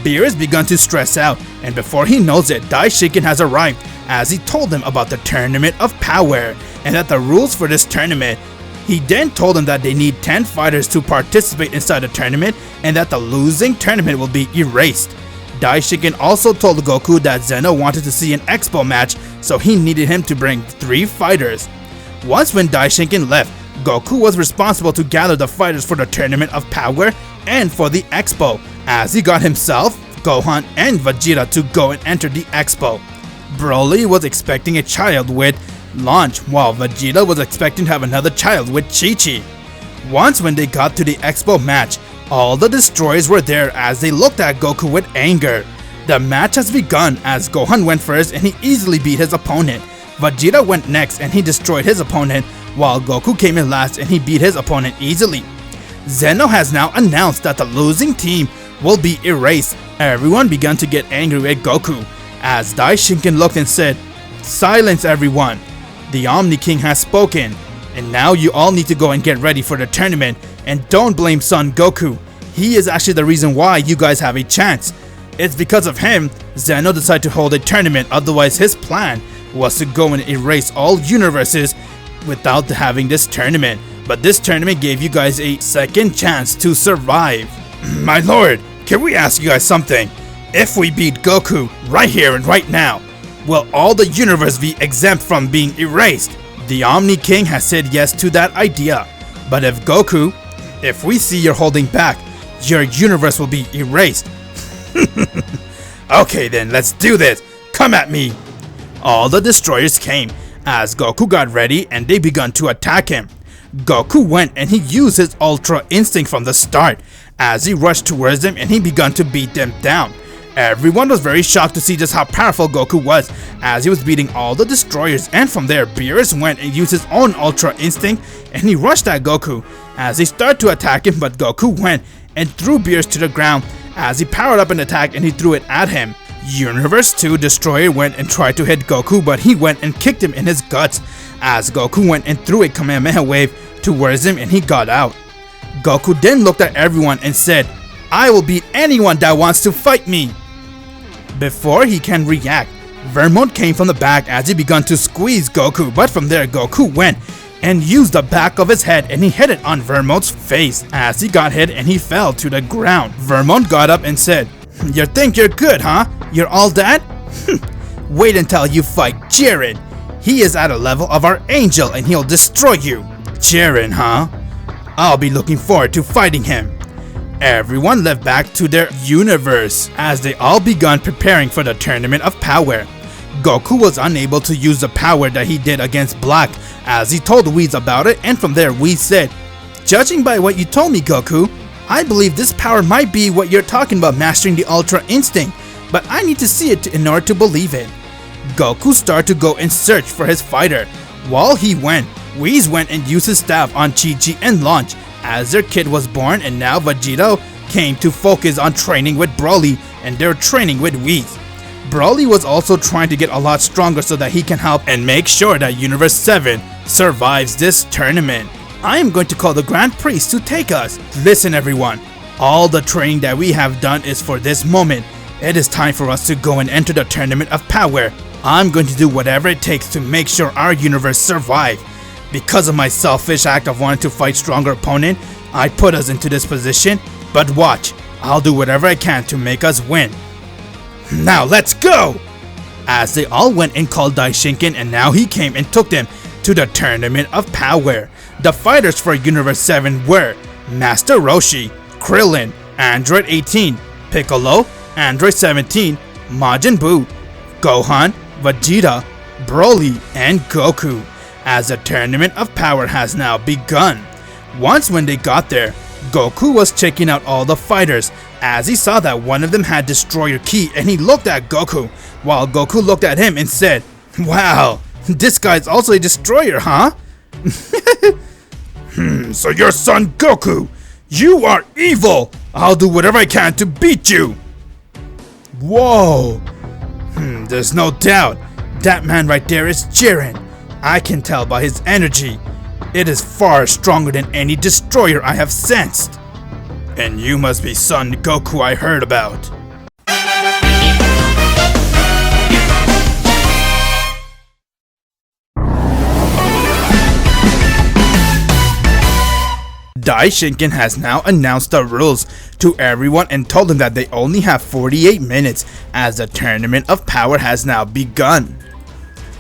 Beerus began to stress out, and before he knows it, Daishinkin has arrived as he told them about the Tournament of Power and that the rules for this tournament. He then told them that they need 10 fighters to participate inside the tournament and that the losing tournament will be erased. Daishinkin also told Goku that Zeno wanted to see an expo match, so he needed him to bring 3 fighters. Once when Daishinkin left, Goku was responsible to gather the fighters for the Tournament of Power and for the expo, as he got himself Gohan, and Vegeta to go and enter the expo. Broly was expecting a child with Launch, while Vegeta was expecting to have another child with Chi-Chi. Once when they got to the expo match, all the destroyers were there as they looked at Goku with anger. The match has begun as Gohan went first and he easily beat his opponent. Vegeta went next and he destroyed his opponent, while Goku came in last and he beat his opponent easily. Zeno has now announced that the losing team will be erased. Everyone began to get angry at Goku as Daishinkan looked and said, "Silence everyone. The Omni King has spoken, and now you all need to go and get ready for the tournament, and don't blame Son Goku. He is actually the reason why you guys have a chance. It's because of him Zeno decided to hold a tournament, otherwise his plan was to go and erase all universes without having this tournament. But this tournament gave you guys a second chance to survive." My lord, can we ask you guys something? If we beat Goku right here and right now, will all the universe be exempt from being erased? The Omni King has said yes to that idea. But if Goku, if we see you're holding back, your universe will be erased. Okay then, let's do this. Come at me. All the destroyers came as Goku got ready and they began to attack him. Goku went and he used his Ultra Instinct from the start as he rushed towards them and he began to beat them down. Everyone was very shocked to see just how powerful Goku was as he was beating all the destroyers, and from there Beerus went and used his own Ultra Instinct and he rushed at Goku as he started to attack him, but Goku went and threw Beerus to the ground as he powered up an attack and he threw it at him. Universe 2 Destroyer went and tried to hit Goku, but he went and kicked him in his guts as Goku went and threw a Kamehameha wave towards him and he got out. Goku then looked at everyone and said, "I will beat anyone that wants to fight me." Before he can react, Vermont came from the back as he began to squeeze Goku, but from there Goku went and used the back of his head and he hit it on Vermont's face. As he got hit and he fell to the ground, Vermont got up and said, "You think you're good, huh? You're all that? Wait until you fight Jiren. He is at a level of our angel and he'll destroy you." Jiren, huh? I'll be looking forward to fighting him. Everyone left back to their universe as they all began preparing for the Tournament of Power. Goku was unable to use the power that he did against Black as he told Whis about it, and from there Whis said, "Judging by what you told me, Goku, I believe this power might be what you're talking about, mastering the Ultra Instinct, but I need to see it in order to believe it." Goku started to go and search for his fighter. While he went, Whis went and used his staff on Chi-Chi and Launch as their kid was born, and now Vegeta came to focus on training with Broly and they're training with Whis. Broly was also trying to get a lot stronger so that he can help and make sure that Universe 7 survives this tournament. I am going to call the Grand Priest to take us. Listen everyone, all the training that we have done is for this moment. It is time for us to go and enter the Tournament of Power. I'm going to do whatever it takes to make sure our universe survives. Because of my selfish act of wanting to fight stronger opponent, I put us into this position, but watch, I'll do whatever I can to make us win. Now let's go! As they all went and called Daishinkan, and now he came and took them to the Tournament of Power. The fighters for Universe 7 were Master Roshi, Krillin, Android 18, Piccolo, Android 17, Majin Buu, Gohan, Vegeta, Broly, and Goku. As the Tournament of Power has now begun. Once when they got there, Goku was checking out all the fighters as he saw that one of them had Destroyer Ki, and he looked at Goku while Goku looked at him and said, "Wow, this guy's also a Destroyer, huh?" So your son Goku, you are evil! I'll do whatever I can to beat you! Whoa! There's no doubt, that man right there is Jiren. I can tell by his energy. It is far stronger than any destroyer I have sensed. And you must be Son Goku I heard about. Daishinkan has now announced the rules to everyone and told them that they only have 48 minutes as the Tournament of Power has now begun.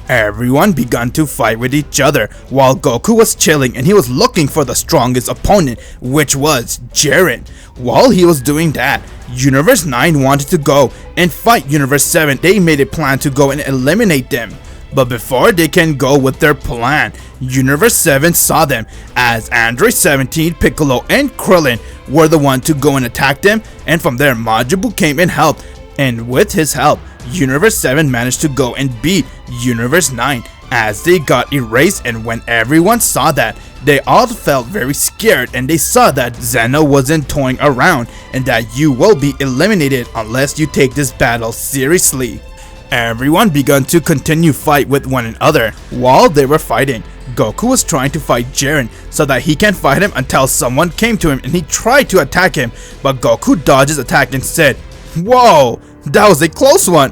Everyone began to fight with each other while Goku was chilling and he was looking for the strongest opponent, which was Jiren. While he was doing that, Universe 9 wanted to go and fight Universe 7. They made a plan to go and eliminate them. But before they can go with their plan, Universe 7 saw them as Android 17, Piccolo, and Krillin were the one to go and attack them, and from there Majin Buu came and helped, and with his help, Universe 7 managed to go and beat Universe 9 as they got erased. And when everyone saw that, they all felt very scared, and they saw that Zeno wasn't toying around and that you will be eliminated unless you take this battle seriously. Everyone began to continue fight with one another. While they were fighting, Goku was trying to fight Jiren so that he can fight him until someone came to him and he tried to attack him, but Goku dodged his attack and said, "Whoa, that was a close one."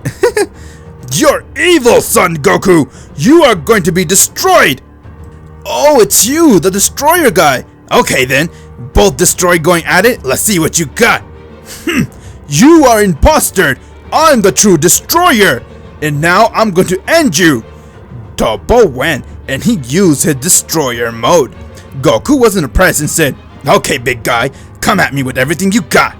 "You're evil, son Goku! You are going to be destroyed!" "Oh, it's you, the destroyer guy. Okay then, both destroy going at it, let's see what you got." "You are imposter! I'm the true destroyer! And now I'm going to end you!" Toppo went and he used his destroyer mode. Goku wasn't impressed and said, "Okay, big guy, come at me with everything you got."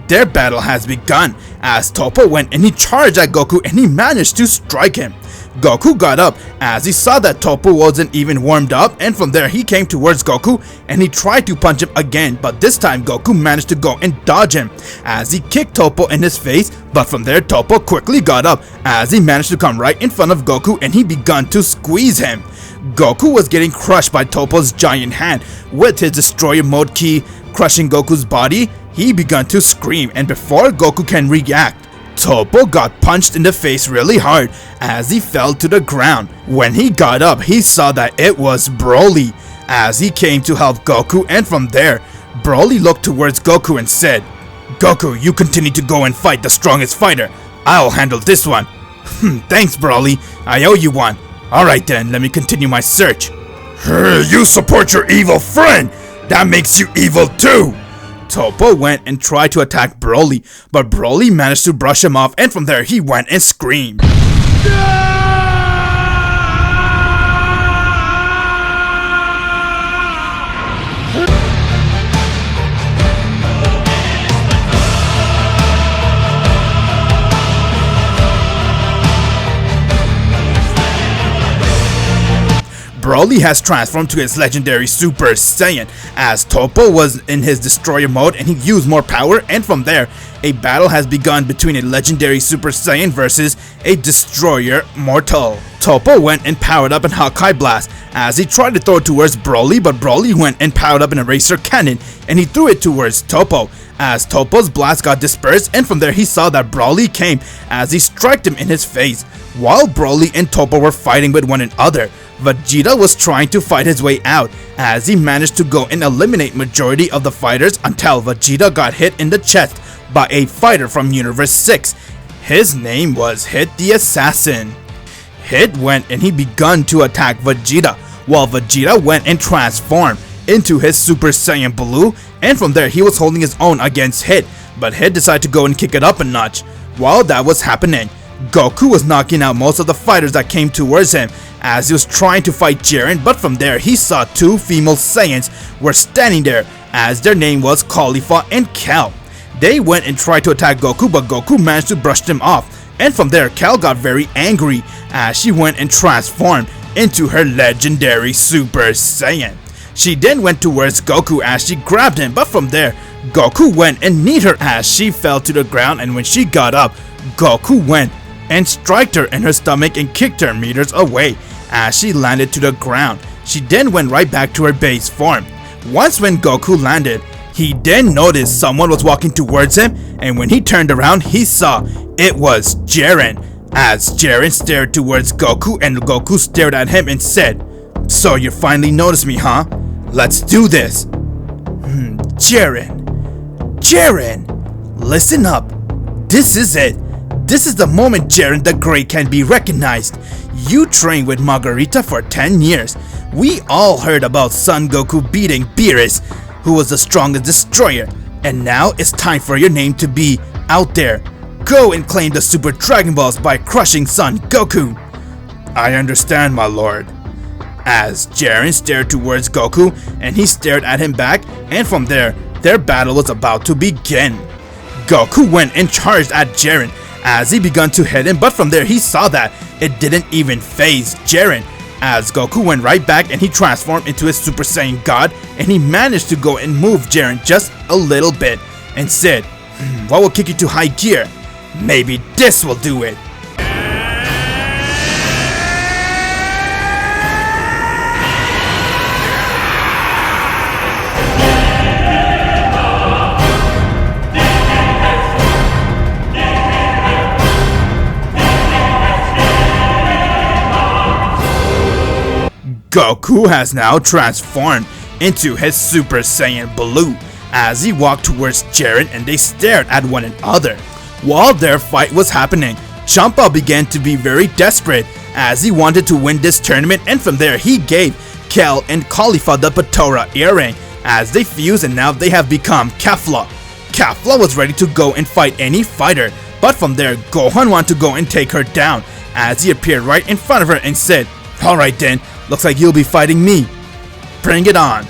Their battle has begun as Toppo went and he charged at Goku and he managed to strike him. Goku got up as he saw that Toppo wasn't even warmed up, and from there he came towards Goku and he tried to punch him again, but this time Goku managed to go and dodge him as he kicked Toppo in his face, but from there Toppo quickly got up as he managed to come right in front of Goku and he began to squeeze him. Goku was getting crushed by Toppo's giant hand. With his destroyer mode key crushing Goku's body, he began to scream, and before Goku can react, Toppo got punched in the face really hard as he fell to the ground. When he got up, he saw that it was Broly as he came to help Goku, and from there, Broly looked towards Goku and said, "Goku, you continue to go and fight the strongest fighter. I'll handle this one." "Thanks, Broly. I owe you one. Alright then, let me continue my search." You support your evil friend! That makes you evil too! Toppo went and tried to attack Broly, but Broly managed to brush him off, and from there he went and screamed. Broly has transformed to his legendary Super Saiyan as Toppo was in his destroyer mode and he used more power, and from there a battle has begun between a legendary Super Saiyan versus a destroyer mortal. Toppo went and powered up an Hawkeye Blast as he tried to throw it towards Broly, but Broly went and powered up an Eraser Cannon and he threw it towards Toppo as Toppo's blast got dispersed, and from there he saw that Broly came as he struck him in his face. While Broly and Toppo were fighting with one another, Vegeta was trying to fight his way out as he managed to go and eliminate majority of the fighters until Vegeta got hit in the chest by a fighter from Universe 6. His name was Hit the Assassin. Hit went and he begun to attack Vegeta, while Vegeta went and transformed into his Super Saiyan Blue, and from there he was holding his own against Hit, but Hit decided to go and kick it up a notch. While that was happening, Goku was knocking out most of the fighters that came towards him as he was trying to fight Jiren, but from there he saw two female Saiyans were standing there as their name was Caulifla and Cal. They went and tried to attack Goku, but Goku managed to brush them off, and from there Cal got very angry as she went and transformed into her legendary Super Saiyan. She then went towards Goku as she grabbed him, but from there Goku went and kneed her as she fell to the ground, and when she got up, Goku went and struck her in her stomach and kicked her meters away as she landed to the ground. She then went right back to her base form. Once when Goku landed, he then noticed someone was walking towards him, and when he turned around he saw it was Jiren as Jiren stared towards Goku, and Goku stared at him and said, "So you finally noticed me, huh? Let's do this." Jiren, listen up. This is it. This is the moment Jiren the Great can be recognized. You trained with Margarita for 10 years. We all heard about Son Goku beating Beerus, who was the strongest destroyer, and now it's time for your name to be out there. Go and claim the Super Dragon Balls by crushing Son Goku. I understand, my lord. As Jiren stared towards Goku and he stared at him back, and from there, their battle was about to begin. Goku went and charged at Jiren as he began to hit him, but from there he saw that it didn't even phase Jiren, as Goku went right back and he transformed into his Super Saiyan God, and he managed to go and move Jiren just a little bit and said, what will kick you to high gear? Maybe this will do it. Goku has now transformed into his Super Saiyan Blue as he walked towards Jiren, and they stared at one another. While their fight was happening, Champa began to be very desperate as he wanted to win this tournament, and from there he gave Kel and Khalifa the Patora earring as they fused, and now they have become Kefla. Kefla was ready to go and fight any fighter, but from there Gohan wanted to go and take her down as he appeared right in front of her and said, alright then, looks like you'll be fighting me. Bring it on.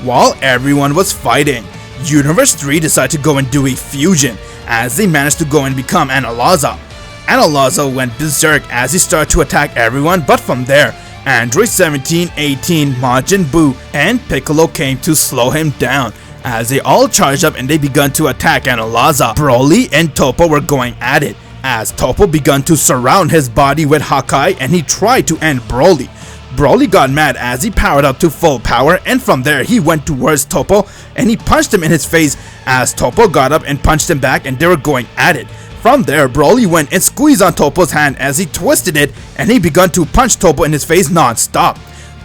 While everyone was fighting, Universe 3 decided to go and do a fusion as they managed to go and become Analaza. Analaza went berserk as he started to attack everyone, but from there, Android 17, 18, Majin Buu, and Piccolo came to slow him down as they all charged up and they began to attack Analaza. Broly and Toppo were going at it as Toppo began to surround his body with Hakai and he tried to end Broly. Broly got mad as he powered up to full power, and from there he went towards Toppo and he punched him in his face as Toppo got up and punched him back, and they were going at it. From there Broly went and squeezed on Toppo's hand as he twisted it and he began to punch Toppo in his face non-stop.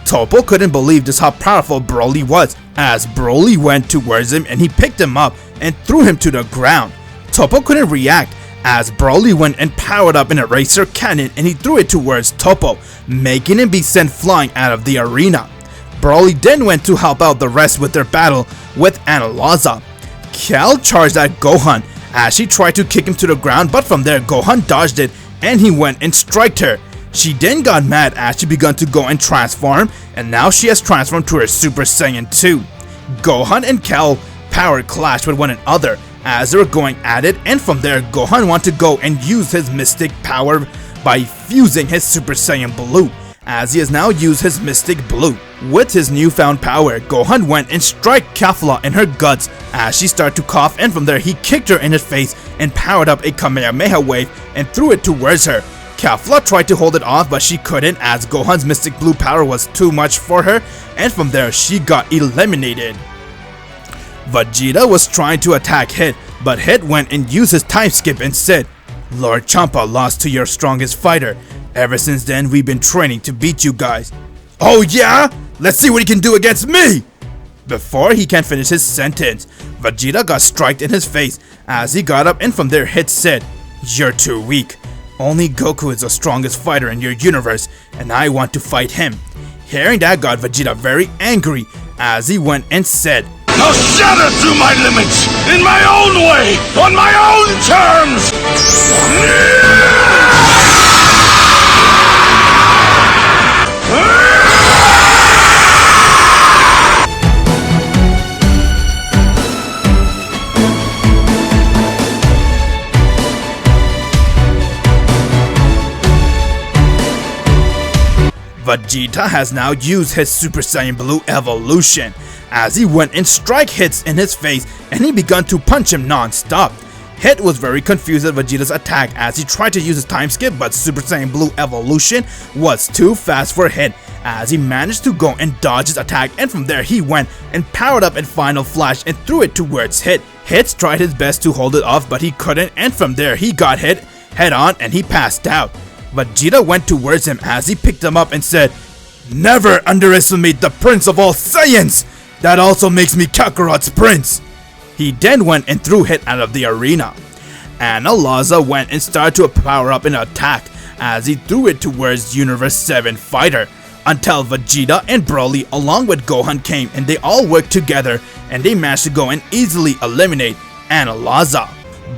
Toppo couldn't believe just how powerful Broly was as Broly went towards him and he picked him up and threw him to the ground. Toppo couldn't react as Broly went and powered up an eraser cannon and he threw it towards Toppo, making him be sent flying out of the arena. Broly then went to help out the rest with their battle with Analaza. Kel charged at Gohan as she tried to kick him to the ground, but from there Gohan dodged it and he went and striked her. She then got mad as she began to go and transform, and now she has transformed to her Super Saiyan 2. Gohan and Kel power clashed with one another as they were going at it, and from there Gohan wanted to go and use his mystic power by fusing his Super Saiyan Blue, as he has now used his Mystic Blue. With his newfound power, Gohan went and struck Kefla in her guts as she started to cough, and from there he kicked her in his face and powered up a Kamehameha wave and threw it towards her. Kefla tried to hold it off, but she couldn't as Gohan's Mystic Blue power was too much for her, and from there she got eliminated. Vegeta was trying to attack Hit, but Hit went and used his time skip and said, Lord Champa lost to your strongest fighter. Ever since then, we've been training to beat you guys. Oh yeah? Let's see what he can do against me! Before he can finish his sentence, Vegeta got striked in his face as he got up, and from there Hit said, You're too weak. Only Goku is the strongest fighter in your universe, and I want to fight him. Hearing that got Vegeta very angry as he went and said, I'll shatter through my limits, in my own way, on my own terms! Vegeta has now used his Super Saiyan Blue evolution as he went and strike hits in his face and he began to punch him non-stop. Hit was very confused at Vegeta's attack as he tried to use his time skip, but Super Saiyan Blue evolution was too fast for Hit as he managed to go and dodge his attack, and from there he went and powered up in Final Flash and threw it towards Hit. Hit tried his best to hold it off, but he couldn't, and from there he got hit head on and he passed out. Vegeta went towards him as he picked him up and said, Never underestimate the Prince of all Saiyans! That also makes me Kakarot's prince! He then went and threw Hit out of the arena. Analaza went and started to power up an attack as he threw it towards Universe 7 fighter, until Vegeta and Broly along with Gohan came and they all worked together and they managed to go and easily eliminate Analaza.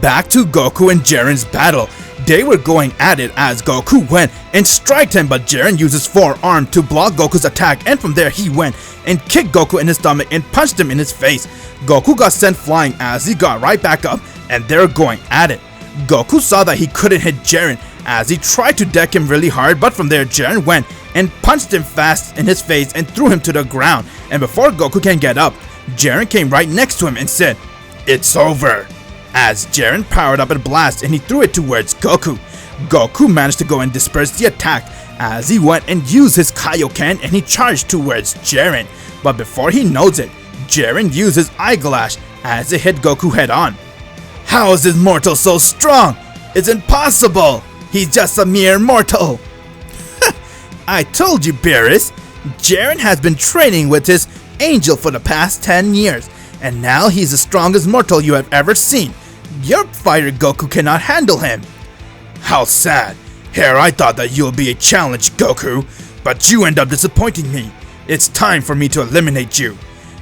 Back to Goku and Jiren's battle. They were going at it as Goku went and striked him, but Jiren used his forearm to block Goku's attack, and from there he went and kicked Goku in his stomach and punched him in his face. Goku got sent flying as he got right back up, and they were going at it. Goku saw that he couldn't hit Jiren as he tried to deck him really hard, but from there Jiren went and punched him fast in his face and threw him to the ground, and before Goku can get up, Jiren came right next to him and said, "It's over," as Jiren powered up a blast and he threw it towards Goku. Goku managed to go and disperse the attack as he went and used his Kaioken and he charged towards Jiren, but before he knows it, Jiren used his eyeglass as it hit Goku head on. "How is this mortal so strong? It's impossible! He's just a mere mortal!" I told you, Beerus. Jiren has been training with his angel for the past 10 years, and now he's the strongest mortal you have ever seen. Your fighter Goku cannot handle him. How sad. Here I thought that you'll be a challenge, Goku, but you end up disappointing me. It's time for me to eliminate you.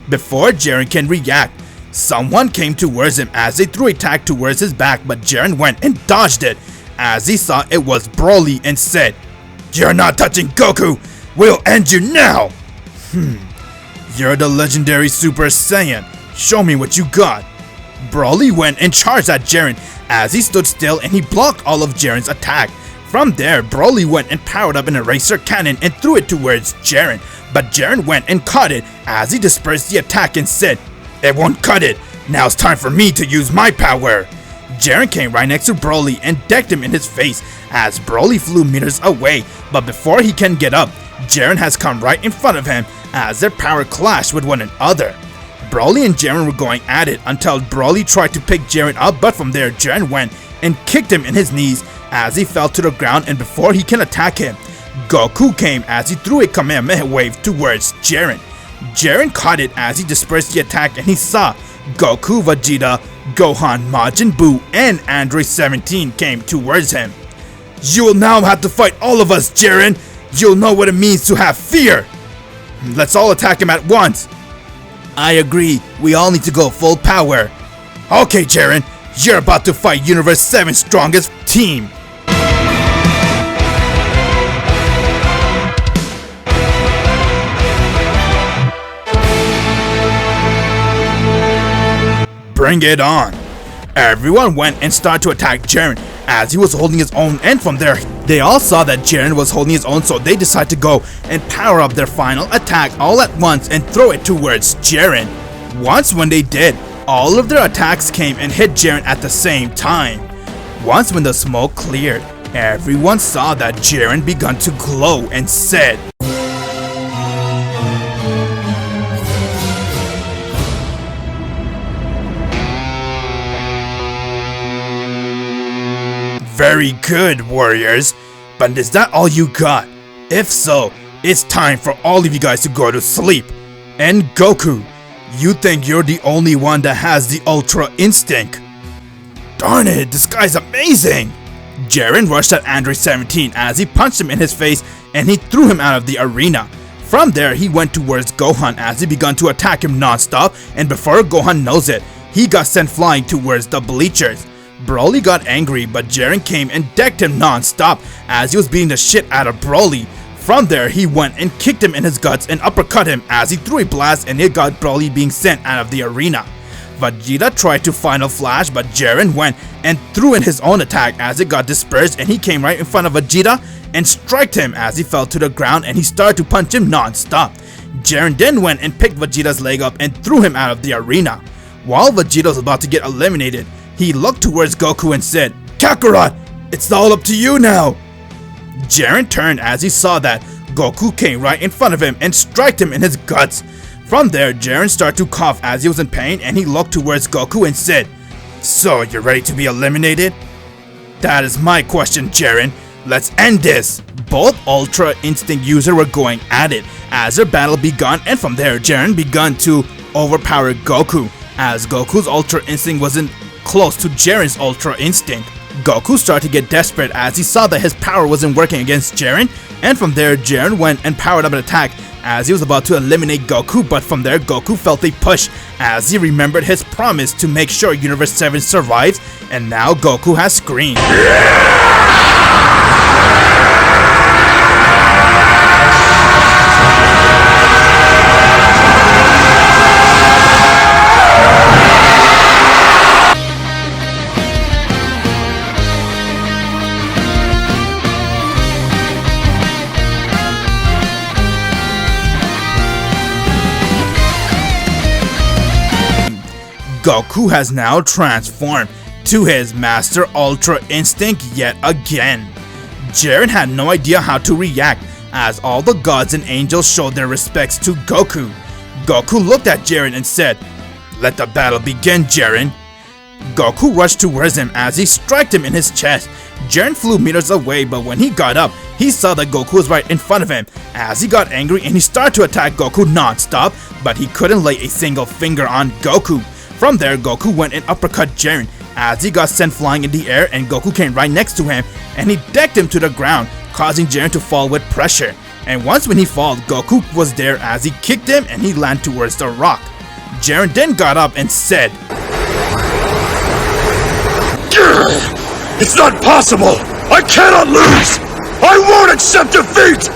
Before Jiren can react, someone came towards him as they threw a attack towards his back, but Jiren went and dodged it as he saw it was Broly and said, "You're not touching Goku! We'll end you now!" You're the legendary Super Saiyan. Show me what you got. Broly went and charged at Jiren as he stood still and he blocked all of Jiren's attack. From there, Broly went and powered up an eraser cannon and threw it towards Jiren, but Jiren went and caught it as he dispersed the attack and said, "It won't cut it. Now it's time for me to use my power." Jiren came right next to Broly and decked him in his face as Broly flew meters away, but before he can get up, Jiren has come right in front of him as their power clashed with one another. Broly and Jiren were going at it until Broly tried to pick Jiren up, but from there Jiren went and kicked him in his knees as he fell to the ground, and before he can attack him, Goku came as he threw a Kamehameha wave towards Jiren. Jiren caught it as he dispersed the attack and he saw Goku, Vegeta, Gohan, Majin Buu, and Android 17 came towards him. "You will now have to fight all of us, Jiren. You'll know what it means to have fear. Let's all attack him at once." "I agree. We all need to go full power." "Okay, Jiren. You're about to fight Universe 7's strongest team." Bring it on. Everyone went and started to attack Jiren as he was holding his own, and from there they all saw that Jiren was holding his own, so they decided to go and power up their final attack all at once and throw it towards Jiren. Once when they did, all of their attacks came and hit Jiren at the same time. Once when the smoke cleared, everyone saw that Jiren began to glow and said, "Very good, warriors, but is that all you got? If so, it's time for all of you guys to go to sleep. And Goku, you think you're the only one that has the Ultra Instinct? Darn it, this guy's amazing!" Jiren rushed at Android 17 as he punched him in his face and he threw him out of the arena. From there, he went towards Gohan as he began to attack him non-stop, and before Gohan knows it, he got sent flying towards the bleachers. Broly got angry, but Jiren came and decked him non-stop as he was beating the shit out of Broly. From there, he went and kicked him in his guts and uppercut him as he threw a blast and it got Broly being sent out of the arena. Vegeta tried to final flash, but Jiren went and threw in his own attack as it got dispersed, and he came right in front of Vegeta and struck him as he fell to the ground and he started to punch him non-stop. Jiren then went and picked Vegeta's leg up and threw him out of the arena. While Vegeta was about to get eliminated, he looked towards Goku and said, "Kakarot, it's all up to you now." Jiren turned as he saw that Goku came right in front of him and struck him in his guts. From there, Jiren started to cough as he was in pain, and he looked towards Goku and said, "So, you're ready to be eliminated?" "That is my question, Jiren. Let's end this." Both Ultra Instinct users were going at it as their battle began, and from there, Jiren began to overpower Goku as Goku's Ultra Instinct wasn't close to Jiren's Ultra Instinct. Goku started to get desperate as he saw that his power wasn't working against Jiren, and from there Jiren went and powered up an attack as he was about to eliminate Goku, but from there Goku felt a push as he remembered his promise to make sure Universe 7 survives, and now Goku has screamed. Goku has now transformed to his Master Ultra Instinct yet again. Jiren had no idea how to react as all the gods and angels showed their respects to Goku. Goku looked at Jiren and said, "Let the battle begin, Jiren." Goku rushed towards him as he struck him in his chest. Jiren flew meters away, but when he got up, he saw that Goku was right in front of him. As he got angry and he started to attack Goku non-stop, but he couldn't lay a single finger on Goku. From there, Goku went and uppercut Jiren as he got sent flying in the air, and Goku came right next to him and he decked him to the ground, causing Jiren to fall with pressure. And once when he fell, Goku was there as he kicked him and he landed towards the rock. Jiren then got up and said, "It's not possible! I cannot lose! I won't accept defeat!"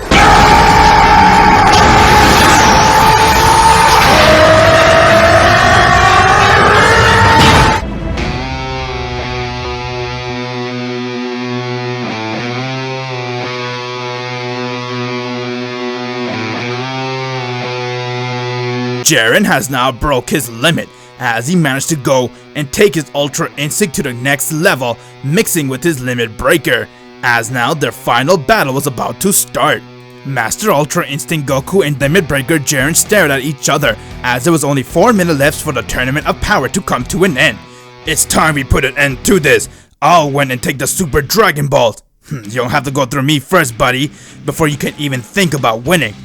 Jiren has now broke his limit as he managed to go and take his Ultra Instinct to the next level, mixing with his limit breaker, as now their final battle was about to start. Master Ultra Instinct Goku and Limit Breaker Jiren stared at each other as there was only 4 minutes left for the Tournament of Power to come to an end. "It's time we put an end to this. I'll win and take the Super Dragon Balls. You don't have to go through me first, buddy, before you can even think about winning.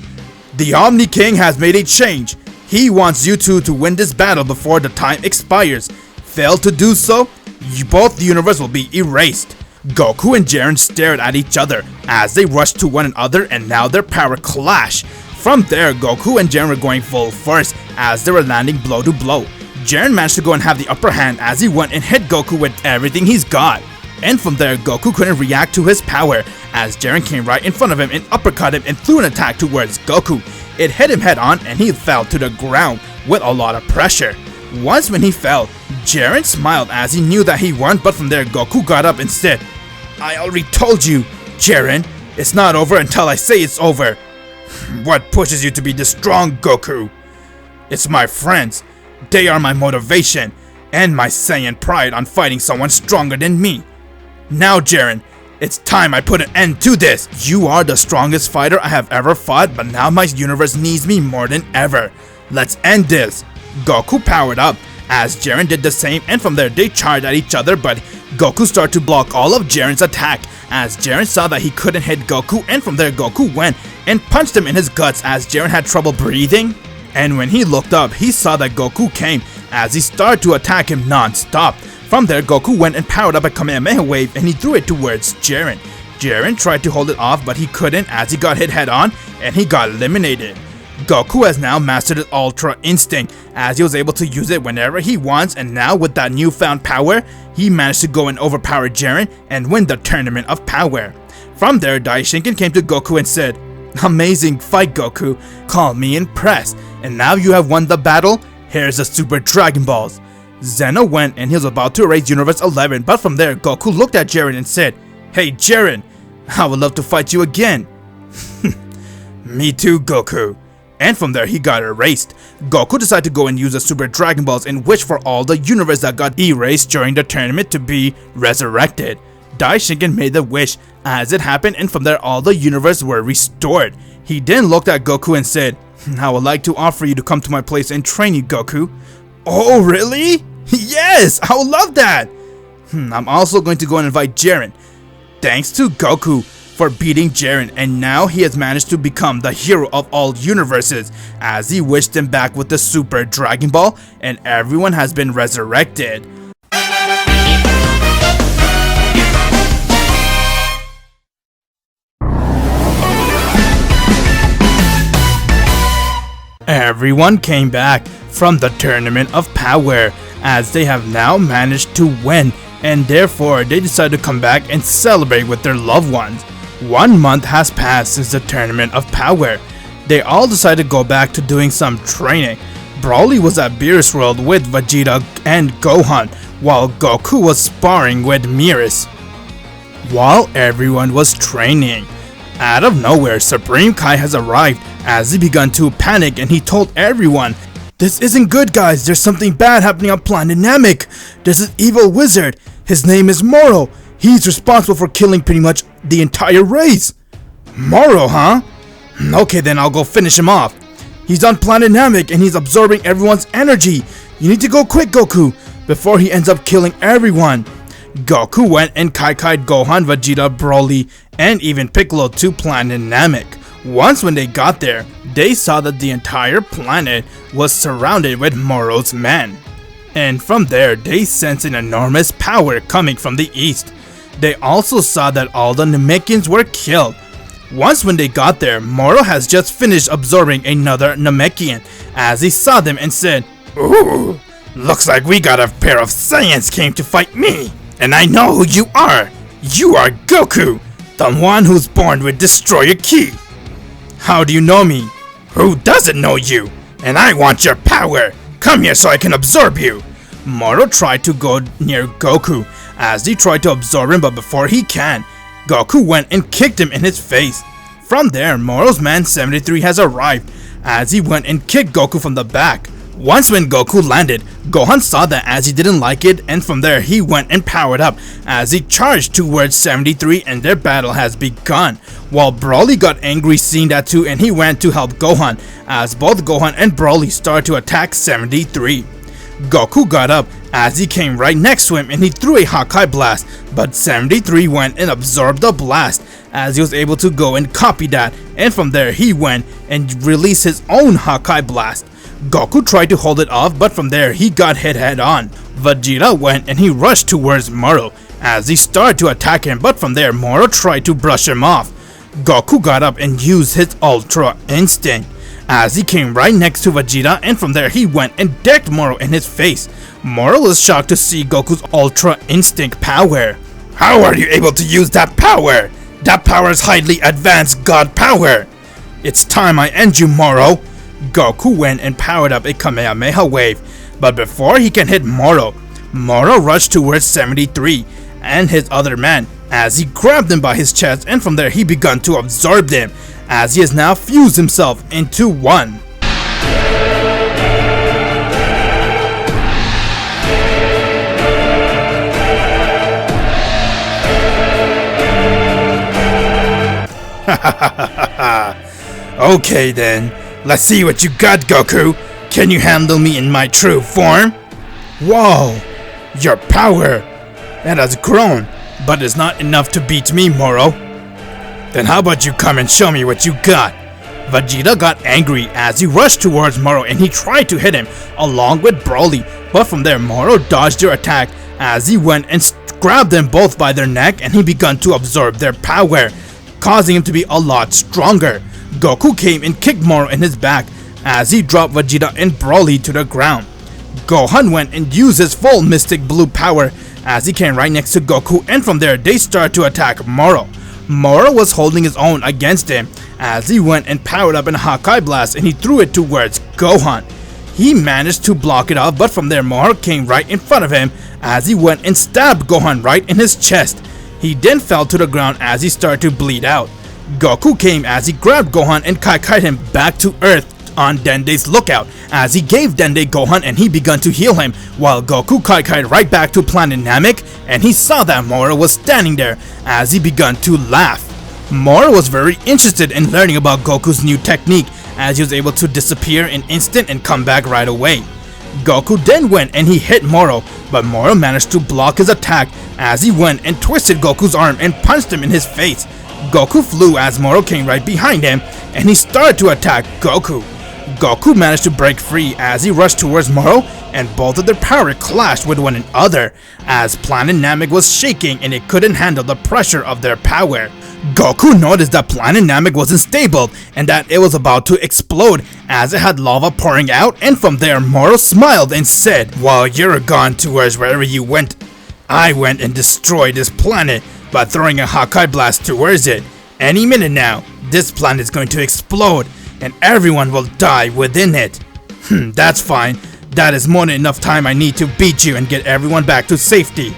The Omni King has made a change. He wants you two to win this battle before the time expires. Fail to do so, both the universe will be erased." Goku and Jiren stared at each other as they rushed to one another, and now their power clashed. From there, Goku and Jiren were going full force as they were landing blow to blow. Jiren managed to go and have the upper hand as he went and hit Goku with everything he's got. And from there, Goku couldn't react to his power as Jiren came right in front of him and uppercut him and threw an attack towards Goku. It hit him head on and he fell to the ground with a lot of pressure. Once when he fell, Jiren smiled as he knew that he won, but from there Goku got up and said, "I already told you, Jiren, it's not over until I say it's over." "What pushes you to be this strong, Goku?" "It's my friends. They are my motivation and my Saiyan pride on fighting someone stronger than me. Now, Jiren, it's time I put an end to this. You are the strongest fighter I have ever fought, but now my universe needs me more than ever. Let's end this." Goku powered up as Jiren did the same, and from there they charged at each other, but Goku started to block all of Jiren's attack as Jiren saw that he couldn't hit Goku, and from there Goku went and punched him in his guts as Jiren had trouble breathing. And when he looked up, he saw that Goku came as he started to attack him non-stop. From there, Goku went and powered up a Kamehameha wave and he threw it towards Jiren. Jiren tried to hold it off, but he couldn't as he got hit head on and he got eliminated. Goku has now mastered his Ultra Instinct as he was able to use it whenever he wants, and now with that newfound power, he managed to go and overpower Jiren and win the Tournament of Power. From there, Daishinkan came to Goku and said, "Amazing fight, Goku. Call me impressed. And now you have won the battle, here's the Super Dragon Balls." Zeno went and he was about to erase Universe 11, but from there, Goku looked at Jiren and said, "Hey Jiren, I would love to fight you again." "Me too, Goku." And from there, he got erased. Goku decided to go and use the Super Dragon Balls and wish for all the universe that got erased during the tournament to be resurrected. Daishinkan made the wish as it happened, and from there all the universe were restored. He then looked at Goku and said, "I would like to offer you to come to my place and train you, Goku." "Oh, really? Yes, I would love that." I'm also going to go and invite Jiren. Thanks to Goku for beating Jiren, and now he has managed to become the hero of all universes as he wished him back with the Super Dragon Ball, and everyone has been resurrected. Everyone came back from the Tournament of Power as they have now managed to win, and therefore they decided to come back and celebrate with their loved ones. 1 month has passed since the Tournament of Power. They all decided to go back to doing some training. Broly was at Beerus World with Vegeta and Gohan, while Goku was sparring with Beerus. While everyone was training, out of nowhere, Supreme Kai has arrived as he began to panic, and he told everyone, This isn't good, guys. There's something bad happening on Planet Namek. There's this evil wizard. His name is Moro. He's responsible for killing pretty much the entire race. Moro, huh? Okay, then I'll go finish him off. He's on Planet Namek and he's absorbing everyone's energy. You need to go quick, Goku, before he ends up killing everyone. Goku went and Kaikai'd Gohan, Vegeta, Broly, and even Piccolo to Planet Namek. Once when they got there, they saw that the entire planet was surrounded with Moro's men. And from there, they sensed an enormous power coming from the east. They also saw that all the Namekians were killed. Once when they got there, Moro has just finished absorbing another Namekian as he saw them and said, "Ooh, looks like we got a pair of Saiyans came to fight me. And I know who you are. You are Goku, the one who's born with Destroyer Ki." "How do you know me?" "Who doesn't know you? And I want your power. Come here so I can absorb you." Moro tried to go near Goku as he tried to absorb him, but before he can, Goku went and kicked him in his face. From there, Moro's man 73 has arrived as he went and kicked Goku from the back. Once when Goku landed, Gohan saw that as he didn't like it, and from there he went and powered up as he charged towards 73 and their battle has begun. While Broly got angry seeing that too and he went to help Gohan as both Gohan and Broly started to attack 73. Goku got up as he came right next to him and he threw a Hakai blast, but 73 went and absorbed the blast as he was able to go and copy that, and from there he went and released his own Hakai blast. Goku tried to hold it off, but from there he got hit head on. Vegeta went and he rushed towards Moro as he started to attack him, but from there Moro tried to brush him off. Goku got up and used his Ultra Instinct as he came right next to Vegeta, and from there he went and decked Moro in his face. Moro was shocked to see Goku's Ultra Instinct power. "How are you able to use that power? That power is highly advanced God power. It's time I end you, Moro." Goku went and powered up a Kamehameha wave, but before he can hit Moro, Moro rushed towards 73 and his other man as he grabbed him by his chest, and from there he began to absorb them as he has now fused himself into one. Okay then, let's see what you got, Goku. Can you handle me in my true form? Whoa, your power! That has grown, but it's not enough to beat me, Moro. Then how about you come and show me what you got? Vegeta got angry as he rushed towards Moro and he tried to hit him along with Broly, but from there Moro dodged their attack as he went and grabbed them both by their neck and he began to absorb their power, causing him to be a lot stronger. Goku came and kicked Moro in his back as he dropped Vegeta and Broly to the ground. Gohan went and used his full Mystic Blue power as he came right next to Goku, and from there they started to attack Moro. Moro was holding his own against him as he went and powered up an Hakai blast and he threw it towards Gohan. He managed to block it off, but from there Moro came right in front of him as he went and stabbed Gohan right in his chest. He then fell to the ground as he started to bleed out. Goku came as he grabbed Gohan and Kaikai'd him back to Earth on Dende's lookout as he gave Dende Gohan and he began to heal him, while Goku Kaikai'd right back to Planet Namek and he saw that Moro was standing there as he began to laugh. Moro was very interested in learning about Goku's new technique as he was able to disappear in an instant and come back right away. Goku then went and he hit Moro, but Moro managed to block his attack as he went and twisted Goku's arm and punched him in his face. Goku flew as Moro came right behind him and he started to attack Goku. Goku managed to break free as he rushed towards Moro and both of their power clashed with one another as Planet Namek was shaking and it couldn't handle the pressure of their power. Goku noticed that Planet Namek wasn't stable and that it was about to explode as it had lava pouring out, and from there Moro smiled and said, "While you're gone towards wherever you went, I went and destroyed this planet by throwing a Hakai blast towards it. Any minute now, this planet is going to explode and everyone will die within it." That's fine. That is more than enough time I need to beat you and get everyone back to safety.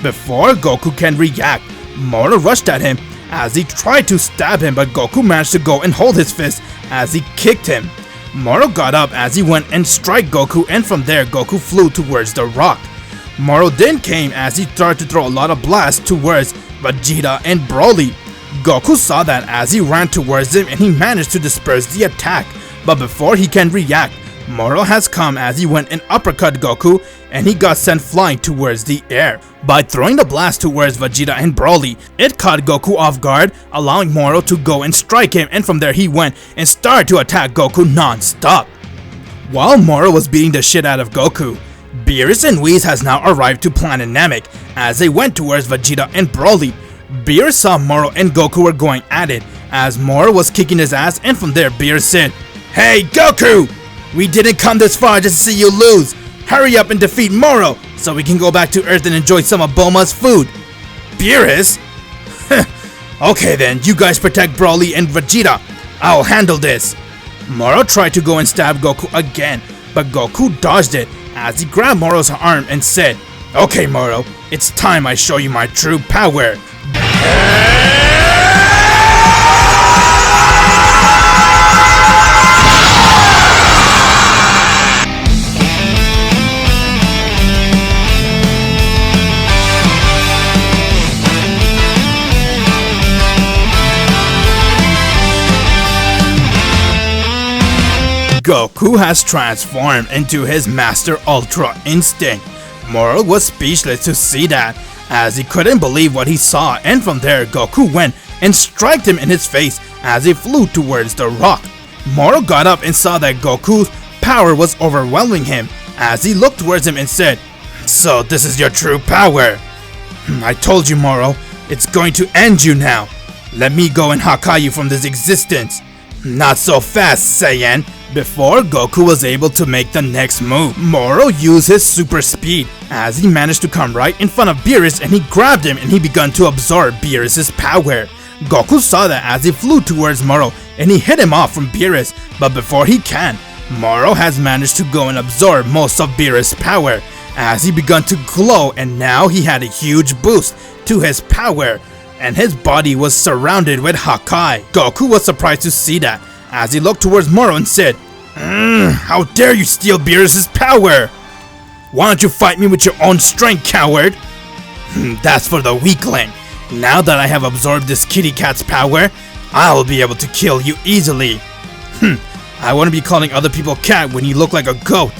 Before Goku can react, Moro rushed at him as he tried to stab him, but Goku managed to go and hold his fist as he kicked him. Moro got up as he went and struck Goku, and from there Goku flew towards the rock. Moro then came as he started to throw a lot of blasts towards Vegeta and Broly. Goku saw that as he ran towards him and he managed to disperse the attack, but before he can react, Moro has come as he went and uppercut Goku and he got sent flying towards the air. By throwing the blast towards Vegeta and Broly, it caught Goku off guard, allowing Moro to go and strike him, and from there he went and started to attack Goku non-stop. While Moro was beating the shit out of Goku, Beerus and Whis has now arrived to Planet Namek as they went towards Vegeta and Broly. Beerus saw Moro and Goku were going at it as Moro was kicking his ass, and from there Beerus said, "Hey Goku! We didn't come this far just to see you lose. Hurry up and defeat Moro so we can go back to Earth and enjoy some of Bulma's food." Beerus? Okay then, you guys protect Broly and Vegeta. I'll handle this. Moro tried to go and stab Goku again, but Goku dodged it as he grabbed Moro's arm and said, "Okay Moro, it's time I show you my true power." Goku has transformed into his Master Ultra Instinct. Moro was speechless to see that, as he couldn't believe what he saw, and from there Goku went and struck him in his face as he flew towards the rock. Moro got up and saw that Goku's power was overwhelming him as he looked towards him and said, "So this is your true power? I told you, Moro, it's going to end you now. Let me go and Hakai you from this existence." "Not so fast, Saiyan." Before Goku was able to make the next move, Moro used his super speed as he managed to come right in front of Beerus, and he grabbed him and he began to absorb Beerus' power. Goku saw that as he flew towards Moro and he hit him off from Beerus, but before he can, Moro has managed to go and absorb most of Beerus' power as he began to glow, and now he had a huge boost to his power and his body was surrounded with Hakai. Goku was surprised to see that as he looked towards Moro and said, "How dare you steal Beerus' power? Why don't you fight me with your own strength, coward?" "That's for the weakling. Now that I have absorbed this kitty cat's power, I'll be able to kill you easily." I wouldn't be calling other people cat when you look like a goat."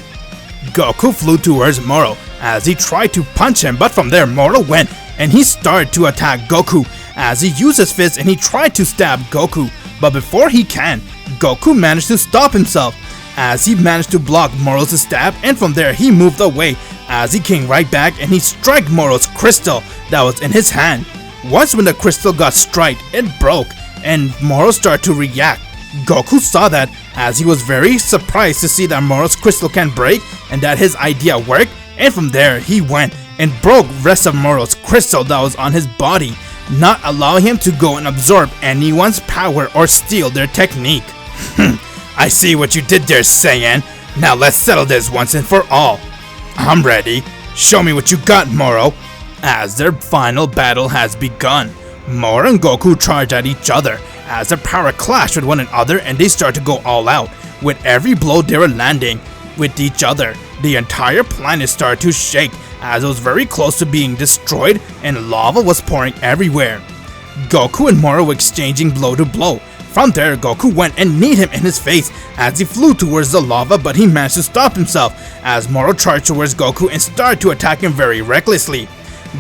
Goku flew towards Moro as he tried to punch him, but from there Moro went and he started to attack Goku as he used his fist and he tried to stab Goku, but before he can, Goku managed to stop himself as he managed to block Moro's stab, and from there he moved away as he came right back and he struck Moro's crystal that was in his hand. Once when the crystal got struck, it broke and Moro started to react. Goku saw that as he was very surprised to see that Moro's crystal can break and that his idea worked, and from there he went and broke rest of Moro's crystal that was on his body, not allowing him to go and absorb anyone's power or steal their technique. I see what you did there, Saiyan. Now let's settle this once and for all. I'm ready. Show me what you got, Moro. As their final battle has begun, Moro and Goku charge at each other as their power clashed with one another and they start to go all out. With every blow they were landing with each other, the entire planet started to shake as it was very close to being destroyed and lava was pouring everywhere. Goku and Moro were exchanging blow to blow. From there, Goku went and kneed him in his face as he flew towards the lava, but he managed to stop himself as Moro charged towards Goku and started to attack him very recklessly.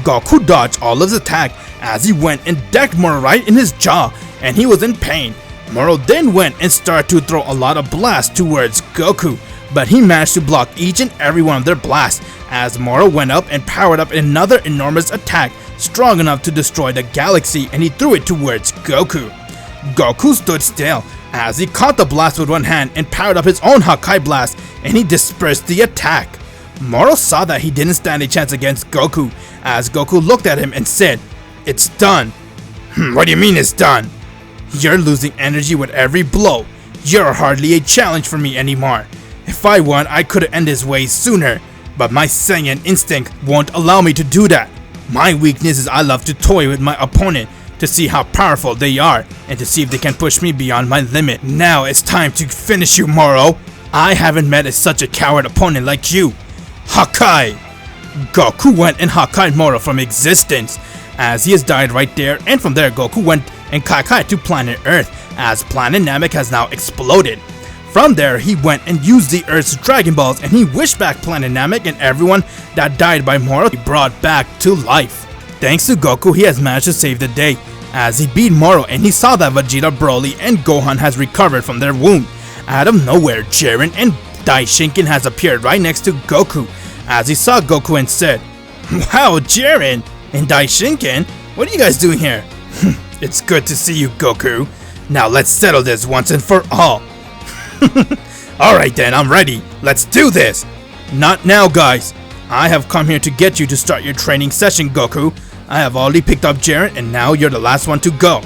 Goku dodged all of his attack as he went and decked Moro right in his jaw, and he was in pain. Moro then went and started to throw a lot of blasts towards Goku, but he managed to block each and every one of their blasts as Moro went up and powered up another enormous attack strong enough to destroy the galaxy, and he threw it towards Goku. Goku stood still as he caught the blast with one hand and powered up his own Hakai blast, and he dispersed the attack. Moro saw that he didn't stand a chance against Goku as Goku looked at him and said, "It's done." What do you mean it's done? You're losing energy with every blow. You're hardly a challenge for me anymore. If I won, I could end this way sooner, but my Saiyan instinct won't allow me to do that. My weakness is I love to toy with my opponent to see how powerful they are and to see if they can push me beyond my limit. Now it's time to finish you, Moro. I haven't met such a coward opponent like you. Hakai! Goku went and Hakai Moro from existence, as he has died right there, and from there Goku went and Kai to planet Earth, as planet Namek has now exploded. From there he went and used the Earth's Dragon Balls and he wished back planet Namek, and everyone that died by Moro he brought back to life. Thanks to Goku, he has managed to save the day, as he beat Moro and he saw that Vegeta, Broly, and Gohan has recovered from their wound. Out of nowhere, Jiren and Daishinkin has appeared right next to Goku, as he saw Goku and said, "Wow, Jiren and Daishinkin, what are you guys doing here?" "It's good to see you, Goku. Now let's settle this once and for all." "Alright then, I'm ready. Let's do this." "Not now, guys. I have come here to get you to start your training session, Goku. I have already picked up Jiren and now you're the last one to go."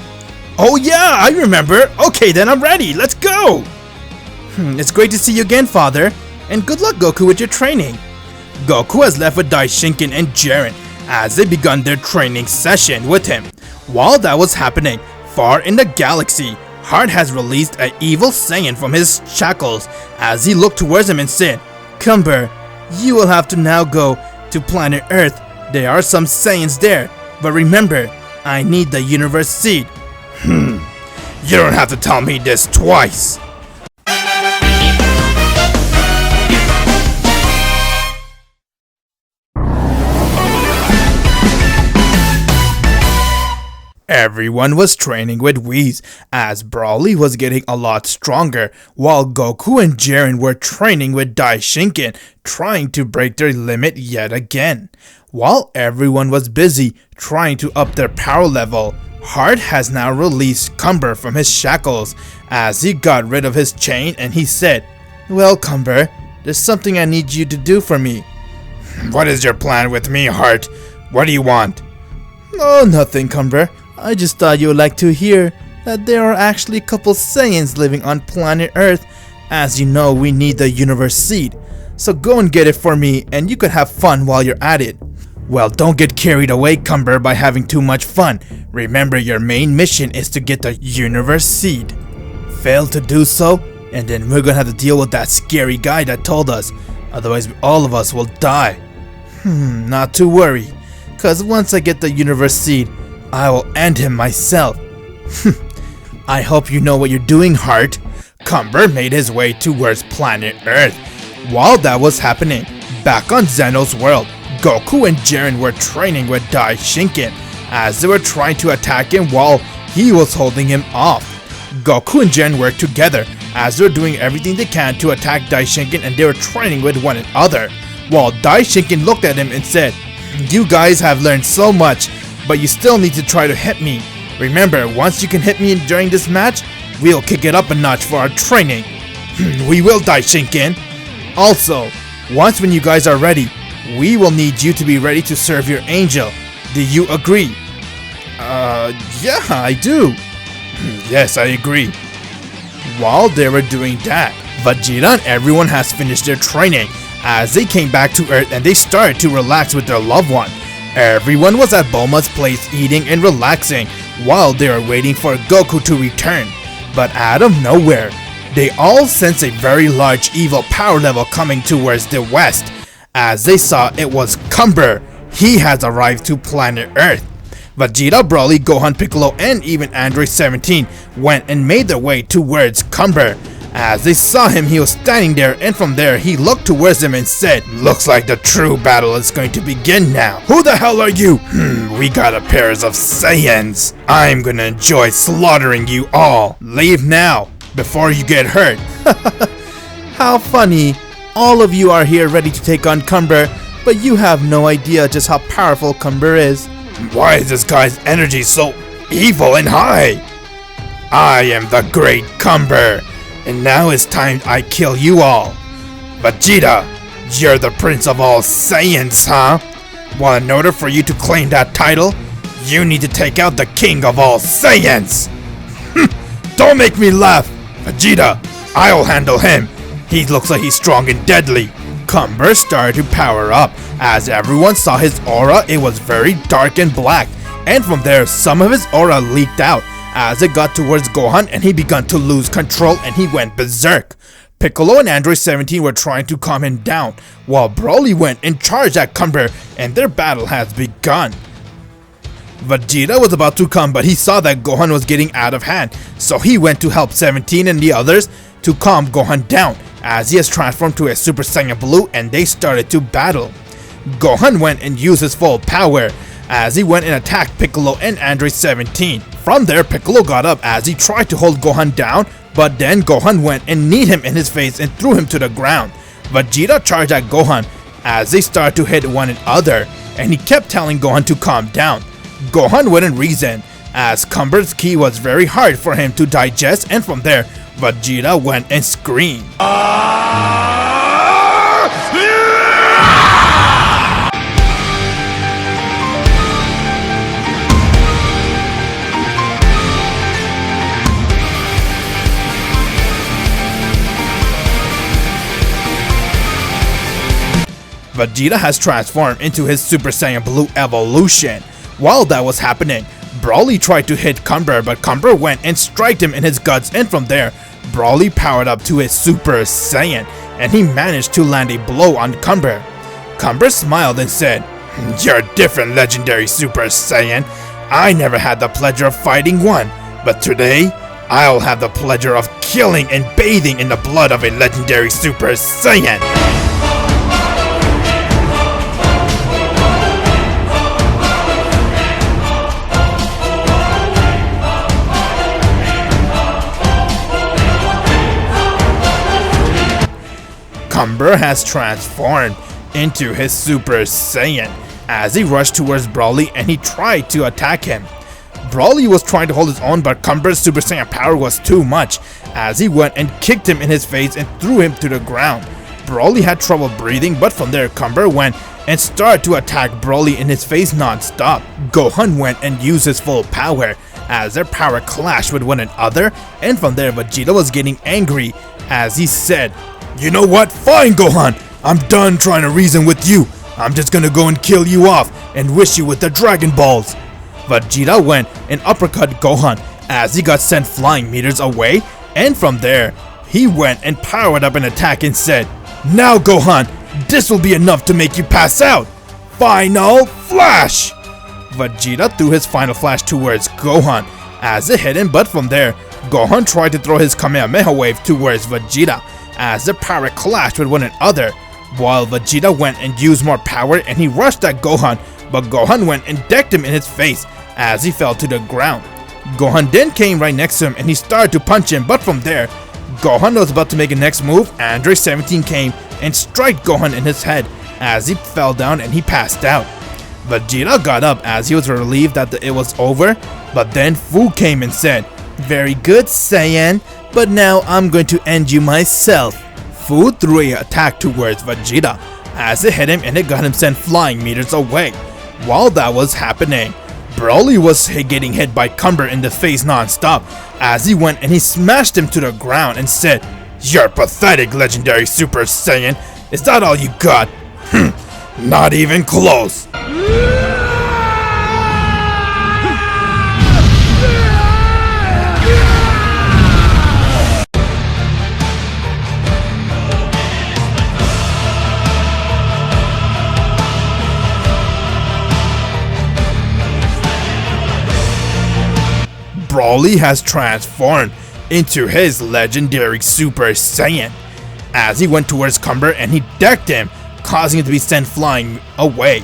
"Oh yeah, I remember. Okay then, I'm ready. Let's go." "It's great to see you again, Father. And good luck, Goku, with your training." Goku has left with Daishinkin and Jiren as they begun their training session with him. While that was happening, far in the galaxy, Heart has released an evil Saiyan from his shackles as he looked towards him and said, "Cumber, you will have to now go to planet Earth. There are some Saiyans there, but remember, I need the universe seed." You don't have to tell me this twice. Everyone was training with Whis, as Broly was getting a lot stronger, while Goku and Jiren were training with Daishinkin, trying to break their limit yet again. While everyone was busy trying to up their power level, Heart has now released Cumber from his shackles, as he got rid of his chain and he said, "Well, Cumber, there's something I need you to do for me." What is your plan with me, Heart? What do you want? "Oh, nothing, Cumber. I just thought you would like to hear that there are actually a couple Saiyans living on planet Earth. As you know, we need the universe seed. So go and get it for me and you can have fun while you're at it." "Well, don't get carried away, Cumber, by having too much fun. Remember, your main mission is to get the universe seed. Fail to do so, and then we're gonna have to deal with that scary guy that told us. Otherwise, all of us will die." Not to worry, cause once I get the universe seed, I will end him myself." "I hope you know what you're doing, Heart." Cumber made his way towards planet Earth. While that was happening, back on Zeno's world, Goku and Jiren were training with Daishinkin, as they were trying to attack him while he was holding him off. Goku and Jiren worked together, as they were doing everything they can to attack Daishinkin, and they were training with one another. While Daishinkin looked at him and said, "You guys have learned so much, but you still need to try to hit me. Remember, once you can hit me during this match, we'll kick it up a notch for our training." "We will, Daishinkin. Also, once when you guys are ready, we will need you to be ready to serve your angel. Do you agree?" Yeah, I do." "Yes, I agree." While they were doing that, Vegeta and everyone has finished their training, as they came back to Earth and they started to relax with their loved one. Everyone was at Bulma's place eating and relaxing while they were waiting for Goku to return. But out of nowhere, they all sensed a very large evil power level coming towards the west. As they saw, it was Cumber. He has arrived to planet Earth. Vegeta, Broly, Gohan, Piccolo, and even Android 17 went and made their way towards Cumber. As they saw him, he was standing there, and from there he looked towards them and said, "Looks like the true battle is going to begin now. Who the hell are you?" We got a pair of Saiyans. I'm gonna enjoy slaughtering you all. Leave now, before you get hurt." How funny. All of you are here ready to take on Cumber, but you have no idea just how powerful Cumber is. Why is this guy's energy so evil and high? I am the great Cumber, and now it's time I kill you all. Vegeta, you're the prince of all Saiyans, huh? Well, in order for you to claim that title, you need to take out the king of all Saiyans. Don't make me laugh. Vegeta, I'll handle him. He looks like he's strong and deadly. Cumber started to power up. As everyone saw his aura, it was very dark and black. and from there some of his aura leaked out as it got towards Gohan, and he began to lose control and he went berserk. Piccolo and Android 17 were trying to calm him down, while Broly went and charged at Cumber, and their battle has begun. Vegeta was about to come, but he saw that Gohan was getting out of hand, so he went to help 17 and the others to calm Gohan down, as he has transformed to a Super Saiyan Blue and they started to battle. Gohan went and used his full power, as he went and attacked Piccolo and Android 17. From there, Piccolo got up as he tried to hold Gohan down, but then Gohan went and kneed him in his face and threw him to the ground. Vegeta charged at Gohan as they started to hit one another, and he kept telling Gohan to calm down. Gohan wouldn't reason, as Cumber's ki was very hard for him to digest, and from there, Vegeta went and screamed. Vegeta has transformed into his Super Saiyan Blue evolution. While that was happening, Broly tried to hit Cumber, but Cumber went and struck him in his guts, and from there, Broly powered up to his Super Saiyan, and he managed to land a blow on Cumber. Cumber smiled and said, "You're different, legendary Super Saiyan. I never had the pleasure of fighting one, but today, I'll have the pleasure of killing and bathing in the blood of a legendary Super Saiyan." Cumber has transformed into his Super Saiyan as he rushed towards Broly and he tried to attack him. Broly was trying to hold his own, but Cumber's Super Saiyan power was too much as he went and kicked him in his face and threw him to the ground. Broly had trouble breathing, but from there Cumber went and started to attack Broly in his face non-stop. Gohan went and used his full power as their power clashed with one another, and from there Vegeta was getting angry as he said, "You know what? Fine, Gohan. I'm done trying to reason with you. I'm just gonna go and kill you off and wish you with the Dragon Balls." Vegeta went and uppercut Gohan as he got sent flying meters away, and from there, he went and powered up an attack and said, "Now, Gohan, this will be enough to make you pass out. Final Flash!" Vegeta threw his Final Flash towards Gohan as it hit him, but from there, Gohan tried to throw his Kamehameha wave towards Vegeta as the power clashed with one another, while Vegeta went and used more power and he rushed at Gohan, but Gohan went and decked him in his face as he fell to the ground. Gohan then came right next to him and he started to punch him, but from there, Gohan was about to make a next move. Android 17 came and struck Gohan in his head as he fell down and he passed out. Vegeta got up as he was relieved that it was over, but then Fu came and said, "Very good, Saiyan, but now I'm going to end you myself." Fu threw an attack towards Vegeta as it hit him and it got him sent flying meters away. While that was happening, Broly was getting hit by Cumber in the face non-stop as he went and he smashed him to the ground and said, "You're pathetic, legendary Super Saiyan. Is that all you got? Not even close." Broly has transformed into his legendary Super Saiyan as he went towards Cumber and he decked him, causing him to be sent flying away.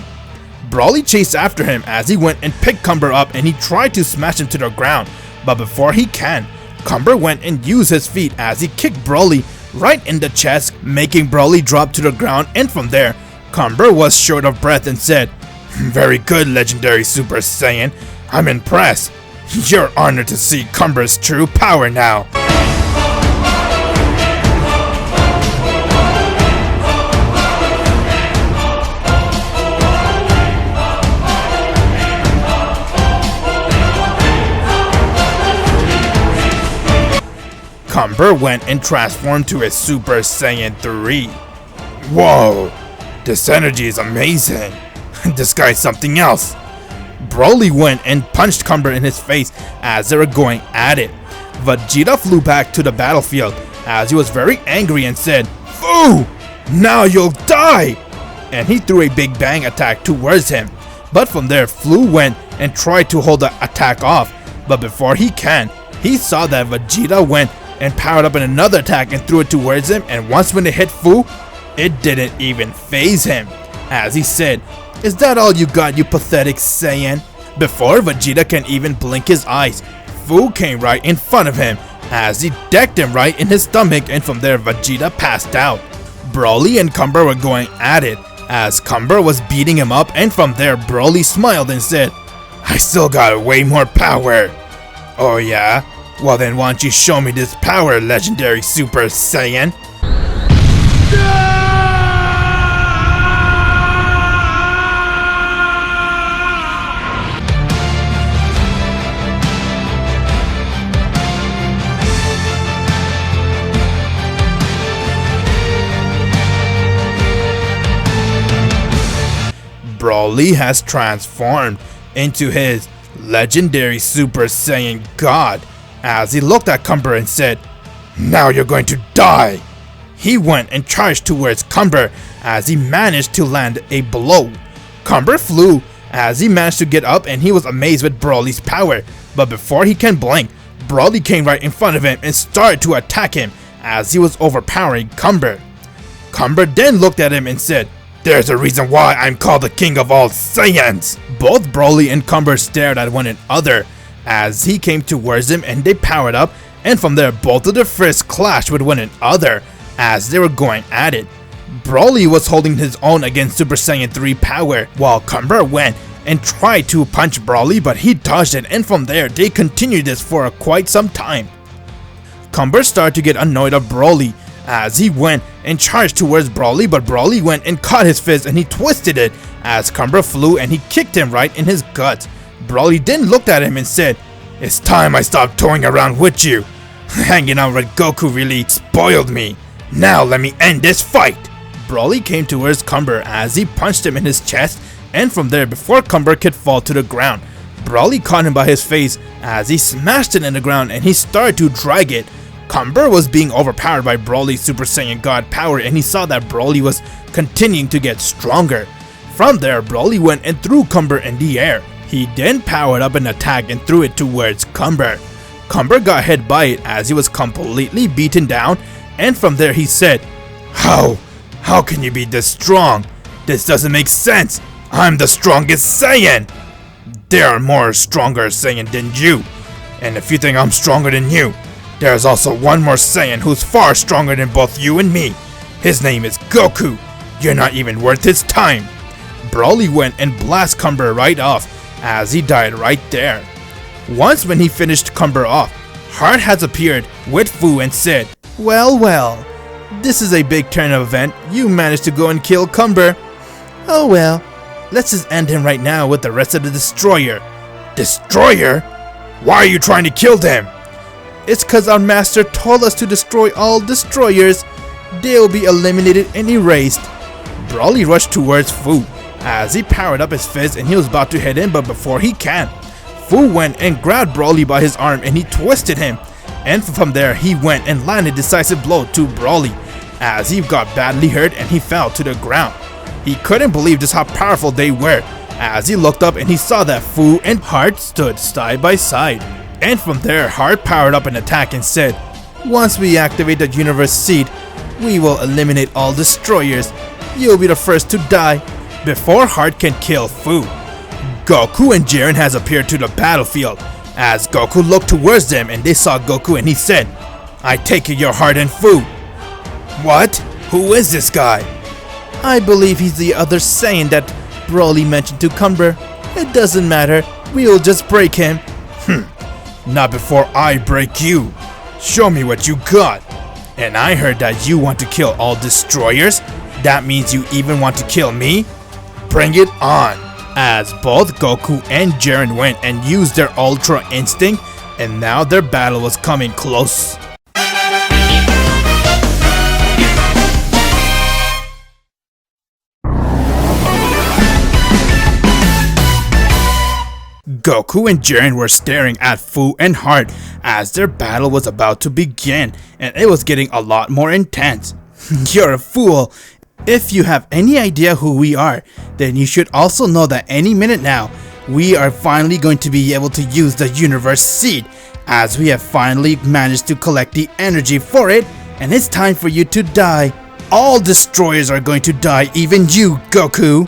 Broly chased after him as he went and picked Cumber up and he tried to smash him to the ground, but before he can, Cumber went and used his feet as he kicked Broly right in the chest, making Broly drop to the ground, and from there, Cumber was short of breath and said, "Very good, legendary Super Saiyan. I'm impressed. You're honored to see Cumber's true power now." Cumber went and transformed to a Super Saiyan 3. Whoa, this energy is amazing. This guy's something else. Broly went and punched Cumber in his face as they were going at it. Vegeta flew back to the battlefield as he was very angry and said, "Fu! Now you'll die!" And he threw a big bang attack towards him. But from there, Fu went and tried to hold the attack off. But before he can, he saw that Vegeta went and powered up in another attack and threw it towards him. And once when it hit Fu, it didn't even phase him. As he said, "Is that all you got, you pathetic Saiyan?" Before Vegeta can even blink his eyes, Fu came right in front of him as he decked him right in his stomach, and from there Vegeta passed out. Broly and Cumber were going at it as Cumber was beating him up, and from there Broly smiled and said, "I still got way more power." "Oh yeah? Well then why don't you show me this power, legendary Super Saiyan?" Broly has transformed into his legendary Super Saiyan God as he looked at Cumber and said, "Now you're going to die." He went and charged towards Cumber as he managed to land a blow. Cumber flew as he managed to get up, and he was amazed with Broly's power. But before he can blink, Broly came right in front of him and started to attack him as he was overpowering Cumber. Cumber then looked at him and said, "There's a reason why I'm called the king of all Saiyans." Both Broly and Cumber stared at one another as he came towards him, and they powered up, and from there both of their fists clashed with one another as they were going at it. Broly was holding his own against Super Saiyan 3 power, while Cumber went and tried to punch Broly, but he dodged it, and from there they continued this for quite some time. Cumber started to get annoyed of Broly as he went and charged towards Broly, but Broly went and caught his fist and he twisted it as Cumber flew and he kicked him right in his guts. Broly then looked at him and said, "It's time I stopped toying around with you. Hanging out with Goku really spoiled me. Now let me end this fight." Broly came towards Cumber as he punched him in his chest, and from there, before Cumber could fall to the ground, Broly caught him by his face as he smashed it in the ground and he started to drag it. Cumber was being overpowered by Broly's Super Saiyan God power, and he saw that Broly was continuing to get stronger. From there, Broly went and threw Cumber in the air. He then powered up an attack and threw it towards Cumber. Cumber got hit by it as he was completely beaten down, and from there he said, How can you be this strong? This doesn't make sense. I'm the strongest Saiyan. There are more stronger Saiyan than you. And if you think I'm stronger than you, there's also one more Saiyan who's far stronger than both you and me. His name is Goku. You're not even worth his time." Broly went and blasted Cumber right off as he died right there. Once when he finished Cumber off, Heart has appeared with Fu and said, well, this is a big turn of event. You managed to go and kill Cumber. Oh well, let's just end him right now with the rest of the Destroyer." "Destroyer? Why are you trying to kill them?" "It's cause our master told us to destroy all destroyers. They'll be eliminated and erased." Broly rushed towards Fu as he powered up his fist and he was about to hit him, but before he can, Fu went and grabbed Broly by his arm and he twisted him. And from there he went and landed a decisive blow to Broly as he got badly hurt and he fell to the ground. He couldn't believe just how powerful they were as he looked up and he saw that Fu and Heart stood side by side. And from there, Heart powered up an attack and said, "Once we activate the Universe Seed, we will eliminate all destroyers. You'll be the first to die." Before Heart can kill Fu, Goku and Jiren has appeared to the battlefield. As Goku looked towards them and they saw Goku and he said, "I take it you're Heart and Fu." "What? Who is this guy?" "I believe he's the other Saiyan that Broly mentioned to Cumber. It doesn't matter, we'll just break him." "Not before I break you. Show me what you got." "And I heard that you want to kill all destroyers. That means you even want to kill me? Bring it on." As both Goku and Jiren went and used their Ultra Instinct, and now their battle was coming close. Goku and Jiren were staring at Fu and Heart as their battle was about to begin, and it was getting a lot more intense. You're a fool. If you have any idea who we are, then you should also know that any minute now, we are finally going to be able to use the Universe Seed, as we have finally managed to collect the energy for it, and it's time for you to die. All destroyers are going to die, even you, Goku.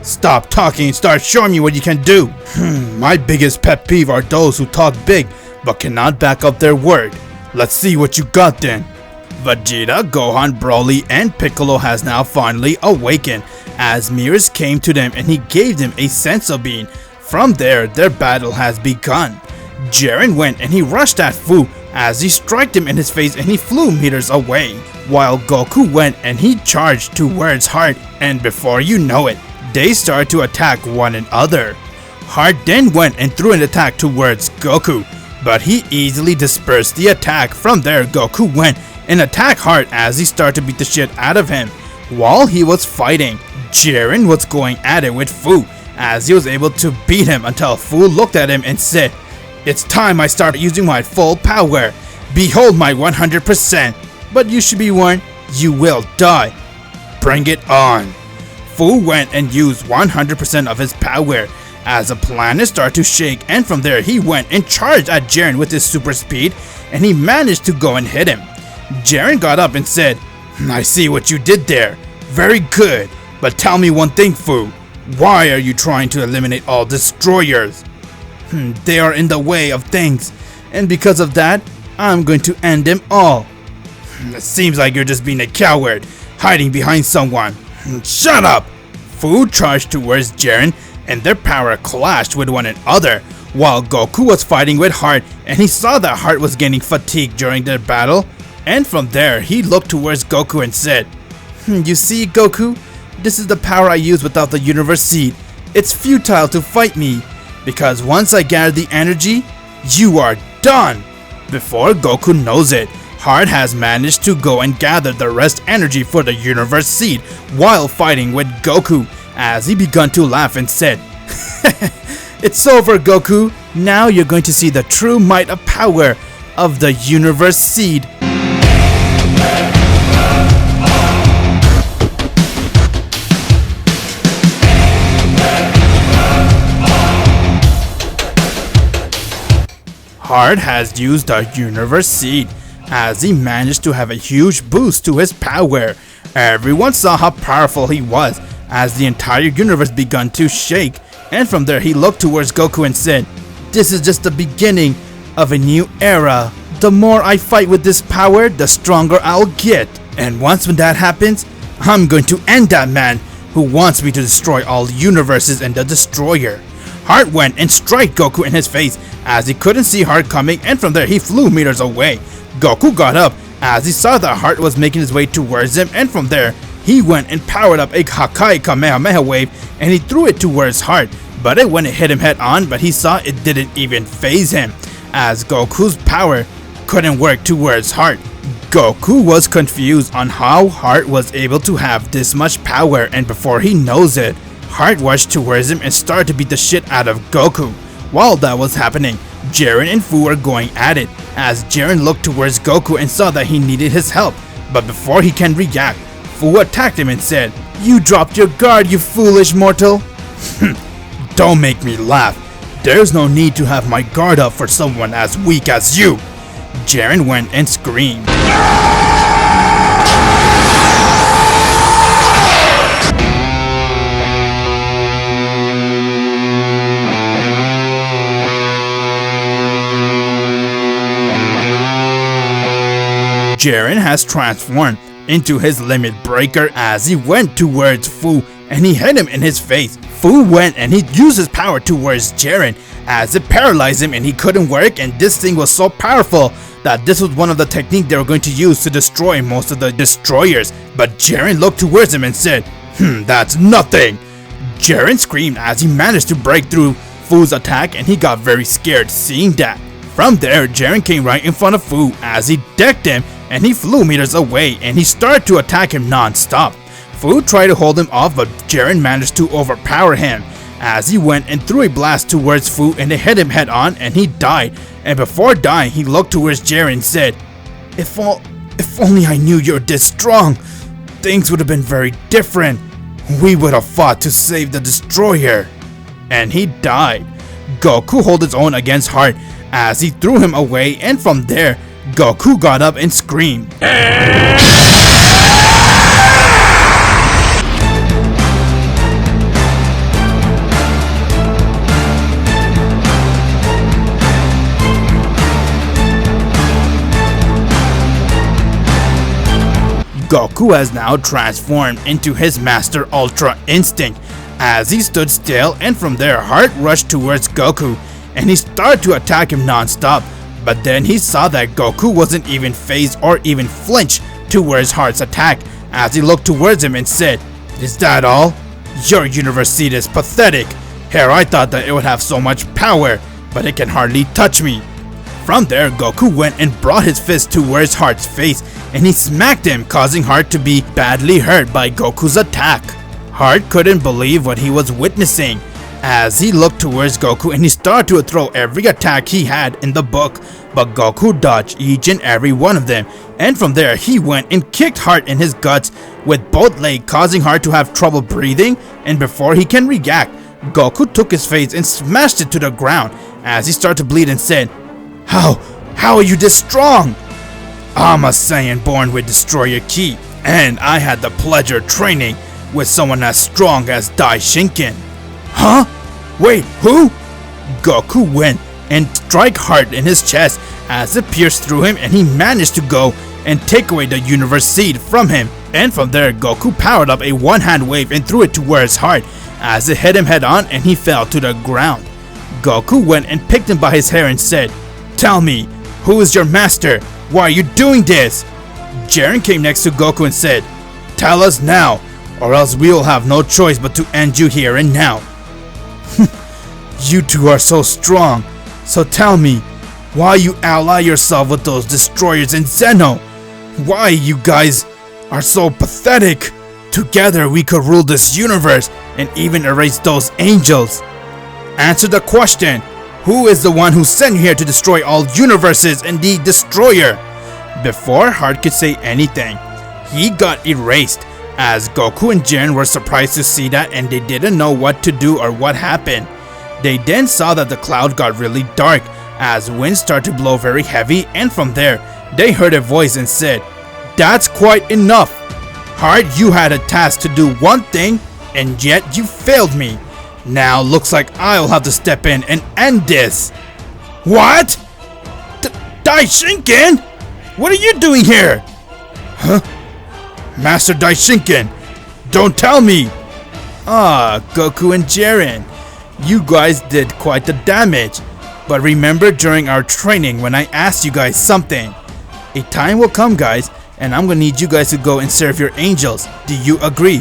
Stop talking and start showing me what you can do. My biggest pet peeve are those who talk big, but cannot back up their word. Let's see what you got then. Vegeta, Gohan, Broly, and Piccolo has now finally awakened, as mirrors came to them and he gave them a senso bean. From there, their battle has begun. Jiren went and he rushed at Fu as he struck him in his face and he flew meters away, while Goku went and he charged towards Heart, and before you know it, they started to attack one another. Heart then went and threw an attack towards Goku, but he easily dispersed the attack. From there, Goku went and attacked Heart as he started to beat the shit out of him. While he was fighting, Jiren was going at it with Fu, as he was able to beat him until Fu looked at him and said, "It's time I start using my full power. Behold my 100%. But you should be warned, you will die. Bring it on." Fu went and used 100% of his power as the planet started to shake, and from there he went and charged at Jiren with his super speed, and he managed to go and hit him. Jiren got up and said, "I see what you did there. Very good. But tell me one thing, Fu. Why are you trying to eliminate all destroyers?" They are in the way of things, and because of that, I'm going to end them all." It seems like you're just being a coward, hiding behind someone. Shut up! Fu charged towards Jiren, and their power clashed with one another, while Goku was fighting with Heart, and he saw that Heart was getting fatigued during their battle, and from there, he looked towards Goku and said, "You see, Goku? This is the power I use without the Universe Seed. It's futile to fight me, because once I gather the energy, you are done." Before Goku knows it, Heart has managed to go and gather the rest energy for the Universe Seed while fighting with Goku, as he began to laugh and said, "It's over, Goku. Now you're going to see the true might of power of the Universe Seed." Heart has used the Universe Seed, as he managed to have a huge boost to his power. Everyone saw how powerful he was, as the entire universe began to shake, and from there he looked towards Goku and said, "This is just the beginning of a new era. The more I fight with this power, the stronger I'll get. And once when that happens, I'm going to end that man who wants me to destroy all universes and the Destroyer." Heart went and struck Goku in his face as he couldn't see Heart coming, and from there he flew meters away. Goku got up as he saw that Heart was making his way towards him, and from there he went and powered up a Hakai Kamehameha wave and he threw it towards Heart, but it went and hit him head on, but he saw it didn't even phase him, as Goku's power couldn't work towards Heart. Goku was confused on how Heart was able to have this much power, and before he knows it, Heart rushed towards him and started to beat the shit out of Goku. While that was happening, Jiren and Fu were going at it, as Jiren looked towards Goku and saw that he needed his help, but before he can react, Fu attacked him and said, "You dropped your guard, you foolish mortal." Don't make me laugh. There's no need to have my guard up for someone as weak as you. Jiren went and screamed. Jiren has transformed into his limit breaker as he went towards Fu and he hit him in his face. Fu went and he used his power towards Jiren as it paralyzed him and he couldn't work, and this thing was so powerful that this was one of the techniques they were going to use to destroy most of the destroyers. But Jiren looked towards him and said, "That's nothing." Jiren screamed as he managed to break through Fu's attack, and he got very scared seeing that. From there, Jiren came right in front of Fu as he decked him and he flew meters away and he started to attack him non-stop. Fu tried to hold him off, but Jiren managed to overpower him as he went and threw a blast towards Fu and it hit him head on and he died. And before dying, he looked towards Jiren and said, If only I knew you're this strong, things would have been very different. We would have fought to save the destroyer. And he died. Goku held his own against Heart as he threw him away, and from there, Goku got up and screamed. Goku has now transformed into his Master Ultra Instinct as he stood still, and from there Heart rushed towards Goku and he started to attack him non-stop, but then he saw that Goku wasn't even phased or even flinched towards Heart's attack as he looked towards him and said, Is that all? Your universe seed is pathetic. Here I thought that it would have so much power, but it can hardly touch me. From there, Goku went and brought his fist towards Heart's face and he smacked him, causing Heart to be badly hurt by Goku's attack. Heart couldn't believe what he was witnessing as he looked towards Goku and he started to throw every attack he had in the book, but Goku dodged each and every one of them, and from there he went and kicked Heart in his guts with both legs, causing Heart to have trouble breathing, and before he can react, Goku took his face and smashed it to the ground as he started to bleed and said, How are you this strong? I'm a Saiyan born with Destroyer Ki, and I had the pleasure training with someone as strong as Dai Shinken. Huh? Wait, who? Goku went and struck Heart in his chest as it pierced through him, and he managed to go and take away the universe seed from him. And from there, Goku powered up a one-hand wave and threw it towards Heart as it hit him head on and he fell to the ground. Goku went and picked him by his hair and said, Tell me, who is your master? Why are you doing this? Jiren came next to Goku and said, Tell us now, or else we will have no choice but to end you here and now. You two are so strong, so tell me, why you ally yourself with those destroyers in Zeno? Why you guys are so pathetic? Together we could rule this universe and even erase those angels. Answer the question. Who is the one who sent you here to destroy all universes and the destroyer? Before Heart could say anything, he got erased as Goku and Jiren were surprised to see that, and they didn't know what to do or what happened. They then saw that the cloud got really dark as wind started to blow very heavy, and from there they heard a voice and said, That's quite enough. Heart, you had a task to do one thing and yet you failed me. Now looks like I'll have to step in and end this. What? Dai Shinken? What are you doing here? Huh? Master Dai Shinken, don't tell me. Goku and Jiren, you guys did quite the damage. But remember during our training when I asked you guys something. A time will come, guys, and I'm gonna need you guys to go and serve your angels. Do you agree?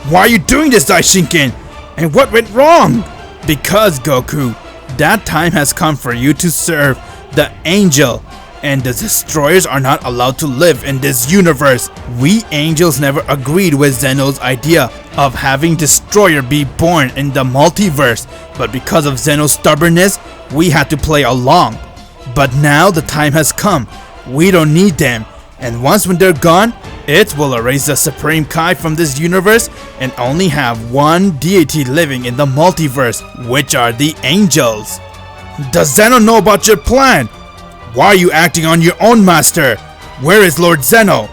Why are you doing this, Dai Shinken? And what went wrong? Because, Goku, that time has come for you to serve the angel. And the destroyers are not allowed to live in this universe. We angels never agreed with Zeno's idea of having destroyer be born in the multiverse. But because of Zeno's stubbornness, we had to play along. But now the time has come. We don't need them. And once when they're gone, it will erase the Supreme Kai from this universe and only have one deity living in the multiverse, which are the angels. Does Zeno know about your plan? Why are you acting on your own, master? Where is Lord Zeno?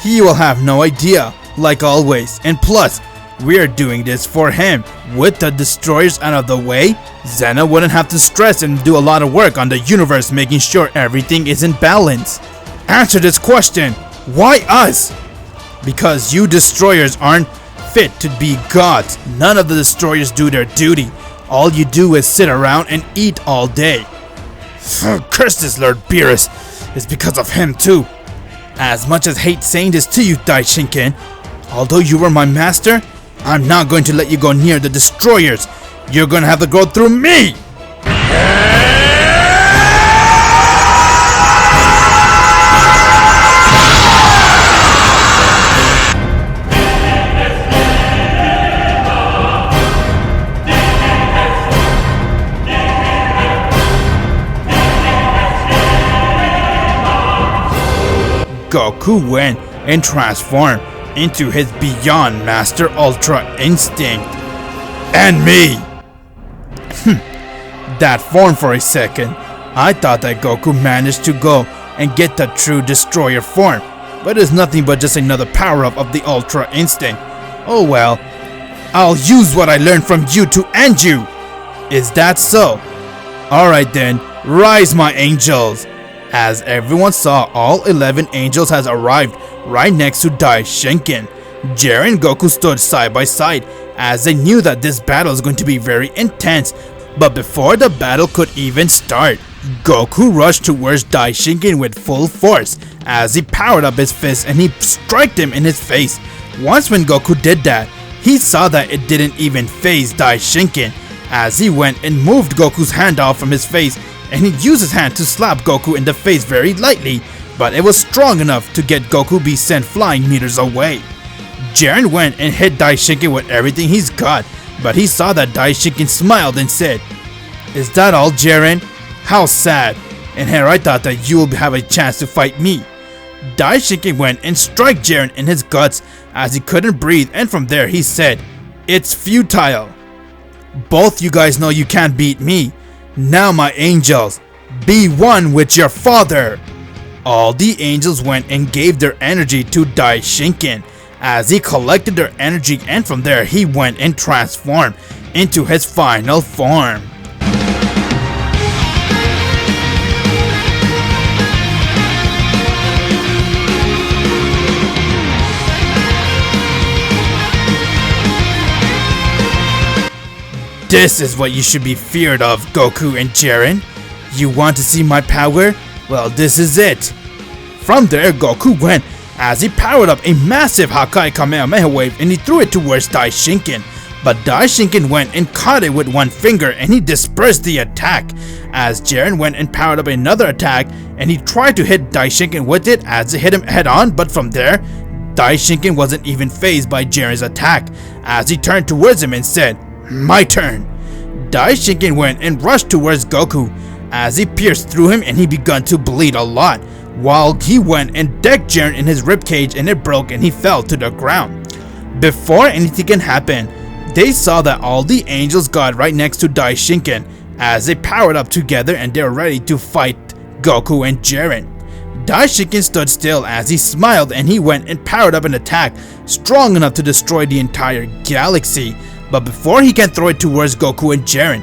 He will have no idea, like always. And plus, we're doing this for him. With the destroyers out of the way, Zeno wouldn't have to stress and do a lot of work on the universe, making sure everything is in balance. Answer this question. Why us? Because you destroyers aren't fit to be gods. None of the destroyers do their duty. All you do is sit around and eat all day. Curse this Lord Beerus. It's because of him too. As much as hate saying this to you, Dai Shinken, although you were my master, I'm not going to let you go near the destroyers. You're going to have to go through me. Goku went and transformed into his Beyond Master Ultra Instinct. And me! That form for a second. I thought that Goku managed to go and get the true Destroyer form, but it's nothing but just another power-up of the Ultra Instinct. Oh well, I'll use what I learned from you to end you! Is that so? Alright then, rise my angels! As everyone saw, all 11 angels has arrived right next to Dai Shinken. Jiren and Goku stood side by side as they knew that this battle is going to be very intense. But before the battle could even start, Goku rushed towards Dai Shinken with full force as he powered up his fist and he struck him in his face. Once when Goku did that, he saw that it didn't even faze Dai Shinken as he went and moved Goku's hand off from his face and he used his hand to slap Goku in the face very lightly, but it was strong enough to get Goku be sent flying meters away. Jiren went and hit Dai Shinken with everything he's got, but he saw that Dai Shinken smiled and said, "Is that all, Jiren? How sad, and here I thought that you will have a chance to fight me." Dai Shinken went and struck Jiren in his guts as he couldn't breathe, and from there he said, "It's futile. Both you guys know you can't beat me. Now my angels, be one with your father." All the angels went and gave their energy to Dai Shinken as he collected their energy, and from there he went and transformed into his final form. This is what you should be feared of, Goku and Jiren. You want to see my power? Well, this is it. From there, Goku went as he powered up a massive Hakai Kamehameha wave and he threw it towards Dai Shinken. But Dai Shinken went and caught it with one finger and he dispersed the attack. As Jiren went and powered up another attack and he tried to hit Dai Shinken with it as it hit him head on, but from there, Dai Shinken wasn't even fazed by Jiren's attack as he turned towards him and said, "My turn." Dai Shinken went and rushed towards Goku as he pierced through him and he began to bleed a lot, while he went and decked Jiren in his ribcage and it broke and he fell to the ground. Before anything can happen, they saw that all the angels got right next to Dai Shinken as they powered up together and they were ready to fight Goku and Jiren. Dai Shinken stood still as he smiled and he went and powered up an attack strong enough to destroy the entire galaxy. But before he can throw it towards Goku and Jiren,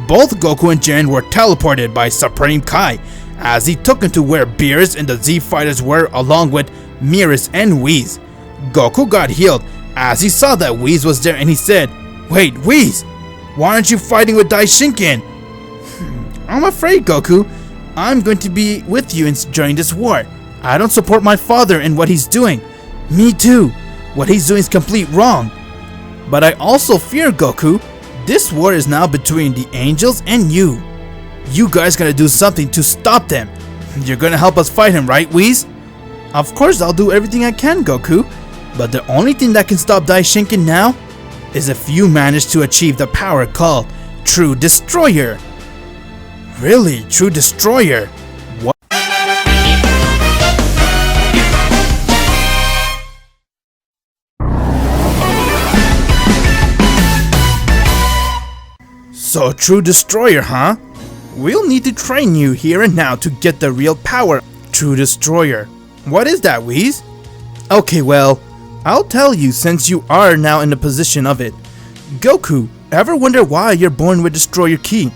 both Goku and Jiren were teleported by Supreme Kai as he took him to where Beerus and the Z Fighters were, along with Mirrors and Whis. Goku got healed as he saw that Whis was there and he said, "Wait, Whis, why aren't you fighting with Dai Shinken?" "I'm afraid, Goku, I'm going to be with you during this war. I don't support my father in what he's doing." "Me too. What he's doing is complete wrong. But I also fear, Goku, this war is now between the angels and you. You guys gotta do something to stop them. You're gonna help us fight him, right, Whis?" "Of course I'll do everything I can, Goku. But the only thing that can stop Dai Shinken now is if you manage to achieve the power called True Destroyer." "Really? True Destroyer? What?" So True Destroyer, huh? We'll need to train you here and now to get the real power. True Destroyer. What is that, Whis? Okay, well, I'll tell you since you are now in the position of it. Goku, ever wonder why you're born with Destroyer Ki?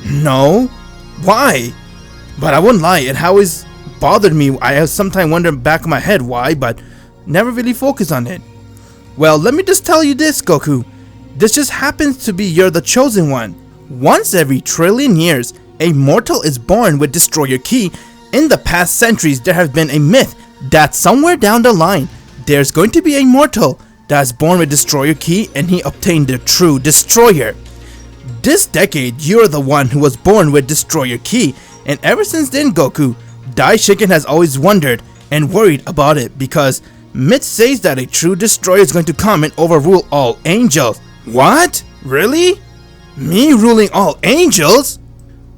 No? Why? But I wouldn't lie, it always bothered me. I have sometimes wondered back in my head why, but never really focused on it. Well, let me just tell you this, Goku. This just happens to be you're the chosen one. Once every trillion years, a mortal is born with Destroyer Ki. In the past centuries, there has been a myth that somewhere down the line, there's going to be a mortal that's born with Destroyer Ki and he obtained the True Destroyer. This decade, you're the one who was born with Destroyer Ki, and ever since then, Goku, Dai Shinken has always wondered and worried about it because myth says that a True Destroyer is going to come and overrule all angels. What? Really? Me ruling all angels?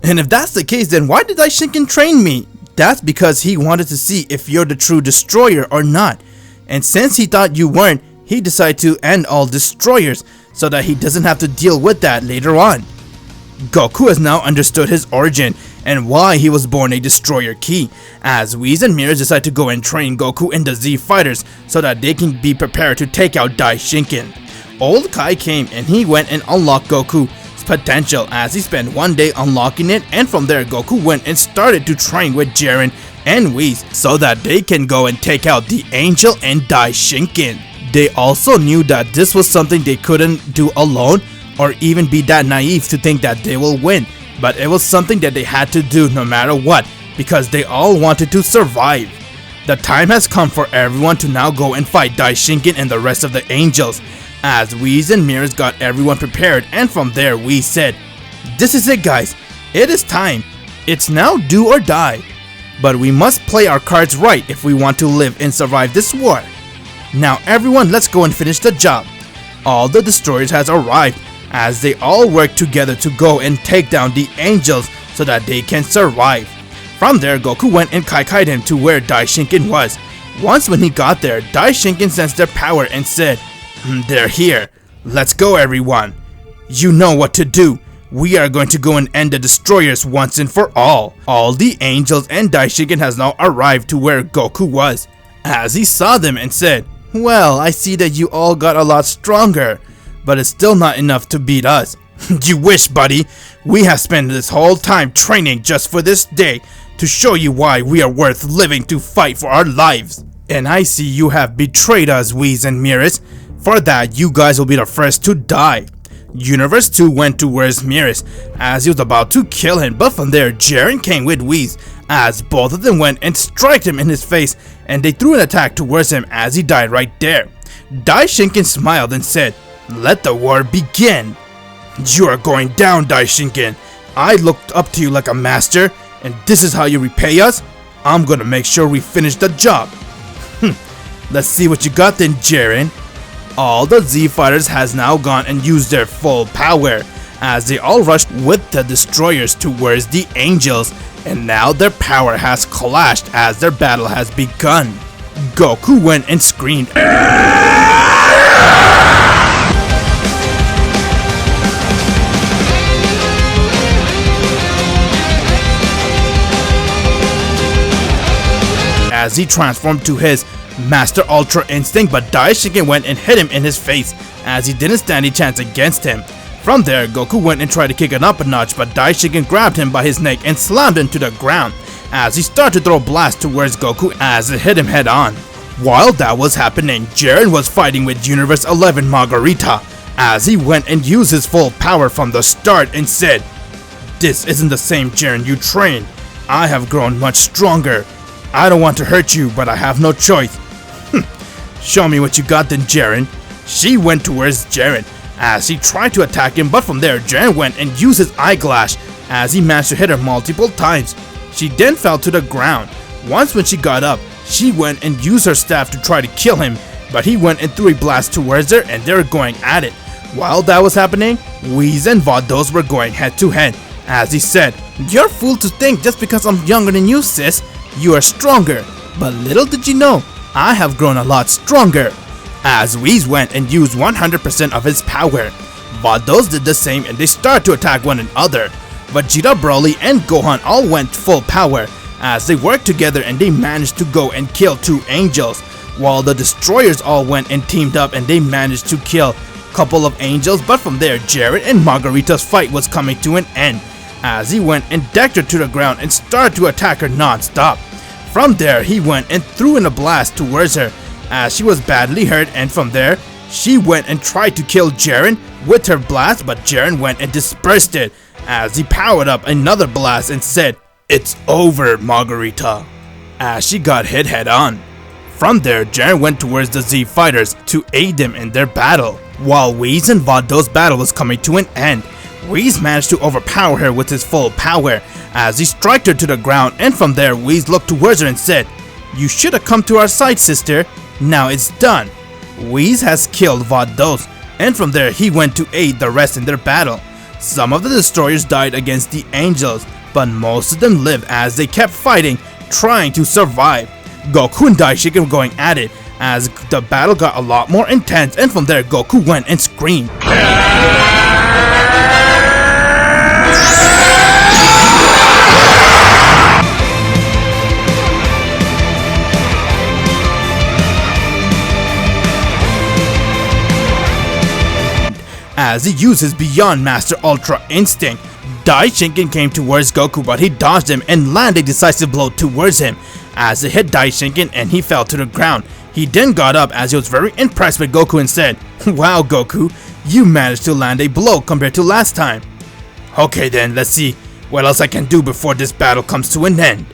And if that's the case, then why did Dai Shinken train me? That's because he wanted to see if you're the true destroyer or not. And since he thought you weren't, he decided to end all destroyers so that he doesn't have to deal with that later on. Goku has now understood his origin and why he was born a destroyer key, as Whis and Mirrors decide to go and train Goku in the Z Fighters so that they can be prepared to take out Daishinken. Old Kai came and he went and unlocked Goku's potential as he spent one day unlocking it, and from there Goku went and started to train with Jiren and Whis so that they can go and take out the Angel and Daishinken. They also knew that this was something they couldn't do alone or even be that naive to think that they will win, but it was something that they had to do no matter what because they all wanted to survive. The time has come for everyone to now go and fight Daishinken and the rest of the Angels, as Whis and Mirrors got everyone prepared, and from there Whis said, "This is it guys, it is time. It's now do or die. But we must play our cards right if we want to live and survive this war. Now everyone, let's go and finish the job." All the destroyers has arrived as they all work together to go and take down the Angels so that they can survive. From there Goku went and Kaikai'd him to where Daishinken was. Once when he got there, Daishinken sensed their power and said, "They're here. Let's go everyone. You know what to do. We are going to go and end the destroyers once and for all." All the Angels and Daishinken has now arrived to where Goku was, as he saw them and said, "Well, I see that you all got a lot stronger, but it's still not enough to beat us." "You wish, buddy. We have spent this whole time training just for this day to show you why we are worth living to fight for our lives. And I see you have betrayed us, Whis and Mirrors. For that, you guys will be the first to die." Universe 2 went towards Mirrors as he was about to kill him, but from there Jiren came with Whis as both of them went and struck him in his face, and they threw an attack towards him as he died right there. Daishinken smiled and said, "Let the war begin." "You are going down, Daishinken. I looked up to you like a master, and this is how you repay us? I'm gonna make sure we finish the job." "Let's see what you got then, Jiren." All the Z Fighters has now gone and used their full power as they all rushed with the destroyers towards the Angels, and now their power has clashed as their battle has begun. Goku went and screamed as he transformed to his Master Ultra Instinct, but Daishinken went and hit him in his face as he didn't stand a chance against him. From there, Goku went and tried to kick it up a notch, but Daishinken grabbed him by his neck and slammed him to the ground as he started to throw blasts towards Goku as it hit him head on. While that was happening, Jiren was fighting with Universe 11 Margarita as he went and used his full power from the start and said, "This isn't the same Jiren you trained. I have grown much stronger. I don't want to hurt you, but I have no choice." "Show me what you got then, Jiren." She went towards Jiren as he tried to attack him, but from there Jiren went and used his eyeglass as he managed to hit her multiple times. She then fell to the ground. Once when she got up, she went and used her staff to try to kill him, but he went and threw a blast towards her and they were going at it. While that was happening, Whis and Vados were going head to head as he said, "You're a fool to think just because I'm younger than you, sis, you are stronger. But little did you know, I have grown a lot stronger." As Whis went and used 100% of his power, Vados did the same and they started to attack one another. Vegeta, Broly, and Gohan all went full power as they worked together and they managed to go and kill 2 Angels, while the destroyers all went and teamed up and they managed to kill a couple of Angels. But from there, Jiren and Margarita's fight was coming to an end as he went and decked her to the ground and started to attack her non-stop. From there, he went and threw in a blast towards her as she was badly hurt, and from there, she went and tried to kill Jiren with her blast, but Jiren went and dispersed it as he powered up another blast and said, "It's over, Margarita," as she got hit head on. From there, Jiren went towards the Z Fighters to aid them in their battle. While Whis and Vados' battle was coming to an end, Whis managed to overpower her with his full power as he struck her to the ground, and from there Whis looked towards her and said, "You should have come to our side, sister. Now it's done." Whis has killed Vados, and from there he went to aid the rest in their battle. Some of the destroyers died against the Angels, but most of them lived as they kept fighting, trying to survive. Goku and Daishinken were going at it as the battle got a lot more intense, and from there Goku went and screamed. As he used his Beyond Master Ultra Instinct, Daishinken came towards Goku, but he dodged him and landed a decisive blow towards him. As it hit Daishinken and he fell to the ground, he then got up as he was very impressed with Goku and said, "Wow Goku, you managed to land a blow compared to last time. Okay then, let's see what else I can do before this battle comes to an end."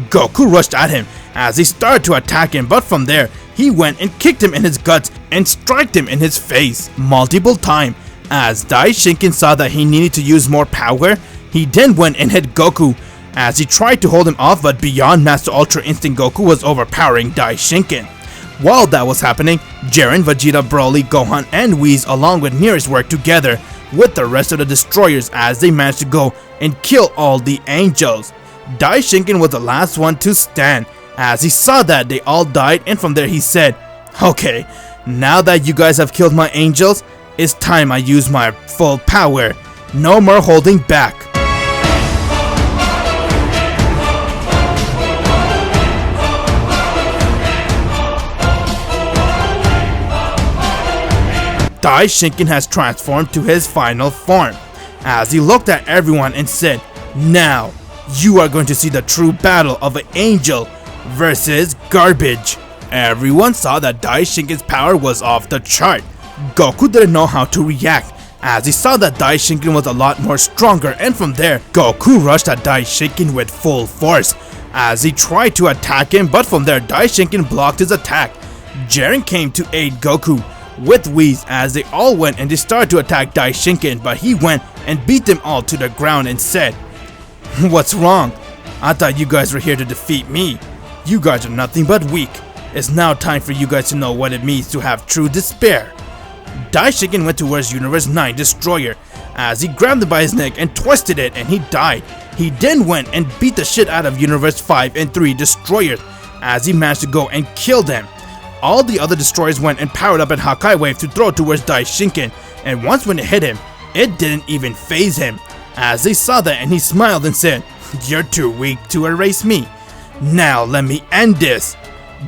Goku rushed at him as he started to attack him, but from there, he went and kicked him in his guts and struck him in his face multiple times. As Daishinken saw that he needed to use more power, he then went and hit Goku as he tried to hold him off, but Beyond Master Ultra Instinct Goku was overpowering Daishinken. While that was happening, Jiren, Vegeta, Broly, Gohan, and Whis along with Beerus worked together with the rest of the destroyers as they managed to go and kill all the angels. Daishinken was the last one to stand as he saw that they all died, and from there he said, "Okay, now that you guys have killed my angels, it's time I use my full power. No more holding back." Daishinken has transformed to his final form as he looked at everyone and said, "Now, you are going to see the true battle of an angel versus garbage." Everyone saw that Daishinken's power was off the chart. Goku didn't know how to react as he saw that Daishinken was a lot more stronger, and from there, Goku rushed at Daishinken with full force as he tried to attack him, but from there, Daishinken blocked his attack. Jiren came to aid Goku with Whis as they all went and they started to attack Daishinken, but he went and beat them all to the ground and said, "What's wrong? I thought you guys were here to defeat me. You guys are nothing but weak. It's now time for you guys to know what it means to have true despair." Daishinken went towards Universe 9 Destroyer as he grabbed him by his neck and twisted it, and he died. He then went and beat the shit out of Universe 5 and 3 Destroyers as he managed to go and kill them. All the other destroyers went and powered up a Hakai Wave to throw towards Daishinken, and once when it hit him, it didn't even phase him. As they saw that, and he smiled and said, "You're too weak to erase me. Now let me end this."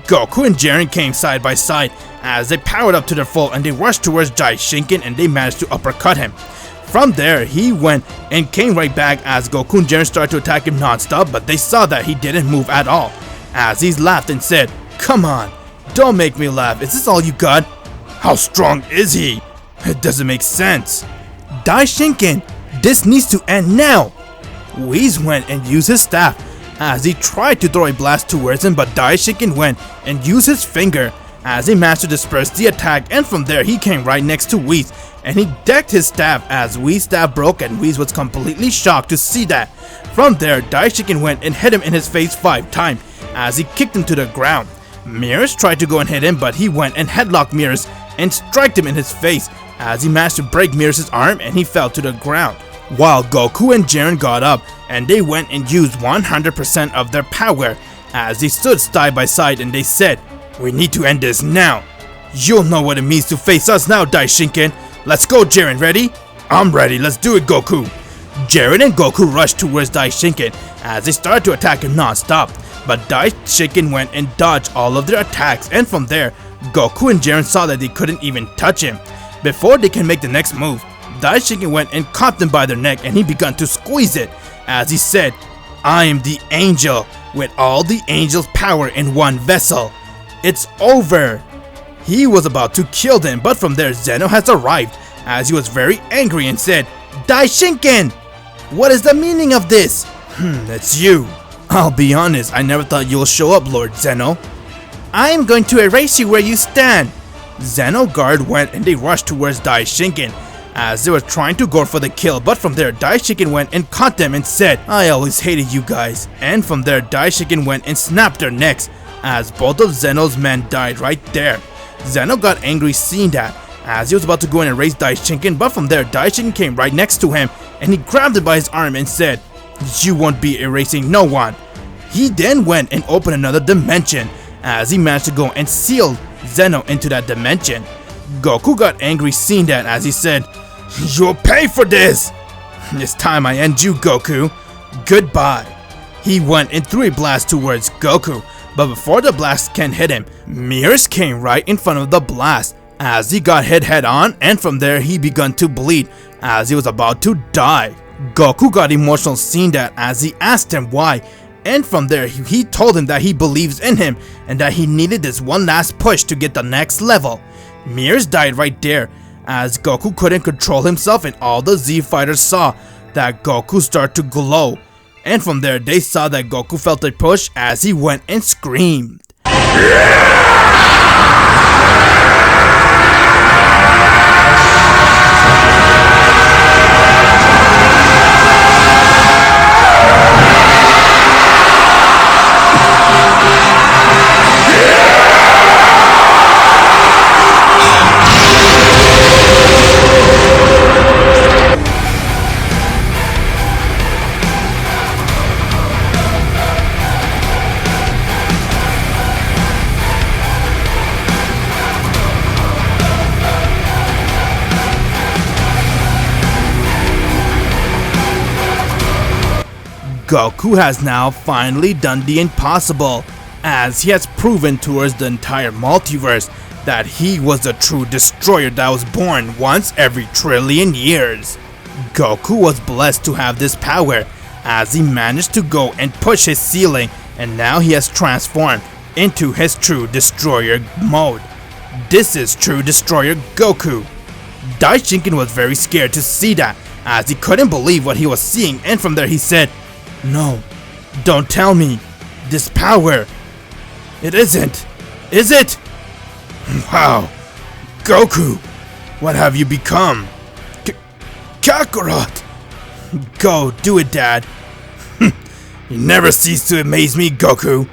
Goku and Jiren came side by side as they powered up to their full, and they rushed towards Daishinken and they managed to uppercut him. From there, he went and came right back as Goku and Jiren started to attack him non-stop, but they saw that he didn't move at all. As he laughed and said, "Come on, don't make me laugh. Is this all you got? How strong is he? It doesn't make sense. Daishinken, this needs to end now." Whis went and used his staff as he tried to throw a blast towards him, but Daishinken went and used his finger as he managed to disperse the attack, and from there he came right next to Whis and he decked his staff as Whis' staff broke, and Whis was completely shocked to see that. From there, Daishinken went and hit him in his face 5 times as he kicked him to the ground. Beerus tried to go and hit him, but he went and headlocked Beerus and struck him in his face as he managed to break Beerus' arm and he fell to the ground. While Goku and Jiren got up and they went and used 100% of their power as they stood side by side, and they said, "We need to end this now. You'll know what it means to face us now, Daishinken. Let's go, Jiren. Ready?" "I'm ready. Let's do it, Goku." Jiren and Goku rushed towards Daishinken as they started to attack him non-stop, but Daishinken went and dodged all of their attacks, and from there, Goku and Jiren saw that they couldn't even touch him. Before they can make the next move, Daishinken went and caught them by their neck and he began to squeeze it as he said, "I am the angel with all the angel's power in one vessel. It's over." He was about to kill them, but from there Zeno has arrived as he was very angry and said, "Daishinken, what is the meaning of this?" It's you. I'll be honest, I never thought you'll show up, Lord Zeno. I am going to erase you where you stand." Zeno guard went and they rushed towards Daishinken as they were trying to go for the kill, but from there Daishinken went and caught them and said, "I always hated you guys." And from there Daishinken went and snapped their necks as both of Zeno's men died right there. Zeno got angry seeing that as he was about to go and erase Daishinken, but from there Daishinken came right next to him and he grabbed him by his arm and said, "You won't be erasing no one." He then went and opened another dimension as he managed to go and seal Zeno into that dimension. Goku got angry seeing that as he said, "You'll pay for this! It's time I end you, Goku. Goodbye." He went and threw a blast towards Goku, but before the blast can hit him, Mears came right in front of the blast as he got hit head on, and from there he began to bleed as he was about to die. Goku got emotional seeing that as he asked him why, and from there he told him that he believes in him and that he needed this one last push to get the next level. Mears died right there as Goku couldn't control himself, and all the Z fighters saw that Goku started to glow, and from there they saw that Goku felt a push as he went and screamed. Goku has now finally done the impossible, as he has proven towards the entire multiverse that he was the true destroyer that was born once every trillion years. Goku was blessed to have this power, as he managed to go and push his ceiling, and now he has transformed into his true destroyer mode. This is true destroyer Goku. Daishinkin was very scared to see that, as he couldn't believe what he was seeing, and from there he said, "No, don't tell me. This power. It isn't. Is it? Wow. Goku, what have you become? Kakarot. Go, do it, Dad." "You never cease to amaze me, Goku."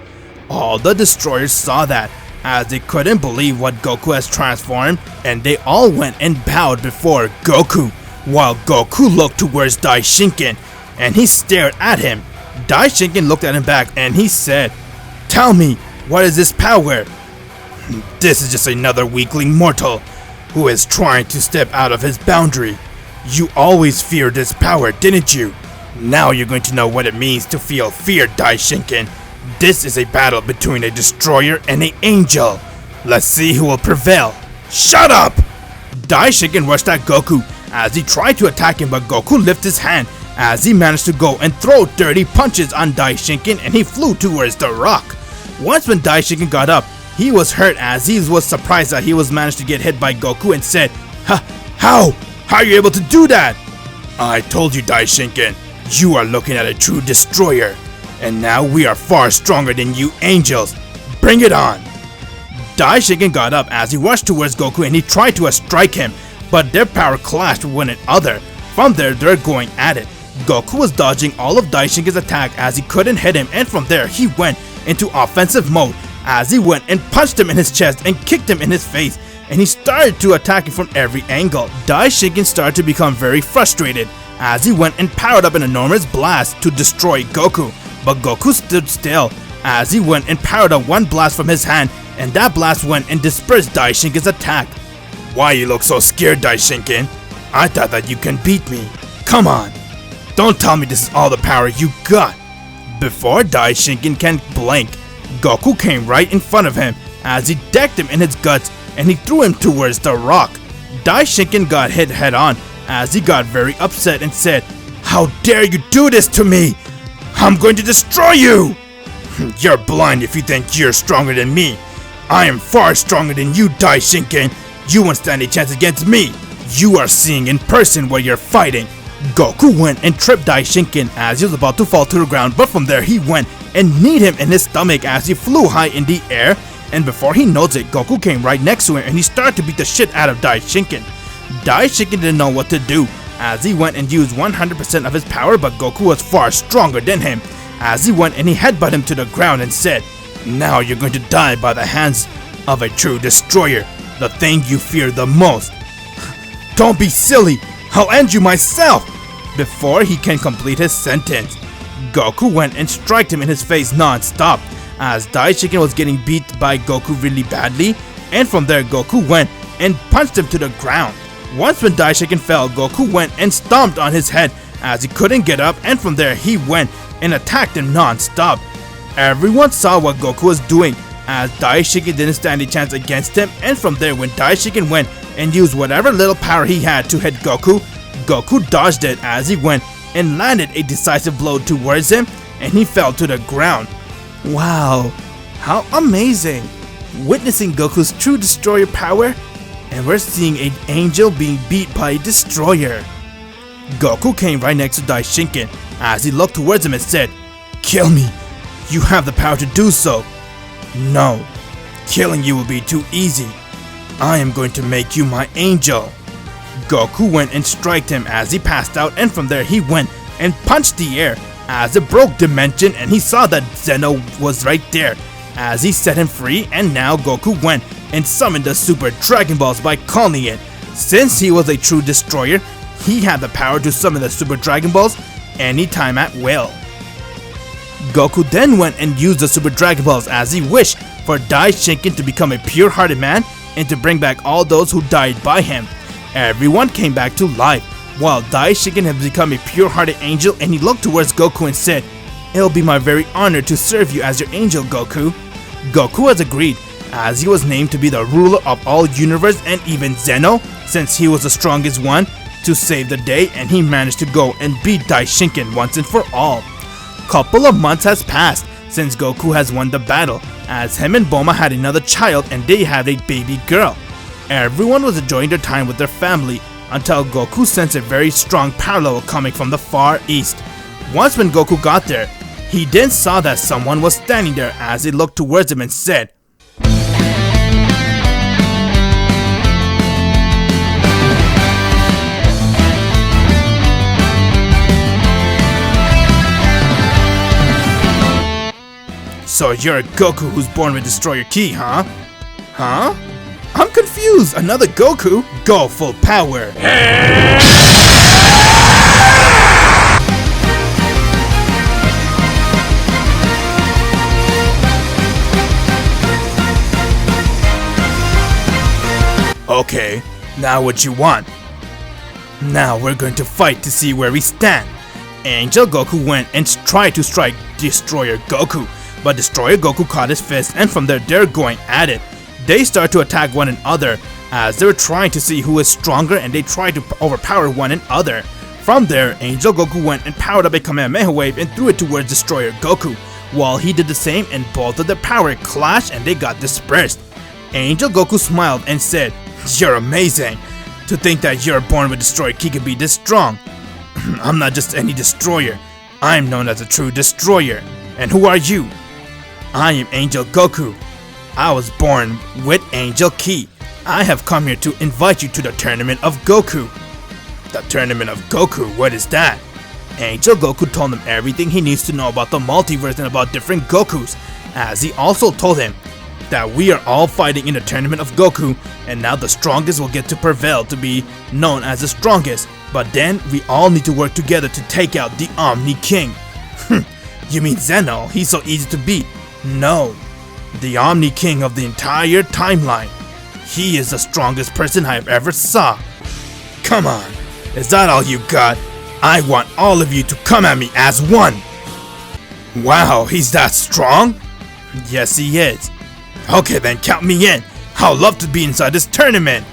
All the destroyers saw that, as they couldn't believe what Goku has transformed, and they all went and bowed before Goku, while Goku looked towards Daishinkin, and he stared at him. Daishinkin looked at him back and he said, "Tell me, what is this power?" "This is just another weakling mortal who is trying to step out of his boundary. You always feared this power, didn't you? Now you're going to know what it means to feel fear, Daishinkin. This is a battle between a destroyer and an angel. Let's see who will prevail." "Shut up!" Daishinkin rushed at Goku as he tried to attack him, but Goku lifted his hand as he managed to go and throw dirty punches on Daishinkin, and he flew towards the rock. Once when Daishinkin got up, he was hurt as he was surprised that he was managed to get hit by Goku, and said, How? How are you able to do that?" "I told you, Daishinkin, you are looking at a true destroyer, and now we are far stronger than you angels. Bring it on." Daishinkin got up as he rushed towards Goku, and he tried to strike him, but their power clashed with one another. From there, they're going at it. Goku was dodging all of Daishinkin's attack as he couldn't hit him, and from there he went into offensive mode as he went and punched him in his chest and kicked him in his face, and he started to attack him from every angle. Daishinkin started to become very frustrated as he went and powered up an enormous blast to destroy Goku, but Goku stood still as he went and powered up one blast from his hand, and that blast went and dispersed Daishinkin's attack. "Why you look so scared, Daishinkin? I thought that you can beat me. Come on. Don't tell me this is all the power you got." Before Daishinkin can blink, Goku came right in front of him as he decked him in his guts, and he threw him towards the rock. Daishinkin got hit head on as he got very upset and said, "How dare you do this to me? I'm going to destroy you!" "You're blind if you think you're stronger than me. I am far stronger than you, Daishinkin. You won't stand a chance against me. You are seeing in person what you're fighting." Goku went and tripped Daishinkin as he was about to fall to the ground, but from there he went and kneed him in his stomach as he flew high in the air, and before he knows it, Goku came right next to him and he started to beat the shit out of Daishinkin. Daishinkin didn't know what to do as he went and used 100% of his power, but Goku was far stronger than him as he went and he headbutted him to the ground and said, "Now you're going to die by the hands of a true destroyer, the thing you fear the most." "Don't be silly, I'll end you myself." Before he can complete his sentence, Goku went and struck him in his face non-stop, as Daishiken was getting beat by Goku really badly, and from there Goku went and punched him to the ground. Once when Daishiken fell, Goku went and stomped on his head as he couldn't get up, and from there he went and attacked him non-stop. Everyone saw what Goku was doing, as Daishiken didn't stand a chance against him, and from there when Daishiken went and used whatever little power he had to hit Goku, Goku dodged it as he went and landed a decisive blow towards him, and he fell to the ground. Wow, how amazing! Witnessing Goku's true destroyer power, and we're seeing an angel being beat by a destroyer. Goku came right next to Daishiken as he looked towards him and said, "Kill me, you have the power to do so." "No, killing you will be too easy. I am going to make you my angel." Goku went and struck him as he passed out, and from there he went and punched the air as it broke dimension, and he saw that Zeno was right there as he set him free, and now Goku went and summoned the Super Dragon Balls by calling it. Since he was a true destroyer, he had the power to summon the Super Dragon Balls anytime at will. Goku then went and used the Super Dragon Balls as he wished for Daishiken to become a pure-hearted man and to bring back all those who died by him. Everyone came back to life, while Daishiken had become a pure-hearted angel, and he looked towards Goku and said, "It'll be my very honor to serve you as your angel, Goku." Goku has agreed, as he was named to be the ruler of all universe and even Zeno, since he was the strongest one, to save the day, and he managed to go and beat Daishiken once and for all. Couple of months has passed since Goku has won the battle, as him and Bulma had another child and they had a baby girl. Everyone was enjoying their time with their family until Goku sensed a very strong power coming from the far east. Once when Goku got there, he then saw that someone was standing there as he looked towards him and said, "So you're a Goku who's born with Destroyer Ki, huh? Huh? I'm confused. Another Goku? Go full power." "Okay, now what you want?" "Now we're going to fight to see where we stand." Angel Goku went and tried to strike Destroyer Goku, but Destroyer Goku caught his fist, and from there they're going at it. They start to attack one another as they were trying to see who is stronger, and they tried to overpower one another. From there, Angel Goku went and powered up a Kamehameha wave and threw it towards Destroyer Goku, while he did the same, and both of their power clashed and they got dispersed. Angel Goku smiled and said, "You're amazing. To think that you're born with Destroyer Ki can be this strong. I'm not just any destroyer. I'm known as a true destroyer. And who are you?" "I am Angel Goku. I was born with Angel Ki. I have come here to invite you to the Tournament of Goku." "The Tournament of Goku? What is that?" Angel Goku told him everything he needs to know about the multiverse and about different Gokus, as he also told him that we are all fighting in the Tournament of Goku, and now the strongest will get to prevail to be known as the strongest, but then we all need to work together to take out the Omni King. You mean Zeno? He's so easy to beat. No, the Omni King of the entire timeline. He is the strongest person I have ever saw. Come on, is that all you got? I want all of you to come at me as one. Wow, he's that strong? Yes, he is. Okay, then count me in. I'll love to be inside this tournament.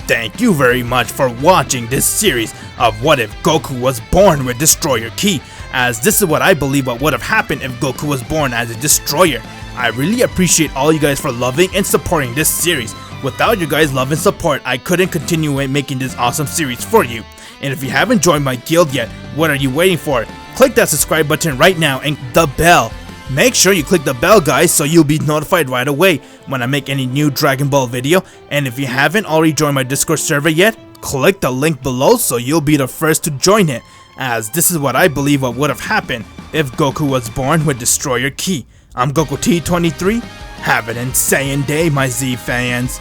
Thank you very much for watching this series of What If Goku Was Born with Destroyer Ki, as this is what I believe what would have happened if Goku was born as a destroyer. I really appreciate all you guys for loving and supporting this series. Without your guys' love and support, I couldn't continue making this awesome series for you. And if you haven't joined my guild yet, what are you waiting for? Click that subscribe button right now and the bell. Make sure you click the bell, guys, so you'll be notified right away when I make any new Dragon Ball video. And if you haven't already joined my Discord server yet, click the link below so you'll be the first to join it, as this is what I believe what would have happened if Goku was born with Destroyer Ki. I'm Goku T23. Have an insane day, my Z fans.